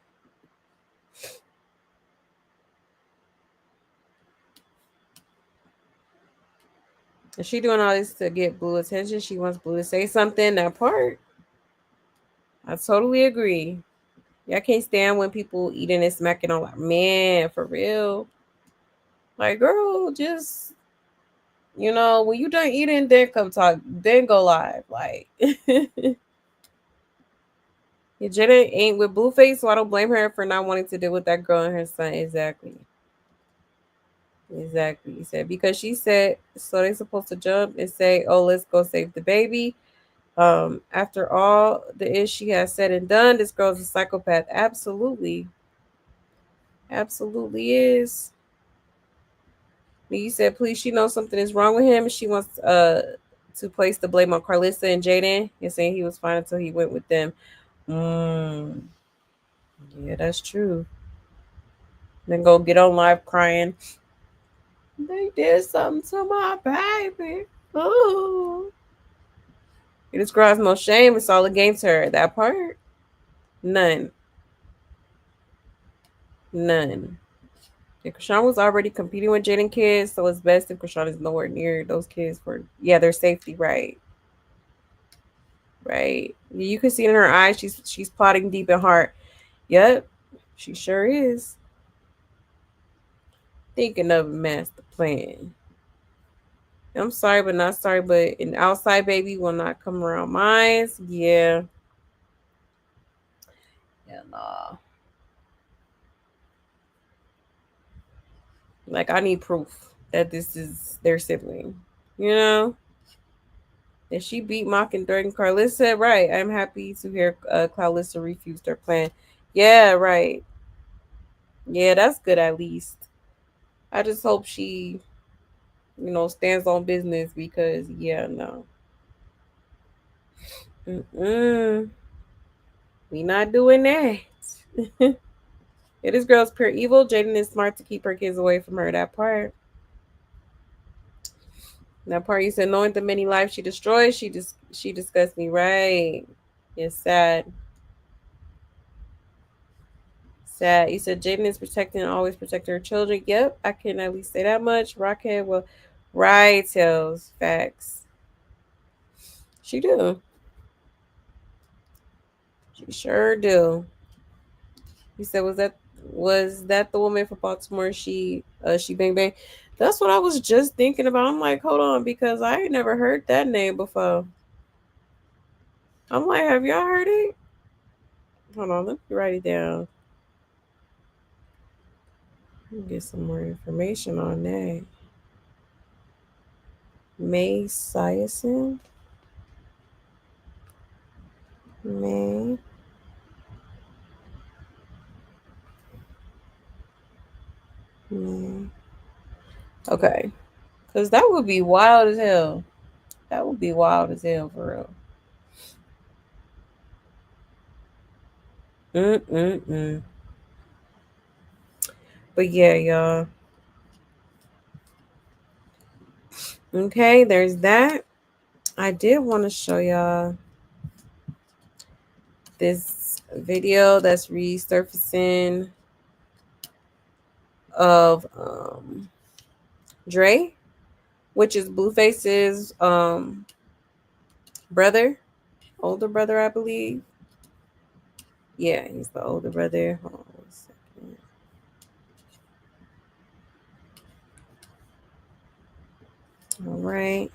Is she doing all this to get Blue attention? She wants Blue to say something. That part, I totally agree. Yeah, I can't stand when people eating and smacking on, like, man, for real. Like, girl, just, when you done eating, then come talk, then go live. Like, yeah, Jenna ain't with Blueface, so I don't blame her for not wanting to deal with that girl and her son. Exactly. Exactly. He said, because she said, so they supposed to jump and say, oh, let's go save the baby. After all the ish she has said and done, this girl's a psychopath. Absolutely. Absolutely is. You said, please, she knows something is wrong with him. She wants to place the blame on Carlissa and Jaden and saying he was fine until he went with them. Yeah, that's true. Then go get on live crying. They did something to my baby. Ooh. This girl has no shame. It's all against her. That part? None. None. Yeah, Krishan was already competing with Jaden kids, so it's best if Krishan is nowhere near those kids for their safety, right? Right. You can see in her eyes she's plotting deep in heart. Yep, she sure is. Thinking of a master plan. I'm sorry, but not sorry, but an outside baby will not come around mine. Yeah. Yeah, nah. Like, I need proof that this is their sibling. You know? That she beat Mock and threatened Carlissa. Right. I'm happy to hear Carlissa refused her plan. Yeah, right. Yeah, that's good at least. I just hope she, stands on business because, yeah, no. Mm-mm. We not doing that. Yeah, this girl's pure evil. Jaden is smart to keep her kids away from her. That part. That part you said, knowing the many lives she destroys, she disgusts me. Right. It's sad. Sad. You said Jaden is protecting, always protecting her children. Yep, I can at least say that much. Rockhead will right tells facts. She do. She sure do. He said, was that the woman from Baltimore? She bang bang. That's what I was just thinking about. I'm like, hold on, because I ain't never heard that name before. I'm like, have y'all heard it? Hold on, let me write it down. Let me get some more information on that. May Siason? May. May. Okay. Because that would be wild as hell. That would be wild as hell for real. Mm-mm-mm. But yeah, y'all. Okay, there's that. I did want to show y'all this video that's resurfacing of Dre, which is Blueface's brother, older brother, I believe. Yeah, he's the older brother. Hold on one second. All right.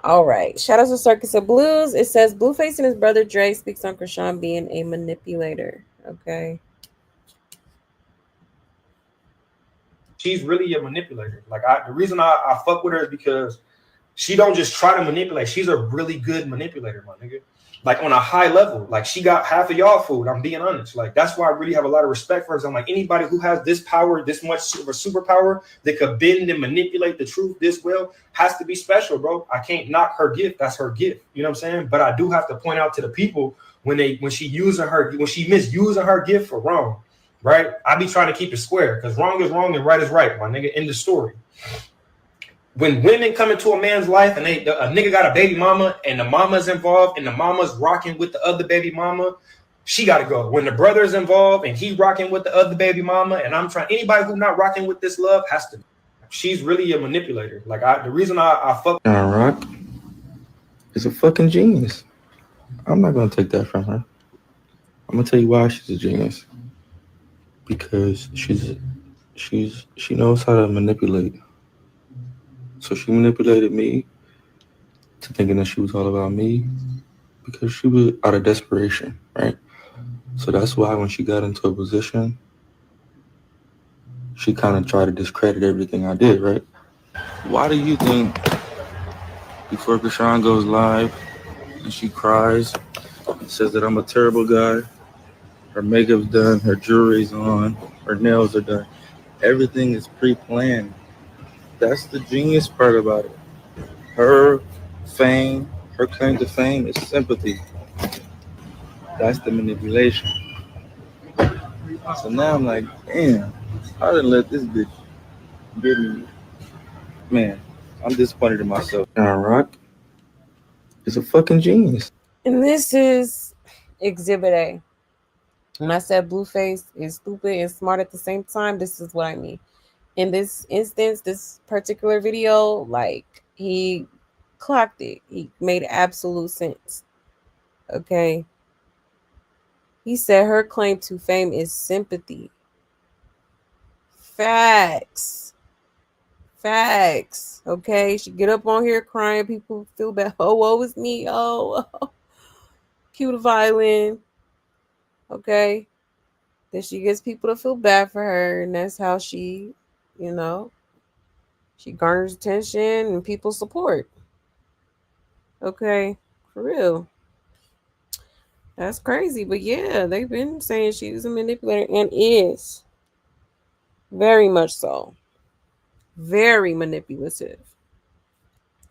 All right. Shout out to Circus of Blues. It says Blueface and his brother Dre speaks on Krishan being a manipulator. Okay. She's really a manipulator. Like the reason I fuck with her is because she don't just try to manipulate. She's a really good manipulator, my nigga. Like on a high level. Like she got half of y'all food. I'm being honest. Like that's why I really have a lot of respect for her. I'm like anybody who has this power, this much of a superpower that could bend and manipulate the truth this well has to be special, bro. I can't knock her gift. That's her gift. You know what I'm saying? But I do have to point out to the people when she misusing her gift for wrong. Right? I be trying to keep it square because wrong is wrong and right is right, my nigga. End the story. When women come into a man's life and a nigga got a baby mama and the mama's involved and the mama's rocking with the other baby mama, she got to go. When the brother's involved and he rocking with the other baby mama, and I'm trying, anybody who not rocking with this love has to. She's really a manipulator. Like the reason I fuck. Rock is a fucking genius. I'm not gonna take that from her. I'm gonna tell you why she's a genius. Because she knows how to manipulate. So she manipulated me to thinking that she was all about me because she was out of desperation, right? So that's why when she got into a position, she kind of tried to discredit everything I did, right? Why do you think before Krishan goes live and she cries and says that I'm a terrible guy, her makeup's done, her jewelry's on, her nails are done, everything is pre-planned? That's the genius part about it. Her fame, her claim to fame is sympathy. That's the manipulation. So now I'm like, damn, I didn't let this bitch get me. Man, I'm disappointed in myself. Rock is a fucking genius. And this is Exhibit A. When I said Blueface is stupid and smart at the same time, this is what I mean. In this instance, this particular video, like he clocked it. He made absolute sense. Okay. He said her claim to fame is sympathy. Facts. Facts. Okay. She get up on here crying. People feel bad. Oh, woe is me. Oh. Cue the violin. Okay. Then she gets people to feel bad for her, and that's how she, you know, she garners attention and people's support. Okay, for real. That's crazy. But yeah, they've been saying she's a manipulator and is. Very much so. Very manipulative.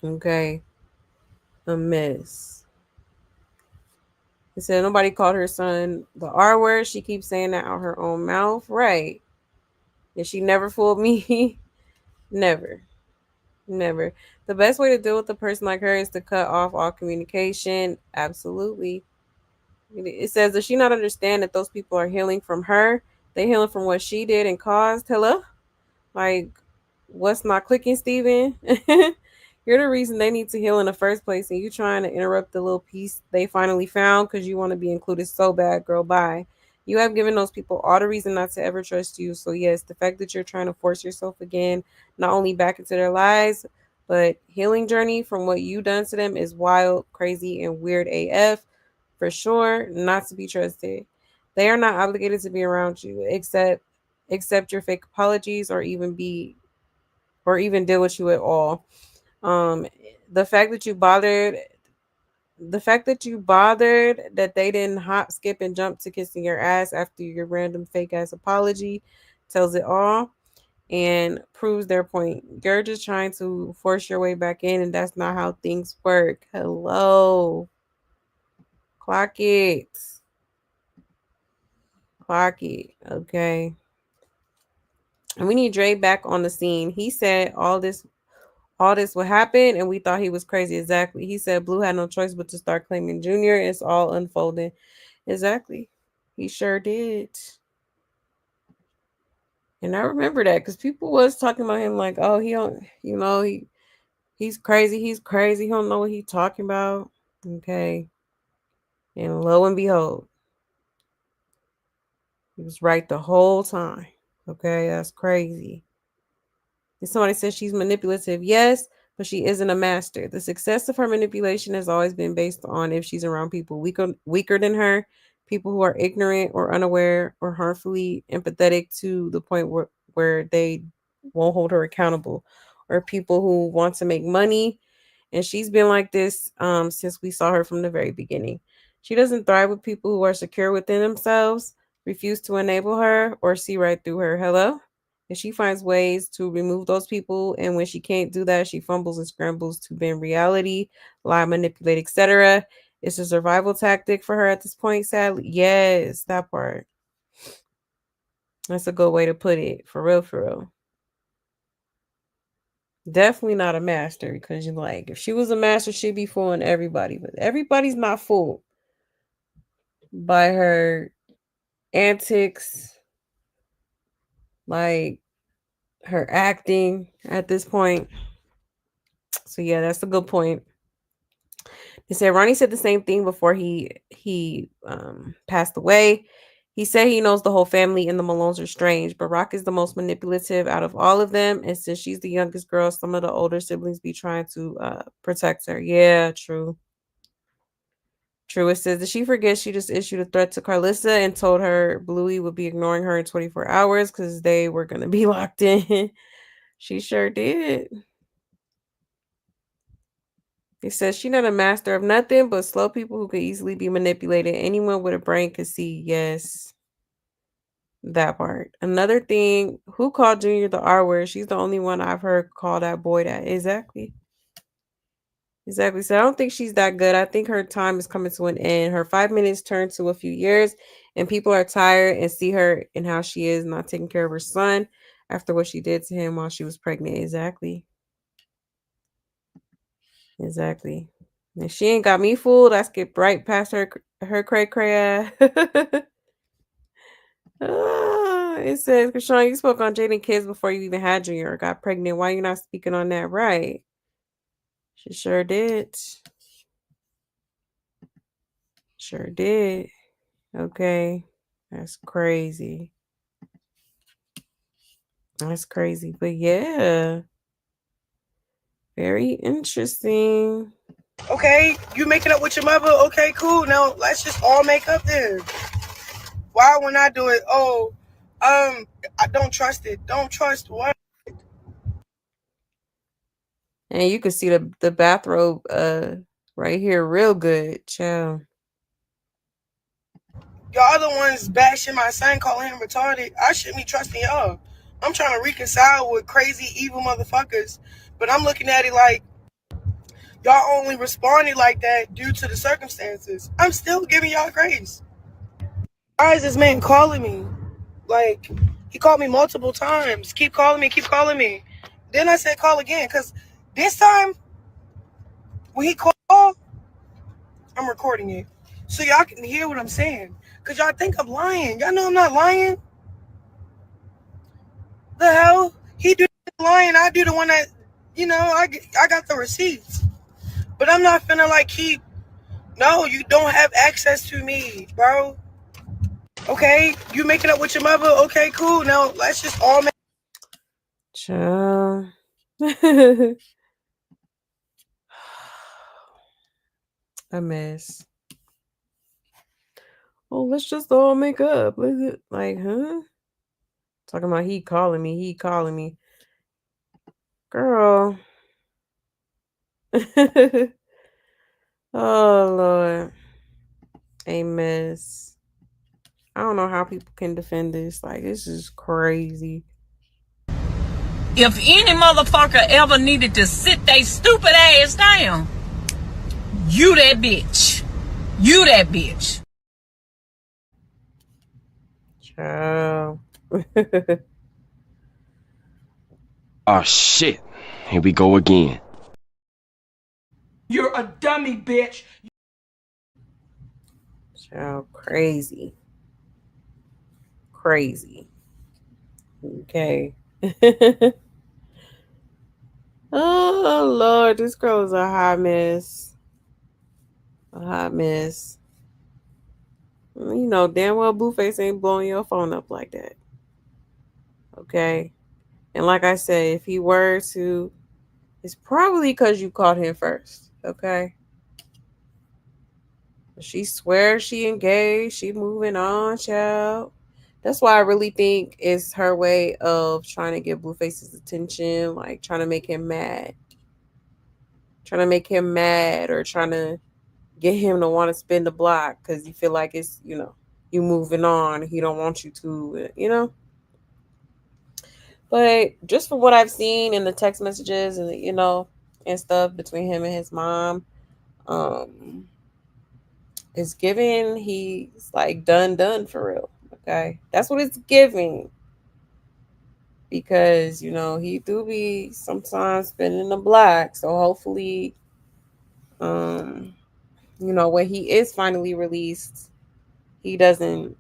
Okay. A mess. He said nobody called her son the R word. She keeps saying that out her own mouth. Right. And she never fooled me. Never. Never. The best way to deal with a person like her is to cut off all communication. Absolutely. It says, does she not understand that those people are healing from her? They healing from what she did and caused. Hello? Like, what's not clicking, Steven? You're the reason they need to heal in the first place, and you trying to interrupt the little piece they finally found because you want to be included so bad, girl. Bye. You have given those people all the reason not to ever trust you. So yes, the fact that you're trying to force yourself again, not only back into their lives, but healing journey from what you done to them is wild, crazy, and weird AF for sure. Not to be trusted. They are not obligated to be around you, except accept your fake apologies or even deal with you at all. Um, the fact that you bothered, that they didn't hop, skip, and jump to kissing your ass after your random fake ass apology tells it all and proves their point. You're just trying to force your way back in, and that's not how things work. Hello. Clock it. Clock it. Okay. And we need Dre back on the scene. He said all this would happen, and we thought he was crazy. Exactly. He said Blue had no choice but to start claiming Junior. It's all unfolding. Exactly. He sure did. And I remember that because people was talking about him like, oh, he don't, he's crazy. He's crazy. He don't know what he's talking about. Okay. And lo and behold, he was right the whole time. Okay, that's crazy. And somebody says she's manipulative. Yes, but she isn't a master. The success of her manipulation has always been based on if she's around people weaker than her, people who are ignorant or unaware or harmfully empathetic to the point where they won't hold her accountable, or people who want to make money. And she's been like this since we saw her from the very beginning. She doesn't thrive with people who are secure within themselves, refuse to enable her, or see right through her. Hello? And she finds ways to remove those people. And when she can't do that, she fumbles and scrambles to bend reality, lie, manipulate, etc. It's a survival tactic for her at this point, sadly. Yes, that part. That's a good way to put it. For real, for real. Definitely not a master, because you're like, if she was a master, she'd be fooling everybody. But everybody's not fooled by her antics, like her acting at this point. So yeah, that's a good point. He said Ronnie said the same thing before he passed away. He said he knows the whole family and the Malones are strange, but Rock is the most manipulative out of all of them. And since she's the youngest girl, some of the older siblings be trying to protect her. Yeah, true. True. It says, did she forget she just issued a threat to Carlissa and told her Bluey would be ignoring her in 24 hours because they were going to be locked in? She sure did. It says she's not a master of nothing but slow people who could easily be manipulated. Anyone with a brain could see. Yes, that part. Another thing, who called Junior the R word? She's the only one I've heard call that boy that. Exactly. Exactly. So I don't think she's that good. I think her time is coming to an end. Her 5 minutes turned to a few years, and people are tired and see her and how she is not taking care of her son after what she did to him while she was pregnant. Exactly. Exactly. And she ain't got me fooled. I skipped right past her cray cray. It says, Krishan, you spoke on Jaden kids before you even had Junior or got pregnant. Why you not speaking on that? Right. She sure did. Sure did. Okay. That's crazy. That's crazy. But yeah. Very interesting. Okay, you making up with your mother? Okay, cool. Now let's just all make up then. Why when I do it? Oh, I don't trust it. Don't trust what? And you can see the bathrobe right here real good, child. Y'all the ones bashing my son, calling him retarded. I shouldn't be trusting y'all. I'm trying to reconcile with crazy, evil motherfuckers. But I'm looking at it like y'all only responded like that due to the circumstances. I'm still giving y'all grace. Why is this man calling me? Like, he called me multiple times. Keep calling me, keep calling me. Then I said call again, because this time When he called, I'm recording it. So y'all can hear what I'm saying. Because y'all think I'm lying. Y'all know I'm not lying. The hell? He do the lying. I do the one that, I got the receipts. But I'm not finna like keep. No, you don't have access to me, bro. Okay? You making up with your mother? Okay, cool. Now let's just all make. Child. A mess. Oh, let's just all make up. Like, huh? Talking about he calling me. Girl. Oh, Lord. A mess. I don't know how people can defend this. Like, this is crazy. If any motherfucker ever needed to sit they stupid ass down, you that bitch. You that bitch. Child. Oh shit. Here we go again. You're a dummy, bitch. Child, crazy. Crazy. Okay. Oh, Lord, this girl is a hot mess. A hot mess. You know, damn well Blueface ain't blowing your phone up like that. Okay? And like I said, if he were to, it's probably because you caught him first. Okay? She swears she engaged. She moving on, child. That's why I really think it's her way of trying to get Blueface's attention, like trying to make him mad. Trying to make him mad or trying to get him to want to spin the block because you feel like it's, you moving on. He don't want you to. But just from what I've seen in the text messages and stuff between him and his mom, um, it's giving he's like done for real. Okay, that's what it's giving because he do be sometimes spinning the block. So hopefully, um, when he is finally released, he doesn't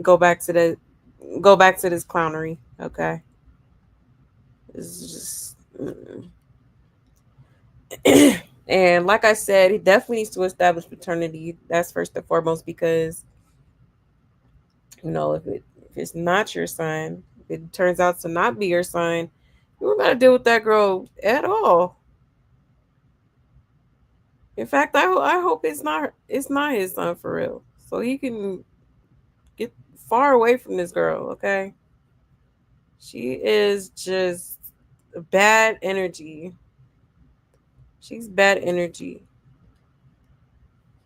go back to this clownery. Okay, it's just. And like I said, he definitely needs to establish paternity. That's first and foremost because if it's not your son, if it turns out to not be your son, you don't gotta deal with that girl at all. In fact, I hope it's not his son for real, so he can get far away from this girl. Okay, she is just bad energy. She's bad energy,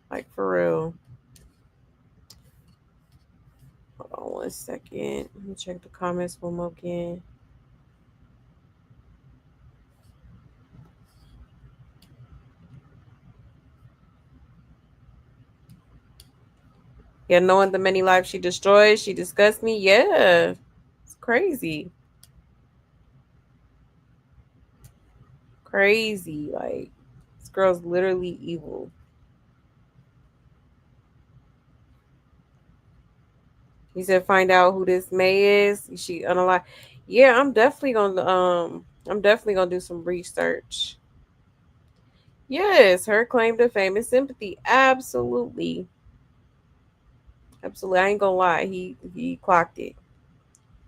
like for real. Hold on 1 second. Let me check the comments one more again. Yeah, knowing the many lives she destroys, she disgusts me. Yeah, it's crazy. Crazy. Like, this girl's literally evil. He said, find out who this May is. She unalive. Yeah, I'm definitely gonna do some research. Yes, her claim to fame and sympathy. Absolutely. Absolutely. I ain't gonna lie. He clocked it.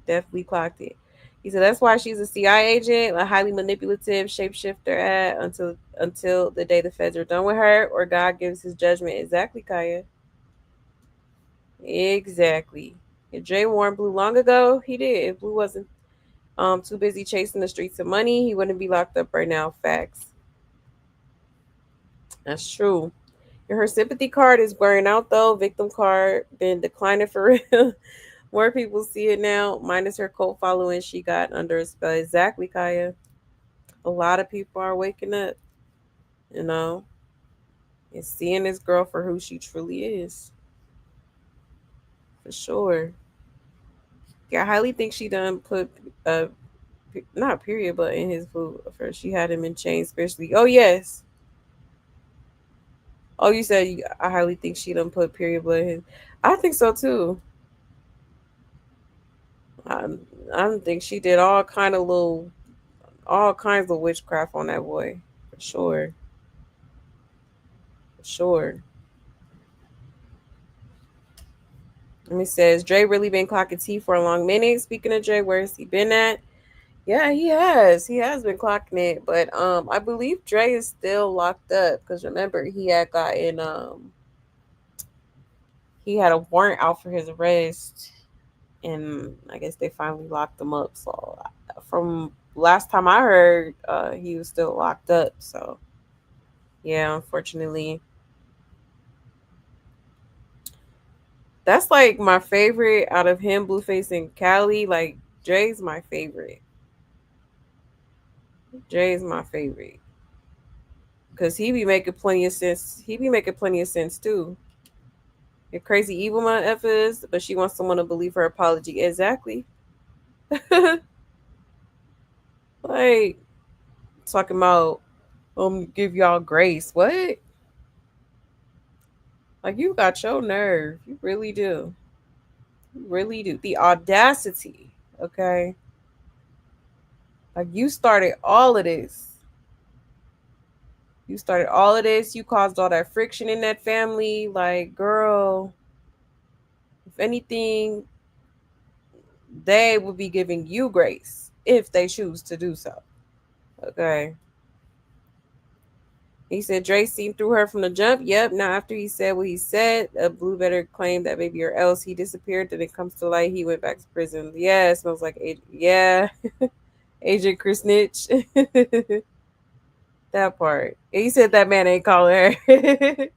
Definitely clocked it. He said that's why she's a CIA agent, a highly manipulative shapeshifter at until the day the feds are done with her or God gives his judgment. Exactly, Kaya. Exactly. If Jay Warren blew long ago, he did. If Blue wasn't too busy chasing the streets of money, he wouldn't be locked up right now. Facts. That's true. And her sympathy card is wearing out though. Victim card been declining for real. More people see it now, minus her cult following she got under a spell. Exactly, Kaya. A lot of people are waking up, you know, and seeing this girl for who she truly is. For sure. Yeah, I highly think she done put not period, but in his food. First, she had him in chains, especially. Oh yes. Oh, you said I highly think she done put period blood in his. I think so too. I, I don't think she did all kinds of witchcraft on that boy, for sure, for sure. And he says Dre really been clocking T for a long minute. Speaking of Dre, where's he been at? Yeah, he has. He has been clocking it, but I believe Dre is still locked up because remember he had a warrant out for his arrest, and I guess they finally locked him up. So from last time I heard, he was still locked up. So yeah, unfortunately, that's like my favorite out of him, Blueface and Cali. Like Dre's my favorite. Dre's my favorite because he be making plenty of sense. He be making plenty of sense too. You're crazy evil my F is, but she wants someone to believe her apology. Exactly. Like talking about give y'all grace. What? Like you got your nerve. You really do. You really do. The audacity. Okay. Like you started all of this. You started all of this. You caused all that friction in that family. Like, girl, if anything, they will be giving you grace if they choose to do so. Okay. He said Dre seen through her from the jump. Yep. Now after he said what he said, Blue better claim that baby or else he disappeared. Then it comes to light he went back to prison. Yeah, it smells like yeah, Agent Chris Nitch. That part. And he said that man ain't calling her.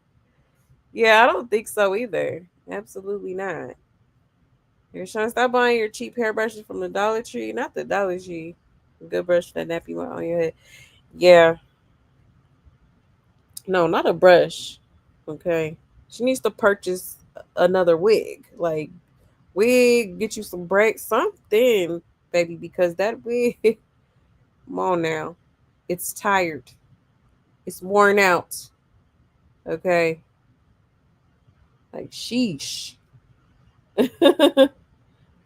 Yeah, I don't think so either. Absolutely not. You're trying to stop buying your cheap hairbrushes from the Dollar Tree, not the Dollar Tree. Good brush that nappy one on your head. Yeah, no, not a brush. Okay, she needs to purchase another wig. Like wig, get you some breaks, something, baby, because that wig. Come on now, it's tired. It's worn out. Okay, like sheesh.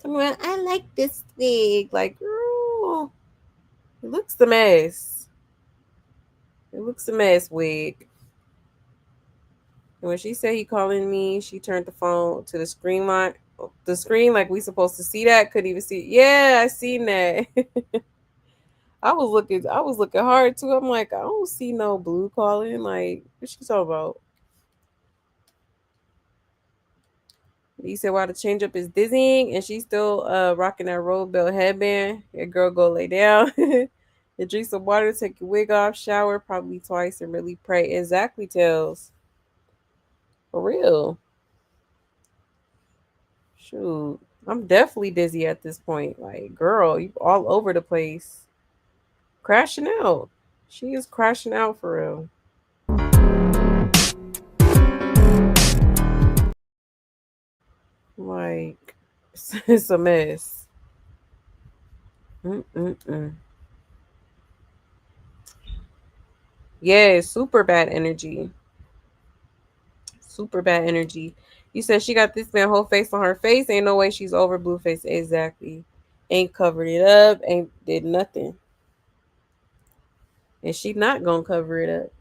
I like this wig. Like, girl, it looks a mess. It looks a mess, wig. And when she said he calling me, she turned the phone to the screen line. The screen, like we supposed to see that, couldn't even see. Yeah, I seen that. I was looking hard too. I'm like, I don't see no blue calling. Like, what she talking about? He said, "While the change up is dizzying, and she's still rocking that roll belt headband. Your girl go lay down, and drink some water, take your wig off, shower probably twice, and really pray." Exactly, Tails. For real. Shoot, I'm definitely dizzy at this point. Like, girl, you all over the place, crashing out. She is crashing out for real. Like, it's a mess. Mm-mm-mm. Yeah, super bad energy. Super bad energy. You said she got this man whole face on her face. Ain't no way she's over Blueface. Exactly. Ain't covered it up. Ain't did nothing. And she not gonna cover it up.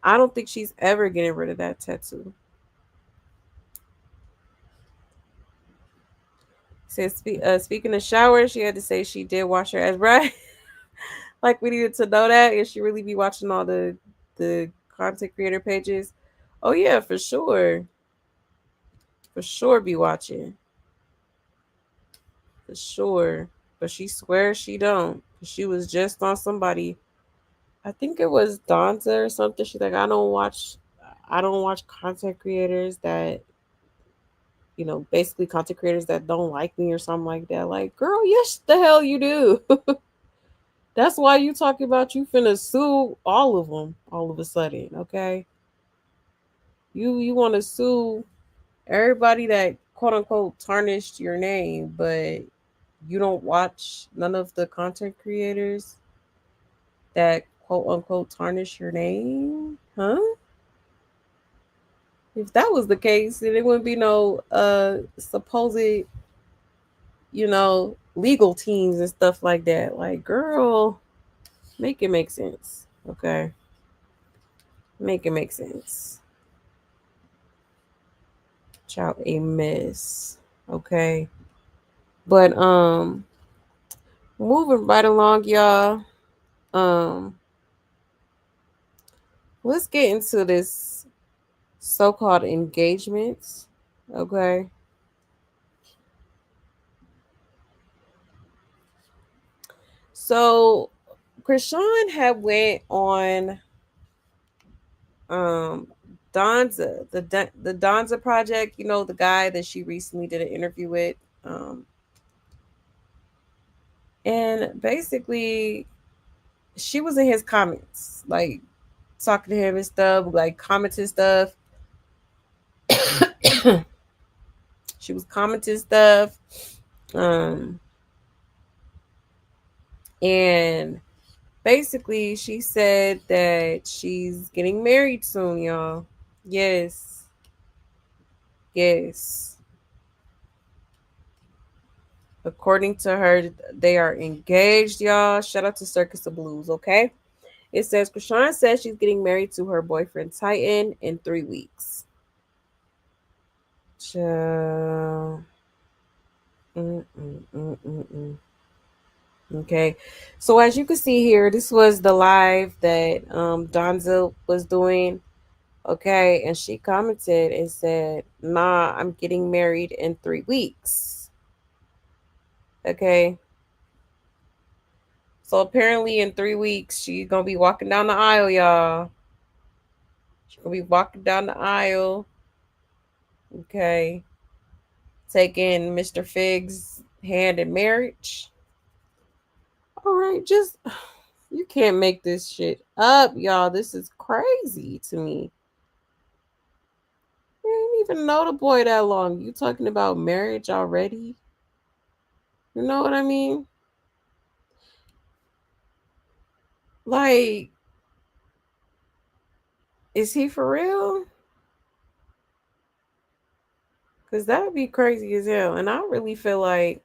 I don't think she's ever getting rid of that tattoo. Says speaking of shower, she had to say she did wash her ass, right? Like we needed to know that. And she really be watching all the content creator pages. Oh yeah, for sure. For sure be watching. For sure. But she swears she don't. She was just on somebody. I think it was Donza or something. She's like, I don't watch content creators that, basically content creators that don't like me or something like that. Like, girl, yes the hell you do. That's why you talking about you finna sue all of them all of a sudden, okay? You want to sue everybody that quote unquote tarnished your name, but you don't watch none of the content creators that quote unquote tarnish your name? Huh? If that was the case, then it wouldn't be no supposed, legal teams and stuff like that. Like, girl, make it make sense. Okay. Make it make sense. Child a mess. Okay. But moving right along, y'all. Um, let's get into this so-called engagements. Okay. So Krishan had went on um Donza, the Donza project, the guy that she recently did an interview with. Um and basically she was in his comments, like talking to him and stuff, like commenting stuff. She was commenting stuff. Um and basically she said that she's getting married soon, y'all. Yes. Yes. According to her, they are engaged, y'all. Shout out to Circus of Blues, okay? It says Krishan says she's getting married to her boyfriend Titan in 3 weeks. Child. Mm-mm-mm-mm-mm. Okay. So as you can see here, this was the live that Donzel was doing. Okay. And she commented and said, nah, I'm getting married in 3 weeks. Okay. So apparently in 3 weeks, she's gonna be walking down the aisle, y'all. She's gonna be walking down the aisle. Okay. Taking Mr. Fig's hand in marriage. All right, just you can't make this shit up, y'all. This is crazy to me. You didn't even know the boy that long. You talking about marriage already? You know what I mean? Like, is he for real? Because that would be crazy as hell. And I really feel like,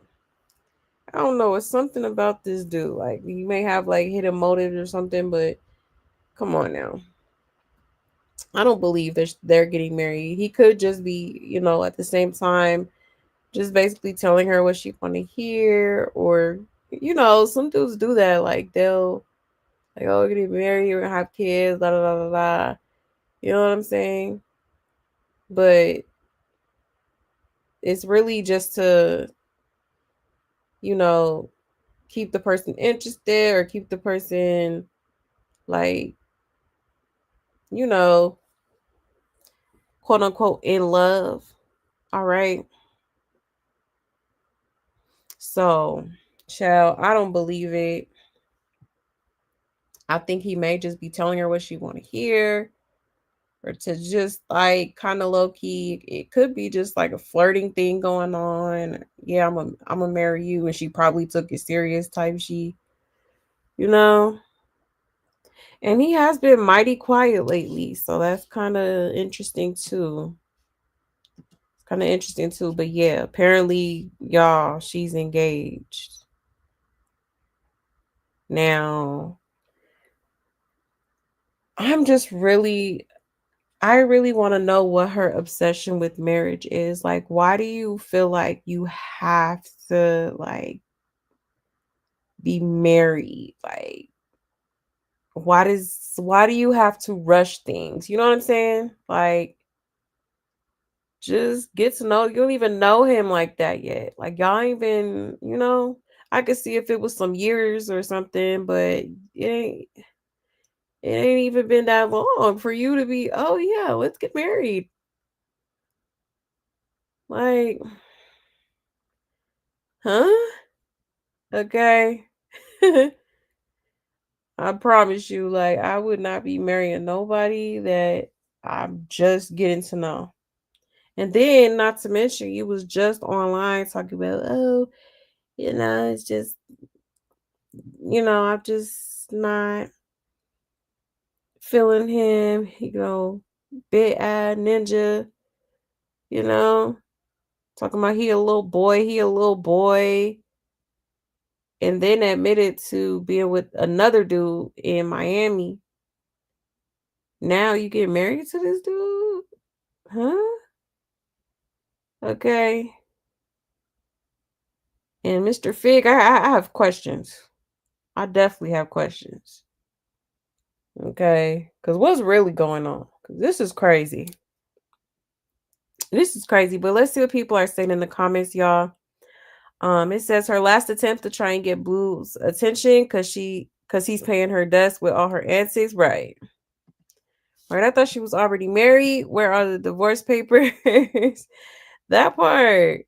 I don't know, it's something about this dude. Like, you may have like hidden motives or something, but come on now. I don't believe they're getting married. He could just be, at the same time, just basically telling her what she want to hear, or some dudes do that. Like they'll like, oh, we're getting married, we're gonna have kids, blah blah blah blah blah. You know what I'm saying? But it's really just to, you know, keep the person interested or keep the person like, you know, quote unquote in love. All right. So, child, I don't believe it. I think he may just be telling her what she want to hear, or to just like kind of low key. It could be just like a flirting thing going on. Yeah, I'm gonna marry you, and she probably took it serious type. You know. And he has been mighty quiet lately, so that's kind of interesting too. Kind of interesting too. But yeah, apparently, y'all, she's engaged now. I'm just really I really want to know what her obsession with marriage is. Like, why do you feel like you have to like be married? Like, why do you have to rush things? You know what I'm saying? Like, just get to know. You don't even know him like that yet. Like, y'all ain't even, I could see if it was some years or something, but it ain't even been that long for you to be, oh yeah, let's get married. Like, huh? Okay. I promise you, like, I would not be marrying nobody that I'm just getting to know. And then, not to mention, you was just online talking about, oh, It's just, I'm just not feeling him, big ass ninja, you know, talking about he a little boy, and then admitted to being with another dude in Miami. Now you get married to this dude? Huh? Okay. And Mr. Fig, I have questions. I definitely have questions. Okay. Because what's really going on? Because this is crazy. This is crazy. But let's see what people are saying in the comments, y'all. It says her last attempt to try and get Blue's attention because he's paying her dust with all her antics. Right. Right. I thought she was already married. Where are the divorce papers? That part.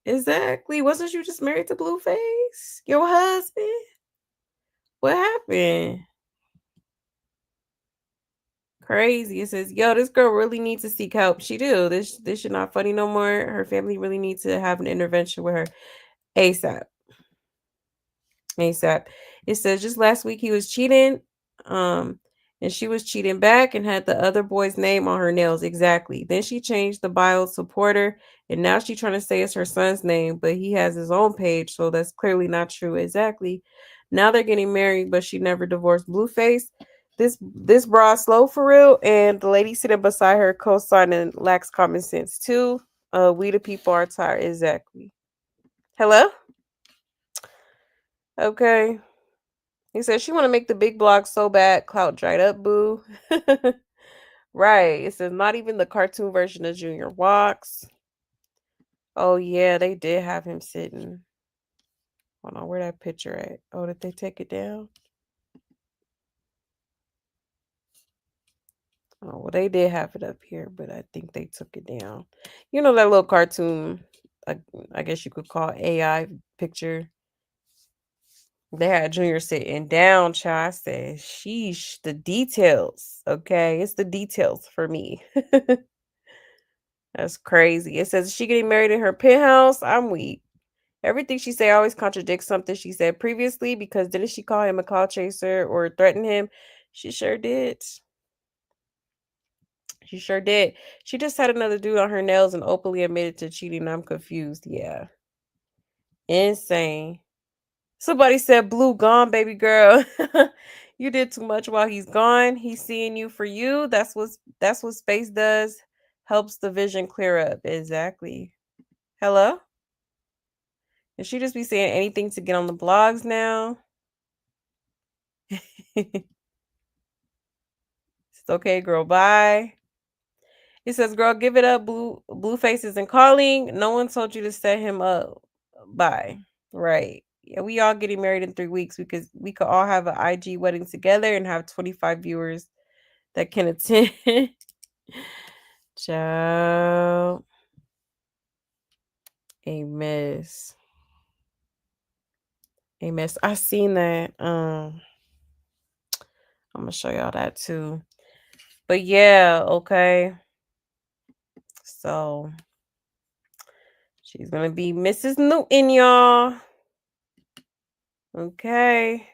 Exactly. Wasn't you just married to Blueface? Your husband? What happened? Crazy. It says, yo, this girl really needs to seek help. She do. This should not funny no more. Her family really needs to have an intervention with her ASAP. ASAP. It says just last week he was cheating. Um, and she was cheating back and had the other boy's name on her nails. Exactly. Then she changed the bio to Porter, and now she's trying to say it's her son's name, but he has his own page, so that's clearly not true. Exactly. Now they're getting married, but she never divorced Blueface. This bra slow for real, and the lady sitting beside her co-signing lacks common sense too. We the people are tired. Exactly. Hello? Okay. He said she want to make the big blog so bad, clout dried up, boo. Right. It says not even the cartoon version of Junior walks. Oh yeah, they did have him sitting. Hold on, where that picture at? Oh, did they take it down? Oh, well, they did have it up here, but I think they took it down. You know that little cartoon, I guess you could call AI picture. They had Junior sitting down, child. I said, sheesh, the details. Okay, it's the details for me. That's crazy. It says, is she getting married in her penthouse? I'm weak. Everything she say always contradicts something she said previously, because didn't she call him a call chaser or threaten him? She sure did. She sure did. She just had another dude on her nails and openly admitted to cheating. I'm confused. Yeah. Insane. Somebody said, Blue gone, baby girl. You did too much while he's gone. He's seeing you for you. That's what space does. Helps the vision clear up. Exactly. Hello? Did she just be saying anything to get on the blogs now? It's okay, girl. Bye. It says, girl, give it up. Blueface isn't calling. No one told you to set him up. Bye. Right. Yeah, we all getting married in 3 weeks because we could all have an IG wedding together and have 25 viewers that can attend. Ciao. A mess. A mess. I seen that. I'm gonna show y'all that too. But yeah, okay. So she's gonna be Mrs. Newton, y'all. Okay.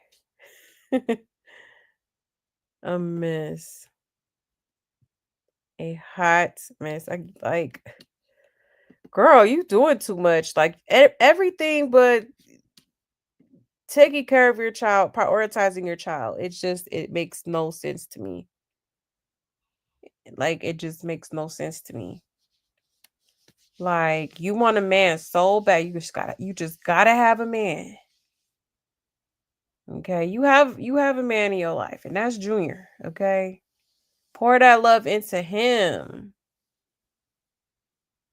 A mess. A hot mess. I like, girl, you doing too much. Like everything but taking care of your child, prioritizing your child. It makes no sense to me. Like, it just makes no sense to me. Like, you want a man so bad, you just gotta have a man. Okay, you have a man in your life, and that's Junior. Okay, pour that love into him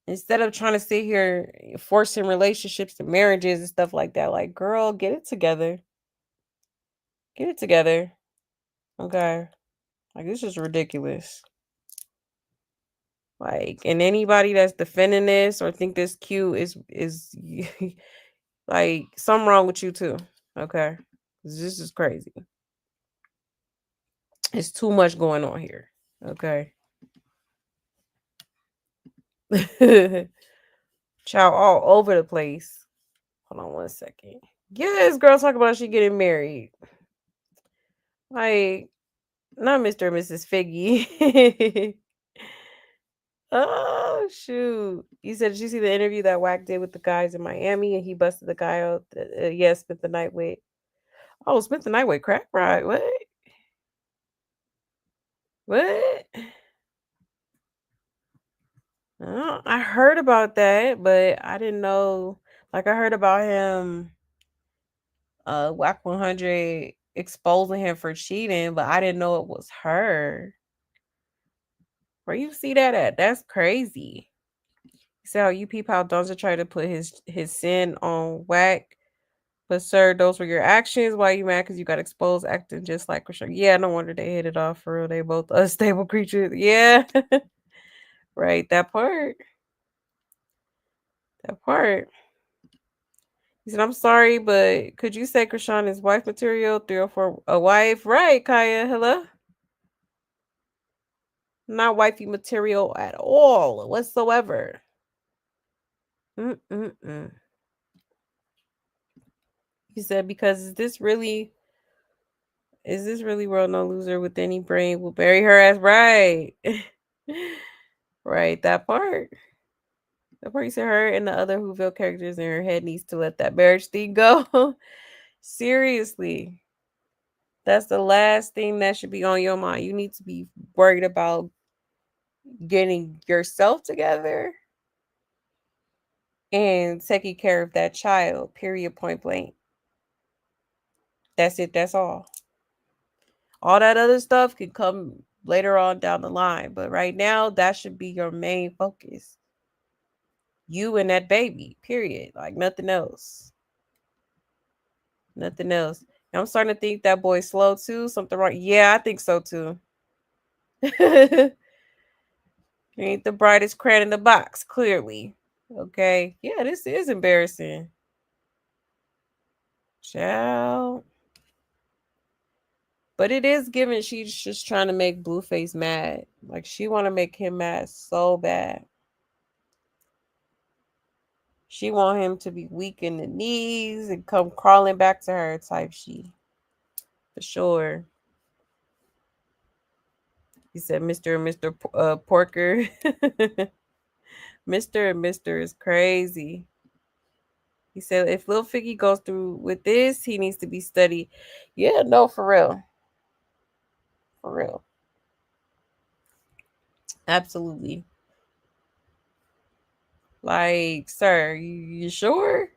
instead of trying to sit here forcing relationships and marriages and stuff like that. Like, girl, get it together. Get it together. Okay, like, this is ridiculous. Like, and anybody that's defending this or think this cute is like, something wrong with you too. Okay, this is crazy. It's too much going on here. Okay. Child all over the place. Hold on 1 second. Yes, girl, talk about she getting married. Like, not Mr. and Mrs. Figgy. Oh shoot! You said, did you see the interview that Wack did with the guys in Miami, and he busted the guy out? Yeah, spent the night with. Oh, spent the night with crack ride. What? What? I heard about that, but I didn't know. Like, I heard about him, Wack 100 exposing him for cheating, but I didn't know it was her. Where you see that at? That's crazy. You see how you peep how Donza tried to put his sin on Wack. But sir, those were your actions. Why you mad? Because you got exposed acting just like Krishan. Yeah, no wonder they hit it off for real. They both unstable creatures. Yeah. Right. That part. That part. He said, I'm sorry, but could you say Krishan is wife material? 304 a wife? Right, Kaya. Hello? Not wifey material at all whatsoever. Mm-mm-mm. He said, because is this really world no loser with any brain will bury her ass? Right. Right, that part. The part you said her and the other Whoville characters in her head needs to let that marriage thing go. Seriously. That's the last thing that should be on your mind. You need to be worried about getting yourself together and taking care of that child. Period. Point blank. That's it. That's all. All that other stuff can come later on down the line. But right now, that should be your main focus. You and that baby. Period. Like nothing else. Nothing else. And I'm starting to think that boy's slow too. Something wrong. Yeah, I think so too. He ain't the brightest crayon in the box, clearly. Okay. Yeah, this is embarrassing. Child. But it is given she's just trying to make Blueface mad. Like she wanna make him mad so bad. She want him to be weak in the knees and come crawling back to her type she. For sure. He said Mr. and Mr. Porker. Mr. and Mr. is crazy. He said if Lil Figgy goes through with this, he needs to be studied. Yeah, no, for real. For real. Absolutely. Like, sir, you sure?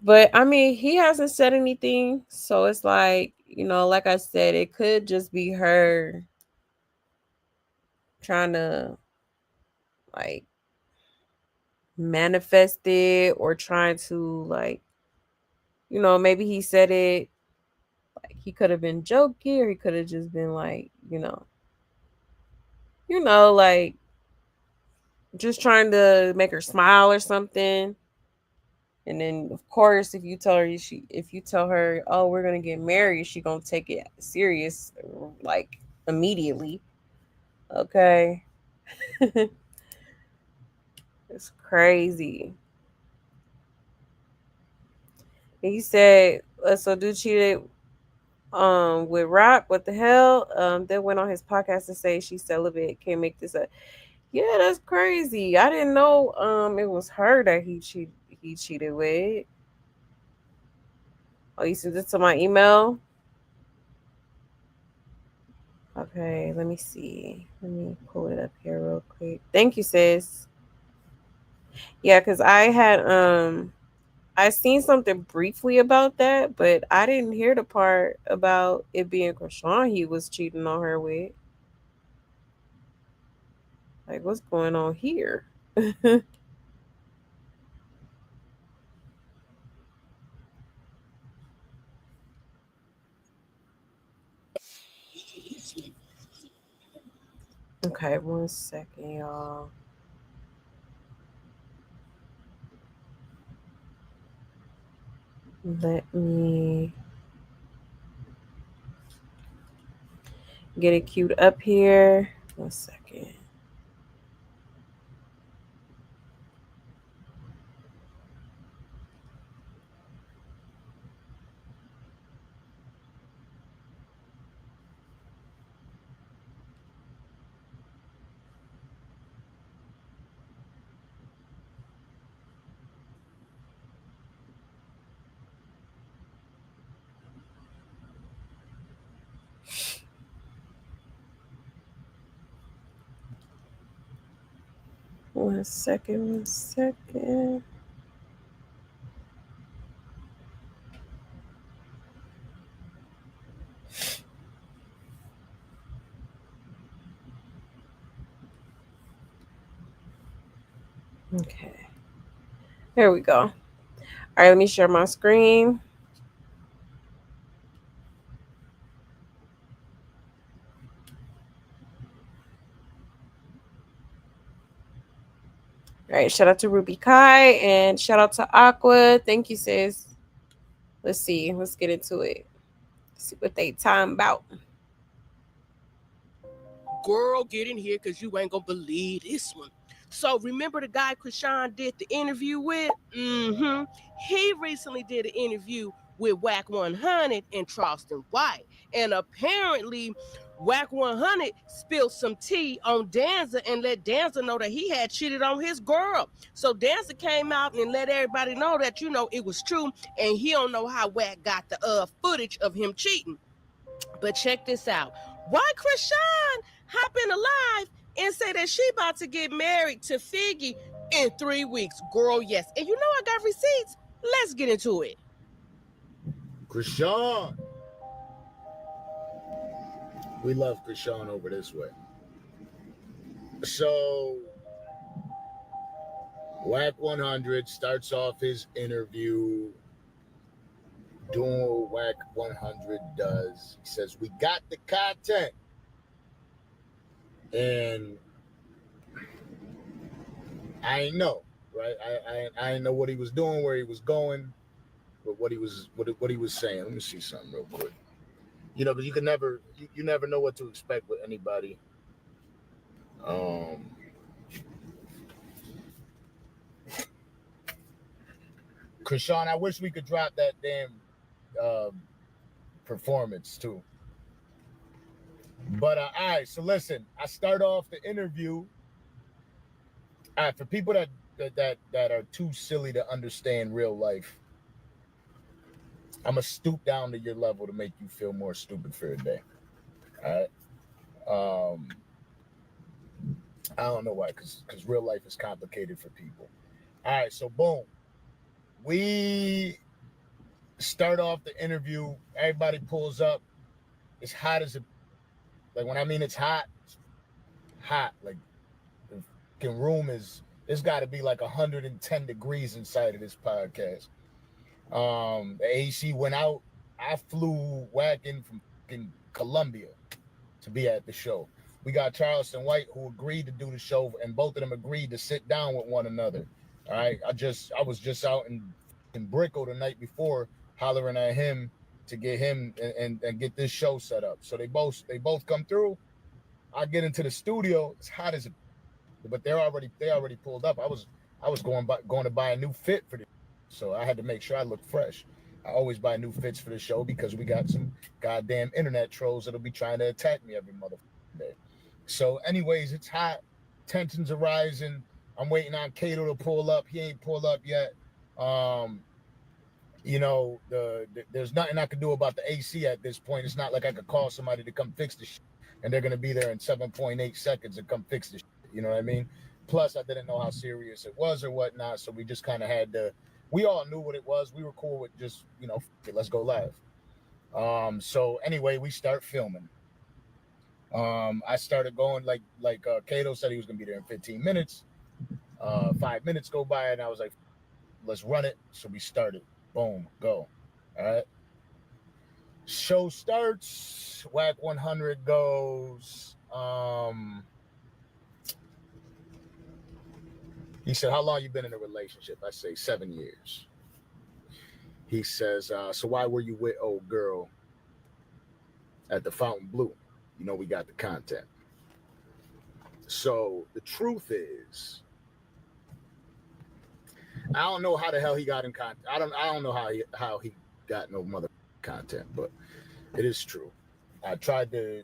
But I mean, he hasn't said anything. So it's like, like I said, it could just be her trying to like manifest it or trying to like, maybe he said it like he could have been joking or he could have just been like, like just trying to make her smile or something. And then of course if you tell her, oh, we're gonna get married, she gonna take it serious like immediately. Okay. It's crazy. And he said, so dude cheated with Rock. What the hell? Then went on his podcast to say she's celibate. Can't make this up. Yeah, that's crazy. I didn't know it was her that he cheated with. Oh, you sent it to my email? Okay, let me see. Let me pull it up here real quick. Thank you, sis. Yeah, because I seen something briefly about that, but I didn't hear the part about it being Krishan he was cheating on her with. Like, what's going on here? Okay, 1 second, y'all. Let me get it queued up here. 1 second. 1 second, 1 second. Okay. There we go. All right, let me share my screen. All right, shout out to Ruby Kai and shout out to Aqua. Thank you, sis. Let's see. Let's get into it. See what they time about. Girl, get in here because you ain't gonna believe this one. So remember the guy Krishan did the interview with? He recently did an interview with Whack 100 and Charleston White. And apparently Whack 100 spilled some tea on Danza and let Danza know that he had cheated on his girl. So Danza came out and let everybody know that, you know, it was true. And he don't know how Whack got the footage of him cheating. But check this out. Why Krishan hopping alive and say that she about to get married to Figgy in 3 weeks? Girl, yes. And you know I got receipts. Let's get into it. Krishan. We love Krishan over this way. So, Whack 100 starts off his interview doing what Whack 100 does. He says, we got the content. And I ain't know, right? I didn't know what he was doing, where he was going, but what he was saying. Let me see something real quick. You know, because you can never you never know what to expect with anybody. Krishan, I wish we could drop that damn performance too. But all right, so listen, I start off the interview. All right, for people that are too silly to understand real life, I'm gonna stoop down to your level to make you feel more stupid for a day. All right. I don't know why, because real life is complicated for people. All right, so boom. We start off the interview. Everybody pulls up. It's hot as a, like when I mean it's hot. Like the fucking room is, it's got to be like 110 degrees inside of this podcast. The AC went out. I flew whacking from fucking Colombia to be at the show. We got Charleston White who agreed to do the show, and both of them agreed to sit down with one another. All right, I was just out in Brickell the night before, hollering at him to get him and get this show set up. So they both come through. I get into the studio. It's hot as a, but they already pulled up. I was going to buy a new fit for this, so I had to make sure I look fresh. I always buy new fits for the show because we got some goddamn internet trolls that'll be trying to attack me every motherfucking day. So, anyways, it's hot. Tensions are rising. I'm waiting on Kato to pull up. He ain't pulled up yet. You know, there's nothing I can do about the AC at this point. It's not like I could call somebody to come fix the shit, and they're gonna be there in 7.8 seconds and come fix the shit. You know what I mean? Plus, I didn't know how serious it was or whatnot, so we just kind of had to. We all knew what it was. We were cool with just, you know, let's go live. So anyway, we start filming. I started going like Kato said he was gonna be there in 15 minutes. 5 minutes go by, and I was like, let's run it. So we started. Boom, go. All right. Show starts. Whack 100 goes. He said, how long you been in a relationship? I say 7 years. He says, so why were you with old girl at the Fountain Blue? You know, we got the content. So the truth is, I don't know how the hell he got in content. I don't know how he got no mother content, but it is true. I tried to.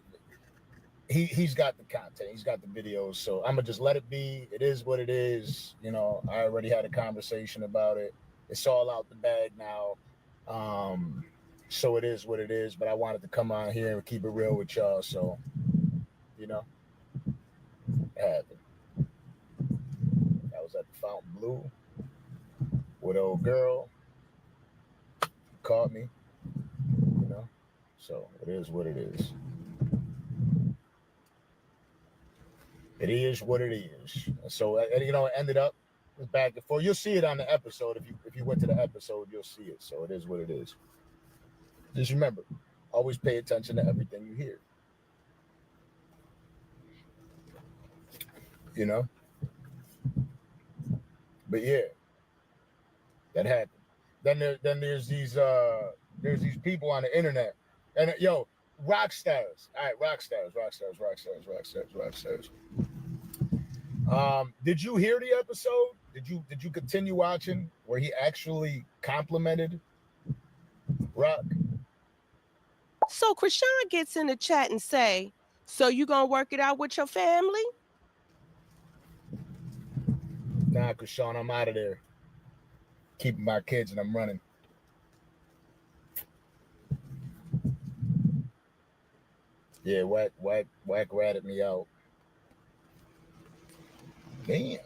He's got the content. He's got the videos. So I'm gonna just let it be. It is what it is. You know, I already had a conversation about it. It's all out the bag now. So it is what it is. But I wanted to come on here and keep it real with y'all. So, you know, it happened. at the Fountain Blue with old girl. Caught me, you know. So it is what it is. It is what it is. So you know, it ended up back and forth. You'll see it on the episode. If you went to the episode, you'll see it. So it is what it is. Just remember, always pay attention to everything you hear. You know. But yeah, that happened. Then there's these people on the internet, and yo, rock stars. All right, rock stars. Did you hear the episode? Did you continue watching where he actually complimented Rock? So Krishan gets in the chat and say, so you gonna work it out with your family? Nah, Krishan, I'm out of there. Keeping my kids and I'm running. Yeah, whack ratted me out. Damn.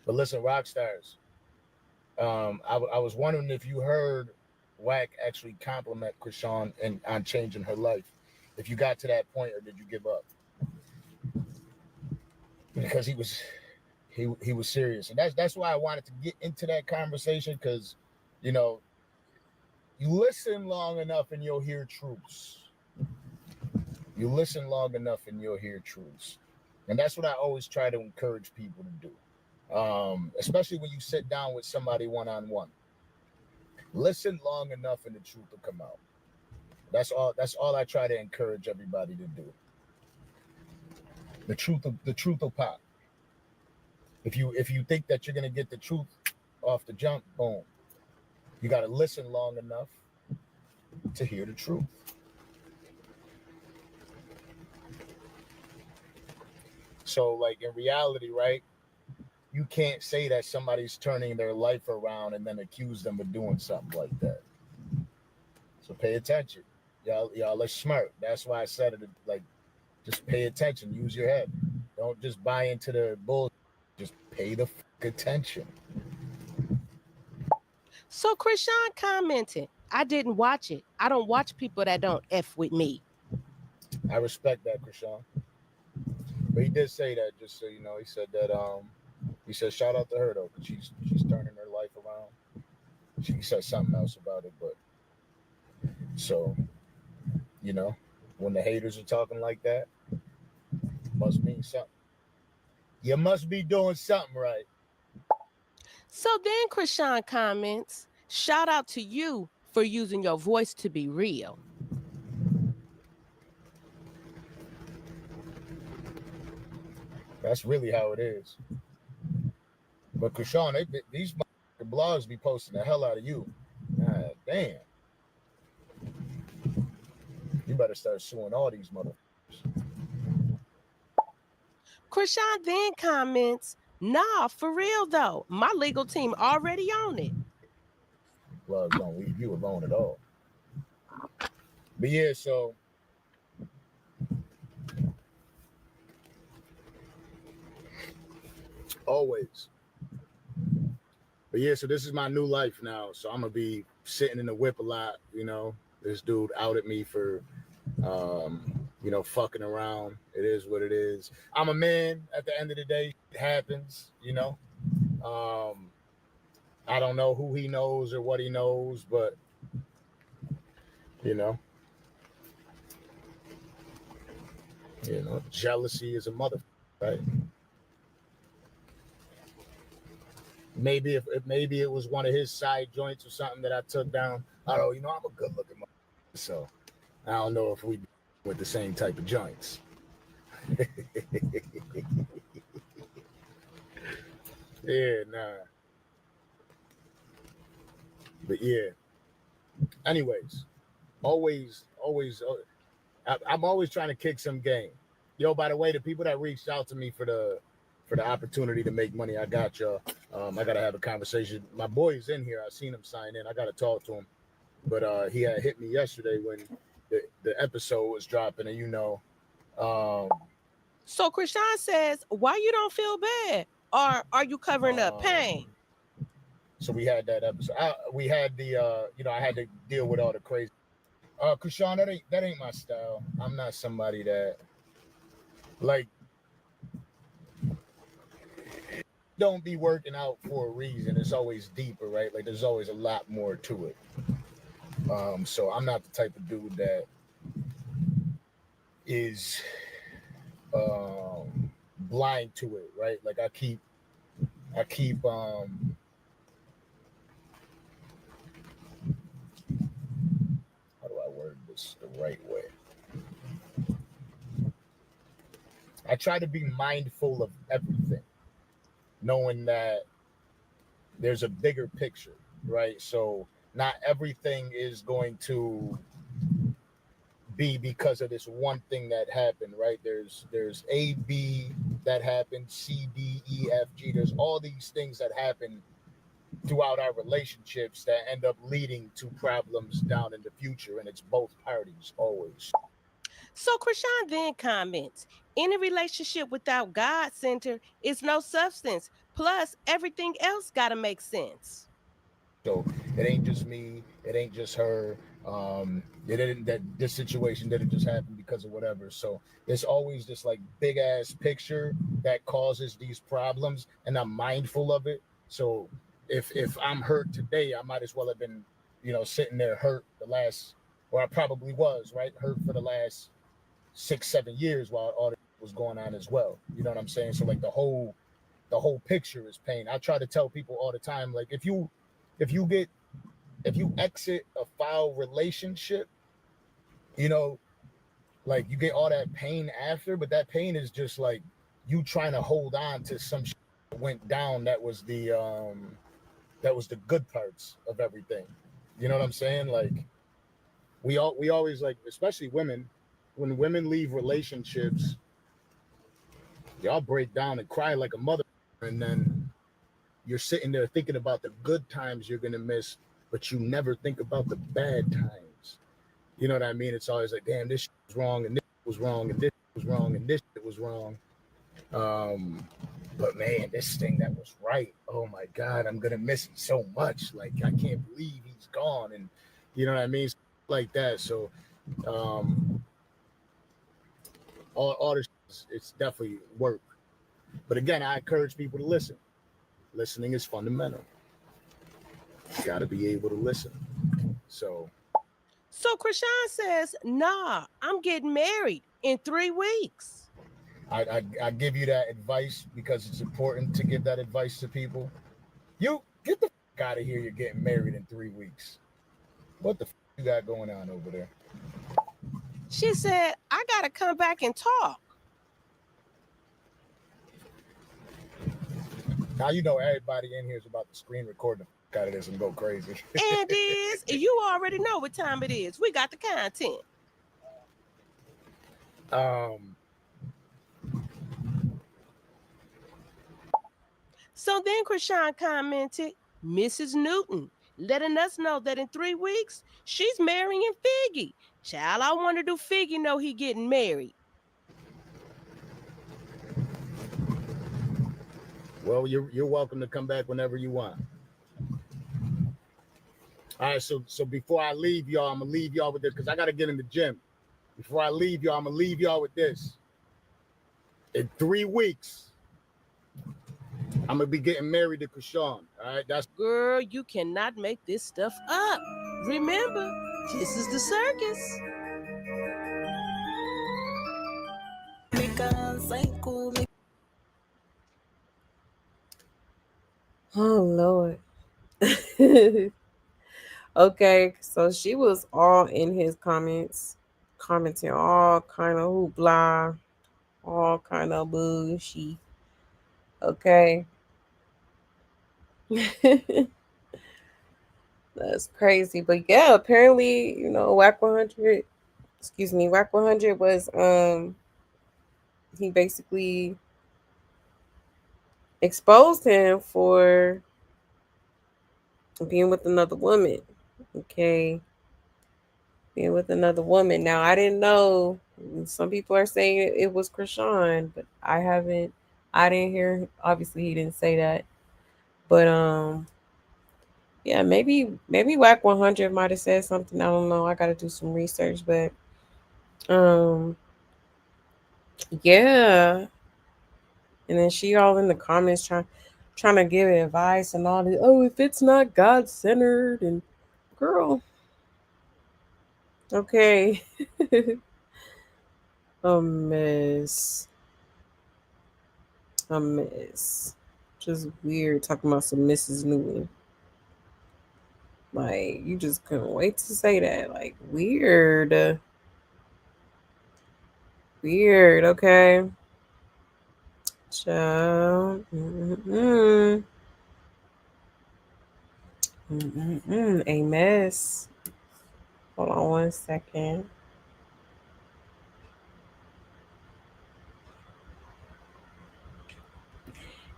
But listen, rock stars. I was wondering if you heard Wack actually compliment Krishan and on changing her life. If you got to that point, or did you give up? Because he was serious, and that's why I wanted to get into that conversation, because you know, you listen long enough and you'll hear truths. You listen long enough and you'll hear truths, and that's what I always try to encourage people to do, especially when you sit down with somebody one-on-one. Listen long enough and the truth will come out. That's all I try to encourage everybody to do. The truth will pop. If you think that you're gonna get the truth off the jump, boom. You gotta listen long enough to hear the truth. So like in reality, right? You can't say that somebody's turning their life around and then accuse them of doing something like that. So pay attention. Y'all are smart. That's why I said it, like, just pay attention, use your head. Don't just buy into the bull. Just pay the attention. So Krishan commented, I didn't watch it. I don't watch people that don't F with me. I respect that, Krishan. But he did say that, just so you know. He said that he said shout out to her though, because she's turning her life around. She said something else about it, but so, you know, when the haters are talking like that, must mean something. You must be doing something right. So then Krishan comments, shout out to you for using your voice to be real. That's really how it is. But Krishan, these blogs be posting the hell out of you. God damn. You better start suing all these motherfuckers. Krishan then comments, nah, for real though. My legal team already on it. Blogs don't leave you alone at all. But yeah, so always. But yeah, so this is my new life now. So I'm gonna be sitting in the whip a lot, you know. This dude outed me for you know, fucking around. It is what it is. I'm a man at the end of the day. It happens, you know. I don't know who he knows or what he knows, but you know, jealousy is a mother, right? Maybe if maybe it was one of his side joints or something that I took down. I don't know, you know, I'm a good looking motherfucker, so I don't know if we with the same type of joints. Yeah, nah. But yeah. Anyways, I'm always trying to kick some game. Yo, by the way, the people that reached out to me for the opportunity to make money, I got y'all. I gotta have a conversation. My boy is in here. I seen him sign in. I gotta talk to him. But he had hit me yesterday when the episode was dropping, and you know, Um, So Krishan says, why you don't feel bad? Or are you covering up pain? So we had that episode. We had the I had to deal with all the crazy. Krishan, that ain't my style. I'm not somebody that like don't be working out for a reason. It's always deeper, right? Like there's always a lot more to it. So I'm not the type of dude that is blind to it, right? Like I keep how do I word this the right way? I try to be mindful of everything, knowing that there's a bigger picture, right? So not everything is going to be because of this one thing that happened, right? There's A, B that happened, C, D, E, F, G. There's all these things that happen throughout our relationships that end up leading to problems down in the future, and it's both parties always. So Krishan then comments, any relationship without God center is no substance. Plus, everything else gotta make sense. So it ain't just me, it ain't just her. It didn't that this situation didn't just happen because of whatever. So there's always this like big ass picture that causes these problems, and I'm mindful of it. So if I'm hurt today, I might as well have been, sitting there hurt the last, or I probably was right hurt for the last 6, 7 years while all this was going on as well. You know what I'm saying? So like the whole picture is pain. I try to tell people all the time, like if you exit a foul relationship, you know, like you get all that pain after, but that pain is just like you trying to hold on to some shit that went down that was the good parts of everything. You know what I'm saying? Like we always like, especially women, when women leave relationships, y'all break down and cry like a mother, and then you're sitting there thinking about the good times you're gonna miss, but you never think about the bad times. You know what I mean? It's always like, damn, this shit was wrong, and this was wrong, and this was wrong, and this shit was wrong. Um, but man, this thing that was right. Oh my God, I'm gonna miss it so much. Like I can't believe he's gone, and you know what I mean? Like that. So um, all this, it's definitely work. But again, I encourage people to listen. Listening is fundamental. You got to be able to listen. So So Krishan says, nah, I'm getting married in 3 weeks. I give you that advice because it's important to give that advice to people. You get the out of here. You're getting married in 3 weeks. What the you got going on over there? She said, I gotta come back and talk. Now you know everybody in here is about to screen record the out of this and go crazy. And is you already know what time it is. We got the content. um So then Krishan commented, Mrs. Newton, letting us know that in 3 weeks, she's marrying Figgy. Child, I wonder do Figgy know he getting married? well, you're welcome to come back whenever you want. All right, so before I leave y'all, I'm gonna leave y'all with this because I gotta get in the gym. Before I leave y'all, I'm gonna leave y'all with this. In 3 weeks, I'm gonna be getting married to Krishan. All right, that's Girl, you cannot make this stuff up. Remember, this is the circus. Oh Lord. Okay, so she was all in his comments, commenting all kind of hoopla, all kind of bullshit. Okay. That's crazy. But yeah, apparently, Whack 100, excuse me, Whack 100 was he basically exposed him for being with another woman. Okay. Being with another woman. Now I didn't know Some people are saying it was Krishan, but I haven't. I didn't hear. Obviously, he didn't say that. But yeah, maybe Whack 100 might have said something. I don't know. I got to do some research, but um, yeah. And then she all in the comments trying to give advice and all this. Oh, if it's not God centered and girl, okay, a mess, a mess. Just weird talking about some Mrs. Newton. Like you just couldn't wait to say that. Like weird, weird. Okay, child. A mess. Hold on 1 second.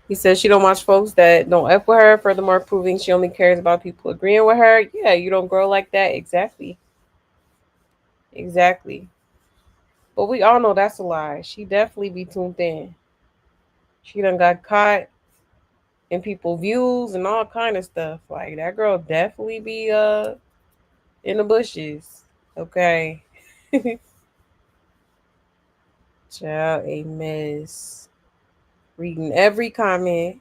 He says she don't watch folks that don't F with her, furthermore proving she only cares about people agreeing with her. Yeah, you don't grow like that. Exactly. Exactly. But we all know that's a lie. She definitely be tuned in. She done got caught in people views and all kind of stuff. Like that girl definitely be in the bushes. Okay. Child, a mess. Reading every comment.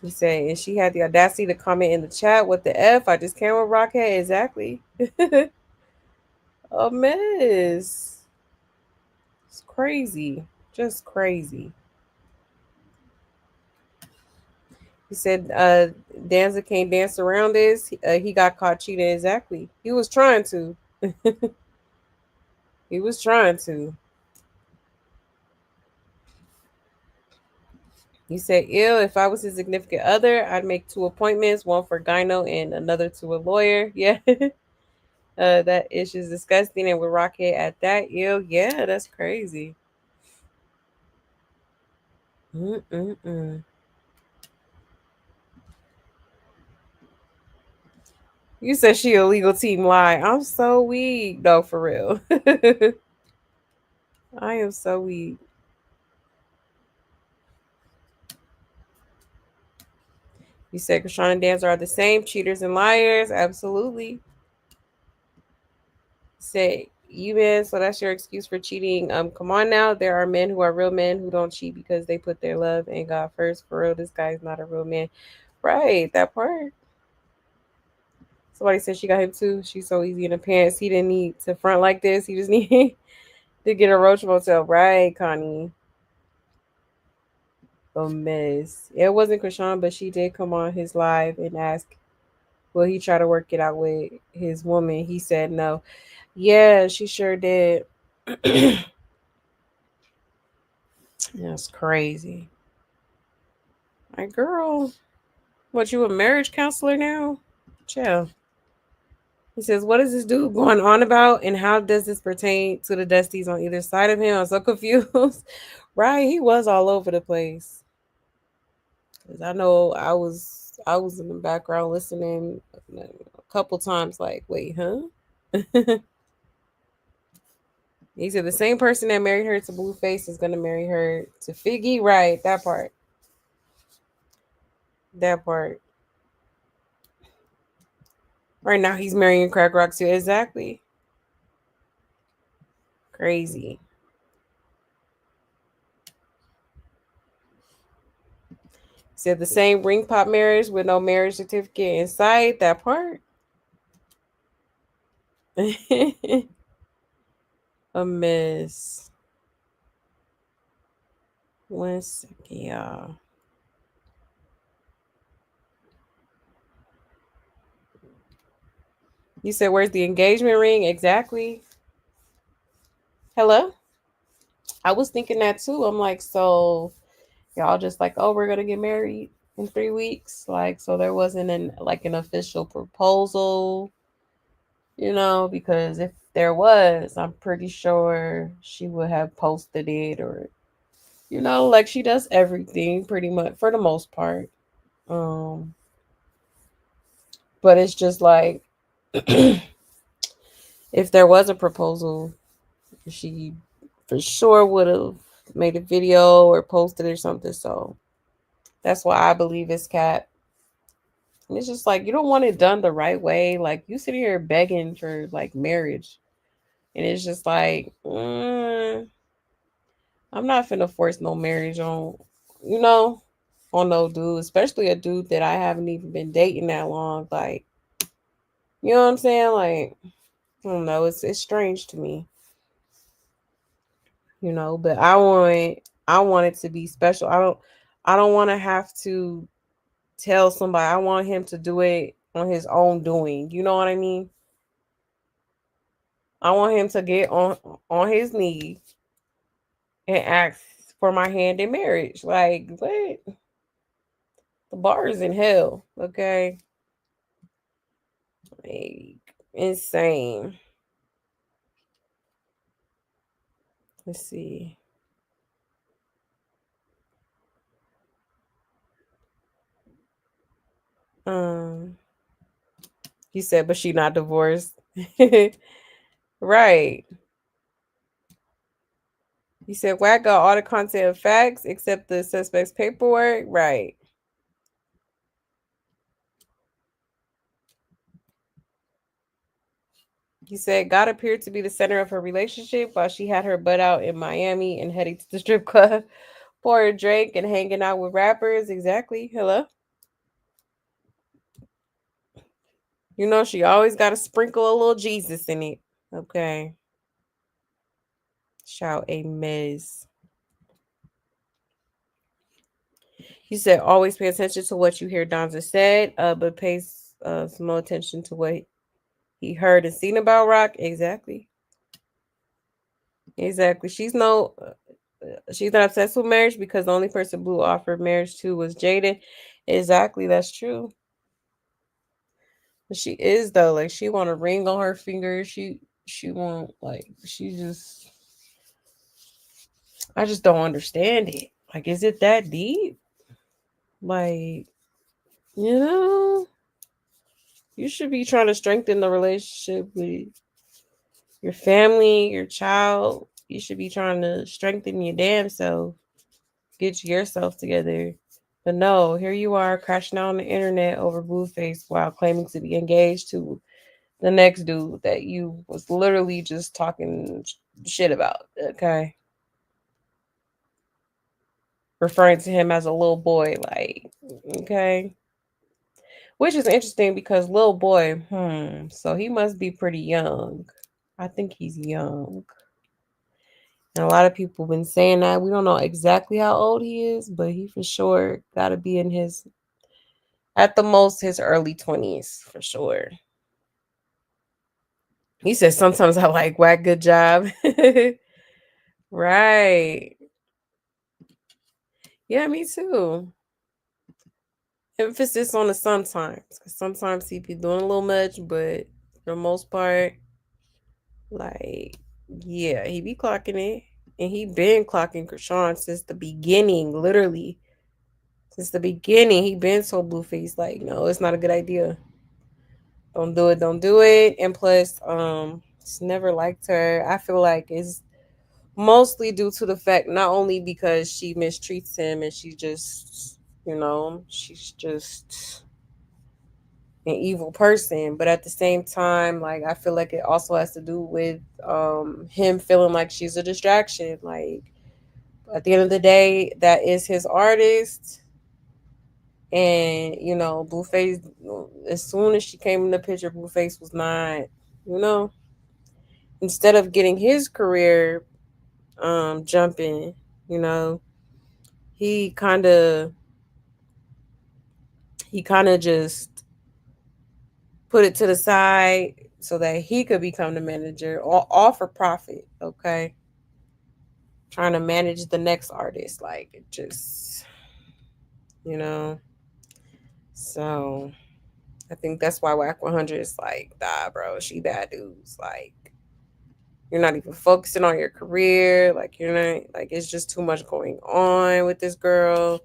He said, and she had the audacity to comment in the chat with the F. I just came with Rockhead. Exactly. A mess. It's crazy. Just crazy. He said, Danza can't dance around this. He got caught cheating. Exactly. He was trying to. He was trying to. He said, ill, if I was his significant other, I'd make 2 appointments, one for gyno and another to a lawyer. Yeah. That is disgusting. And with Rocket at that, ill, yeah, that's crazy. Mm-mm-mm. You said she a legal team lie. I'm so weak. No, for real. I am so weak. You said Krishan and Dancer are the same cheaters and liars. Absolutely. Say you men, so that's your excuse for cheating. Come on now. There are men who are real men who don't cheat because they put their love in God first. For real, this guy's not a real man. Right, that part. Somebody said she got him too. She's so easy in the pants. He didn't need to front like this. He just needed to get a roach motel. Right, Connie. A mess. It wasn't Krishan, but she did come on his live and ask, will he try to work it out with his woman? He said no. Yeah, she sure did. That's crazy. My girl, what, you a marriage counselor now? Chill. He says, what is this dude going on about? And how does this pertain to the Dusties on either side of him? I'm so confused. Right, he was all over the place. Cause I know I was in the background listening a couple times, like, wait, huh? He said the same person that married her to Blueface is gonna marry her to Figgy. Right, that part. That part. Right now he's marrying Crack Rock too. Exactly. Crazy. Said the same ring pop marriage with no marriage certificate in sight. That part. A mess. 1 second, y'all. You said, where's the engagement ring? Exactly. Hello? I was thinking that too. I'm like, so y'all just like, oh, we're gonna get married in 3 weeks. Like, so there wasn't an official proposal, because if there was, I'm pretty sure she would have posted it or, like she does everything pretty much for the most part. But it's just like If there was a proposal, she for sure would have made a video or posted or something. So that's why I believe it's cat. And it's just like you don't want it done the right way. Like you sit here begging for like marriage, and it's just like I'm not finna force no marriage on, you know, on no dude, especially a dude that I haven't even been dating that long. Like, you know what I'm saying? Like, I don't know. It's strange to me, you know. But I want it to be special. I don't want to have to tell somebody. I want him to do it on his own doing. You know what I mean? I want him to get on his knees and ask for my hand in marriage. Like, what? The bar is in hell. Okay. Like, insane. Let's see. Um, he said, but she not divorced. Right. He said, Whack got all the content and facts except the suspect's paperwork. Right. He said, God appeared to be the center of her relationship while she had her butt out in Miami and heading to the strip club for a drink and hanging out with rappers. Exactly. Hello. You know, she always got to sprinkle a little Jesus in it. Okay. Shout a mess. He said, always pay attention to what you hear Donza said, but pay some more attention to what he heard and seen about Rock. Exactly. Exactly. She's not obsessed with marriage because the only person Blue offered marriage to was Jaden. Exactly. That's true. But she is though. Like she want a ring on her finger. She won't like she just I just don't understand it. Like, is it that deep? Like, you know, you should be trying to strengthen the relationship with your family, your child. You should be trying to strengthen your damn self, get yourself together. But no, here you are crashing out on the internet over Blueface while claiming to be engaged to the next dude that you was literally just talking shit about. Okay. Referring to him as a little boy, like, okay. Which is interesting because little boy, so he must be pretty young. I think he's young. And a lot of people been saying that. We don't know exactly how old he is, but he for sure got to be in his, at the most, his early 20s for sure. He says, sometimes I like whack, good job. Right. Yeah, me too. Emphasis on the sometimes. Because sometimes he be doing a little much, but for the most part, like, yeah, he be clocking it. And he been clocking Krishan since the beginning, literally. Since the beginning, he been so Blueface, like, no, it's not a good idea. Don't do it, don't do it. And plus, it's never liked her. I feel like it's mostly due to the fact not only because she mistreats him and she just, she's just an evil person, but at the same time, like I feel like it also has to do with him feeling like she's a distraction. Like at the end of the day, that is his artist. And Blueface, as soon as she came in the picture, Blueface was not, you know, instead of getting his career jumping, you know, he kind of just put it to the side so that he could become the manager, all for profit. Okay, trying to manage the next artist, like it just, you know. So I think that's why Whack 100 is like, nah, bro, she bad dudes. Like you're not even focusing on your career. Like you're not, like it's just too much going on with this girl.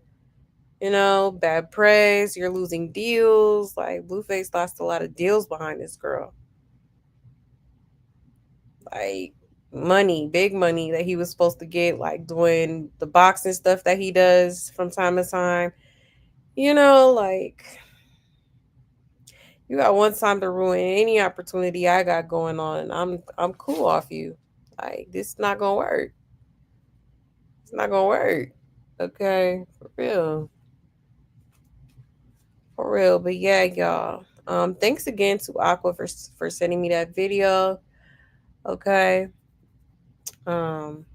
Bad praise. You're losing deals. Like Blueface lost a lot of deals behind this girl. like money, big money that he was supposed to get, like doing the boxing stuff that he does from time to time. Like you got one time to ruin any opportunity I got going on. I'm cool off you. Like this not gonna work. It's not gonna work. Okay, for real. For real. But yeah, y'all. Thanks again to Aqua for sending me that video. Okay. Um,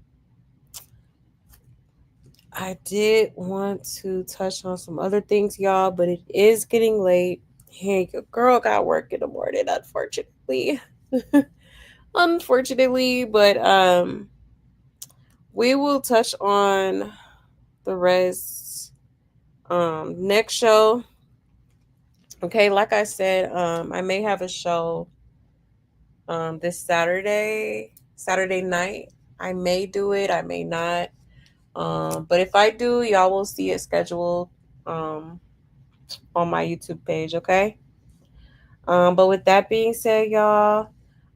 I did want to touch on some other things, y'all, but it is getting late. Hey, your girl got work in the morning, unfortunately. Unfortunately, but we will touch on the rest next show. Okay, like I said, I may have a show this Saturday night. I may do it, I may not. But if I do, y'all will see it scheduled um on my YouTube page, okay? But with that being said, y'all,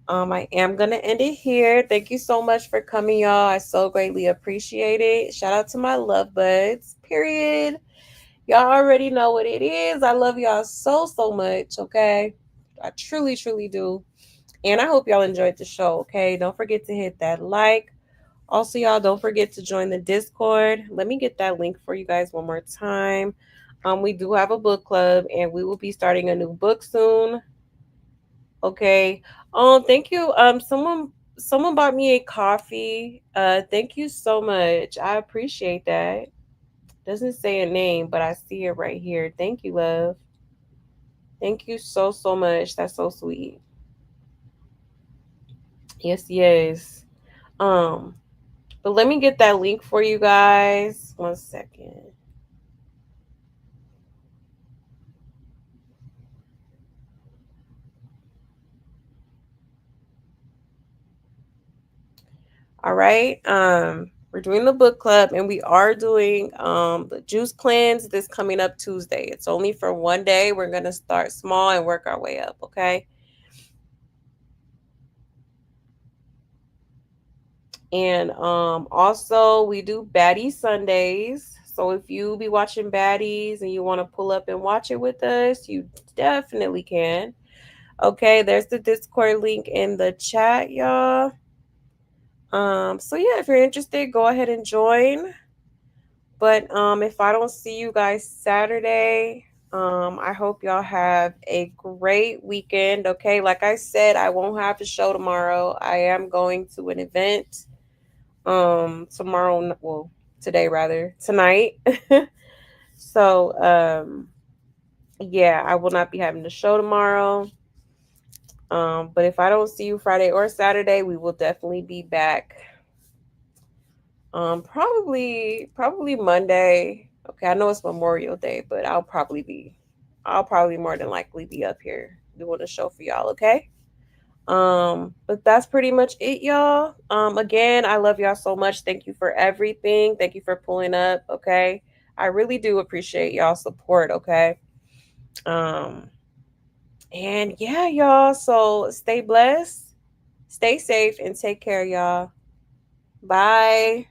I am gonna end it here. Thank you so much for coming, y'all. I so greatly appreciate it. Shout out to my love buds, period. Y'all already know what it is. I love y'all so, so much, okay? I truly, truly do. And I hope y'all enjoyed the show, okay? Don't forget to hit that like. Also, y'all, don't forget to join the Discord. Let me get that link for you guys one more time. We do have a book club, and we will be starting a new book soon. Okay. Thank you. Someone bought me a coffee. Thank you so much. I appreciate that. Doesn't say a name, but I see it right here. Thank you, love. Thank you so, so much. That's so sweet. Yes, yes. Um, but let me get that link for you guys. One second. All right. We're doing the book club and we are doing the juice cleanse this coming up Tuesday. It's only for one day. We're gonna start small and work our way up, okay? And also we do Baddie Sundays. So if you be watching Baddies and you want to pull up and watch it with us, you definitely can. Okay, there's the Discord link in the chat, y'all. So yeah, if you're interested, go ahead and join. But if I don't see you guys Saturday, I hope y'all have a great weekend. Okay, like I said, I won't have a show tomorrow. I am going to an event tomorrow, well, today rather, tonight. So yeah, I will not be having the show tomorrow. But if I don't see you Friday or Saturday, we will definitely be back. Probably Monday. Okay, I know it's Memorial Day, but I'll probably more than likely be up here doing a show for y'all, okay? But that's pretty much it, y'all. Again, I love y'all so much. Thank you for everything. Thank you for pulling up, okay? I really do appreciate y'all support, okay? Um, and yeah, y'all. So stay blessed, stay safe, and take care, y'all. Bye.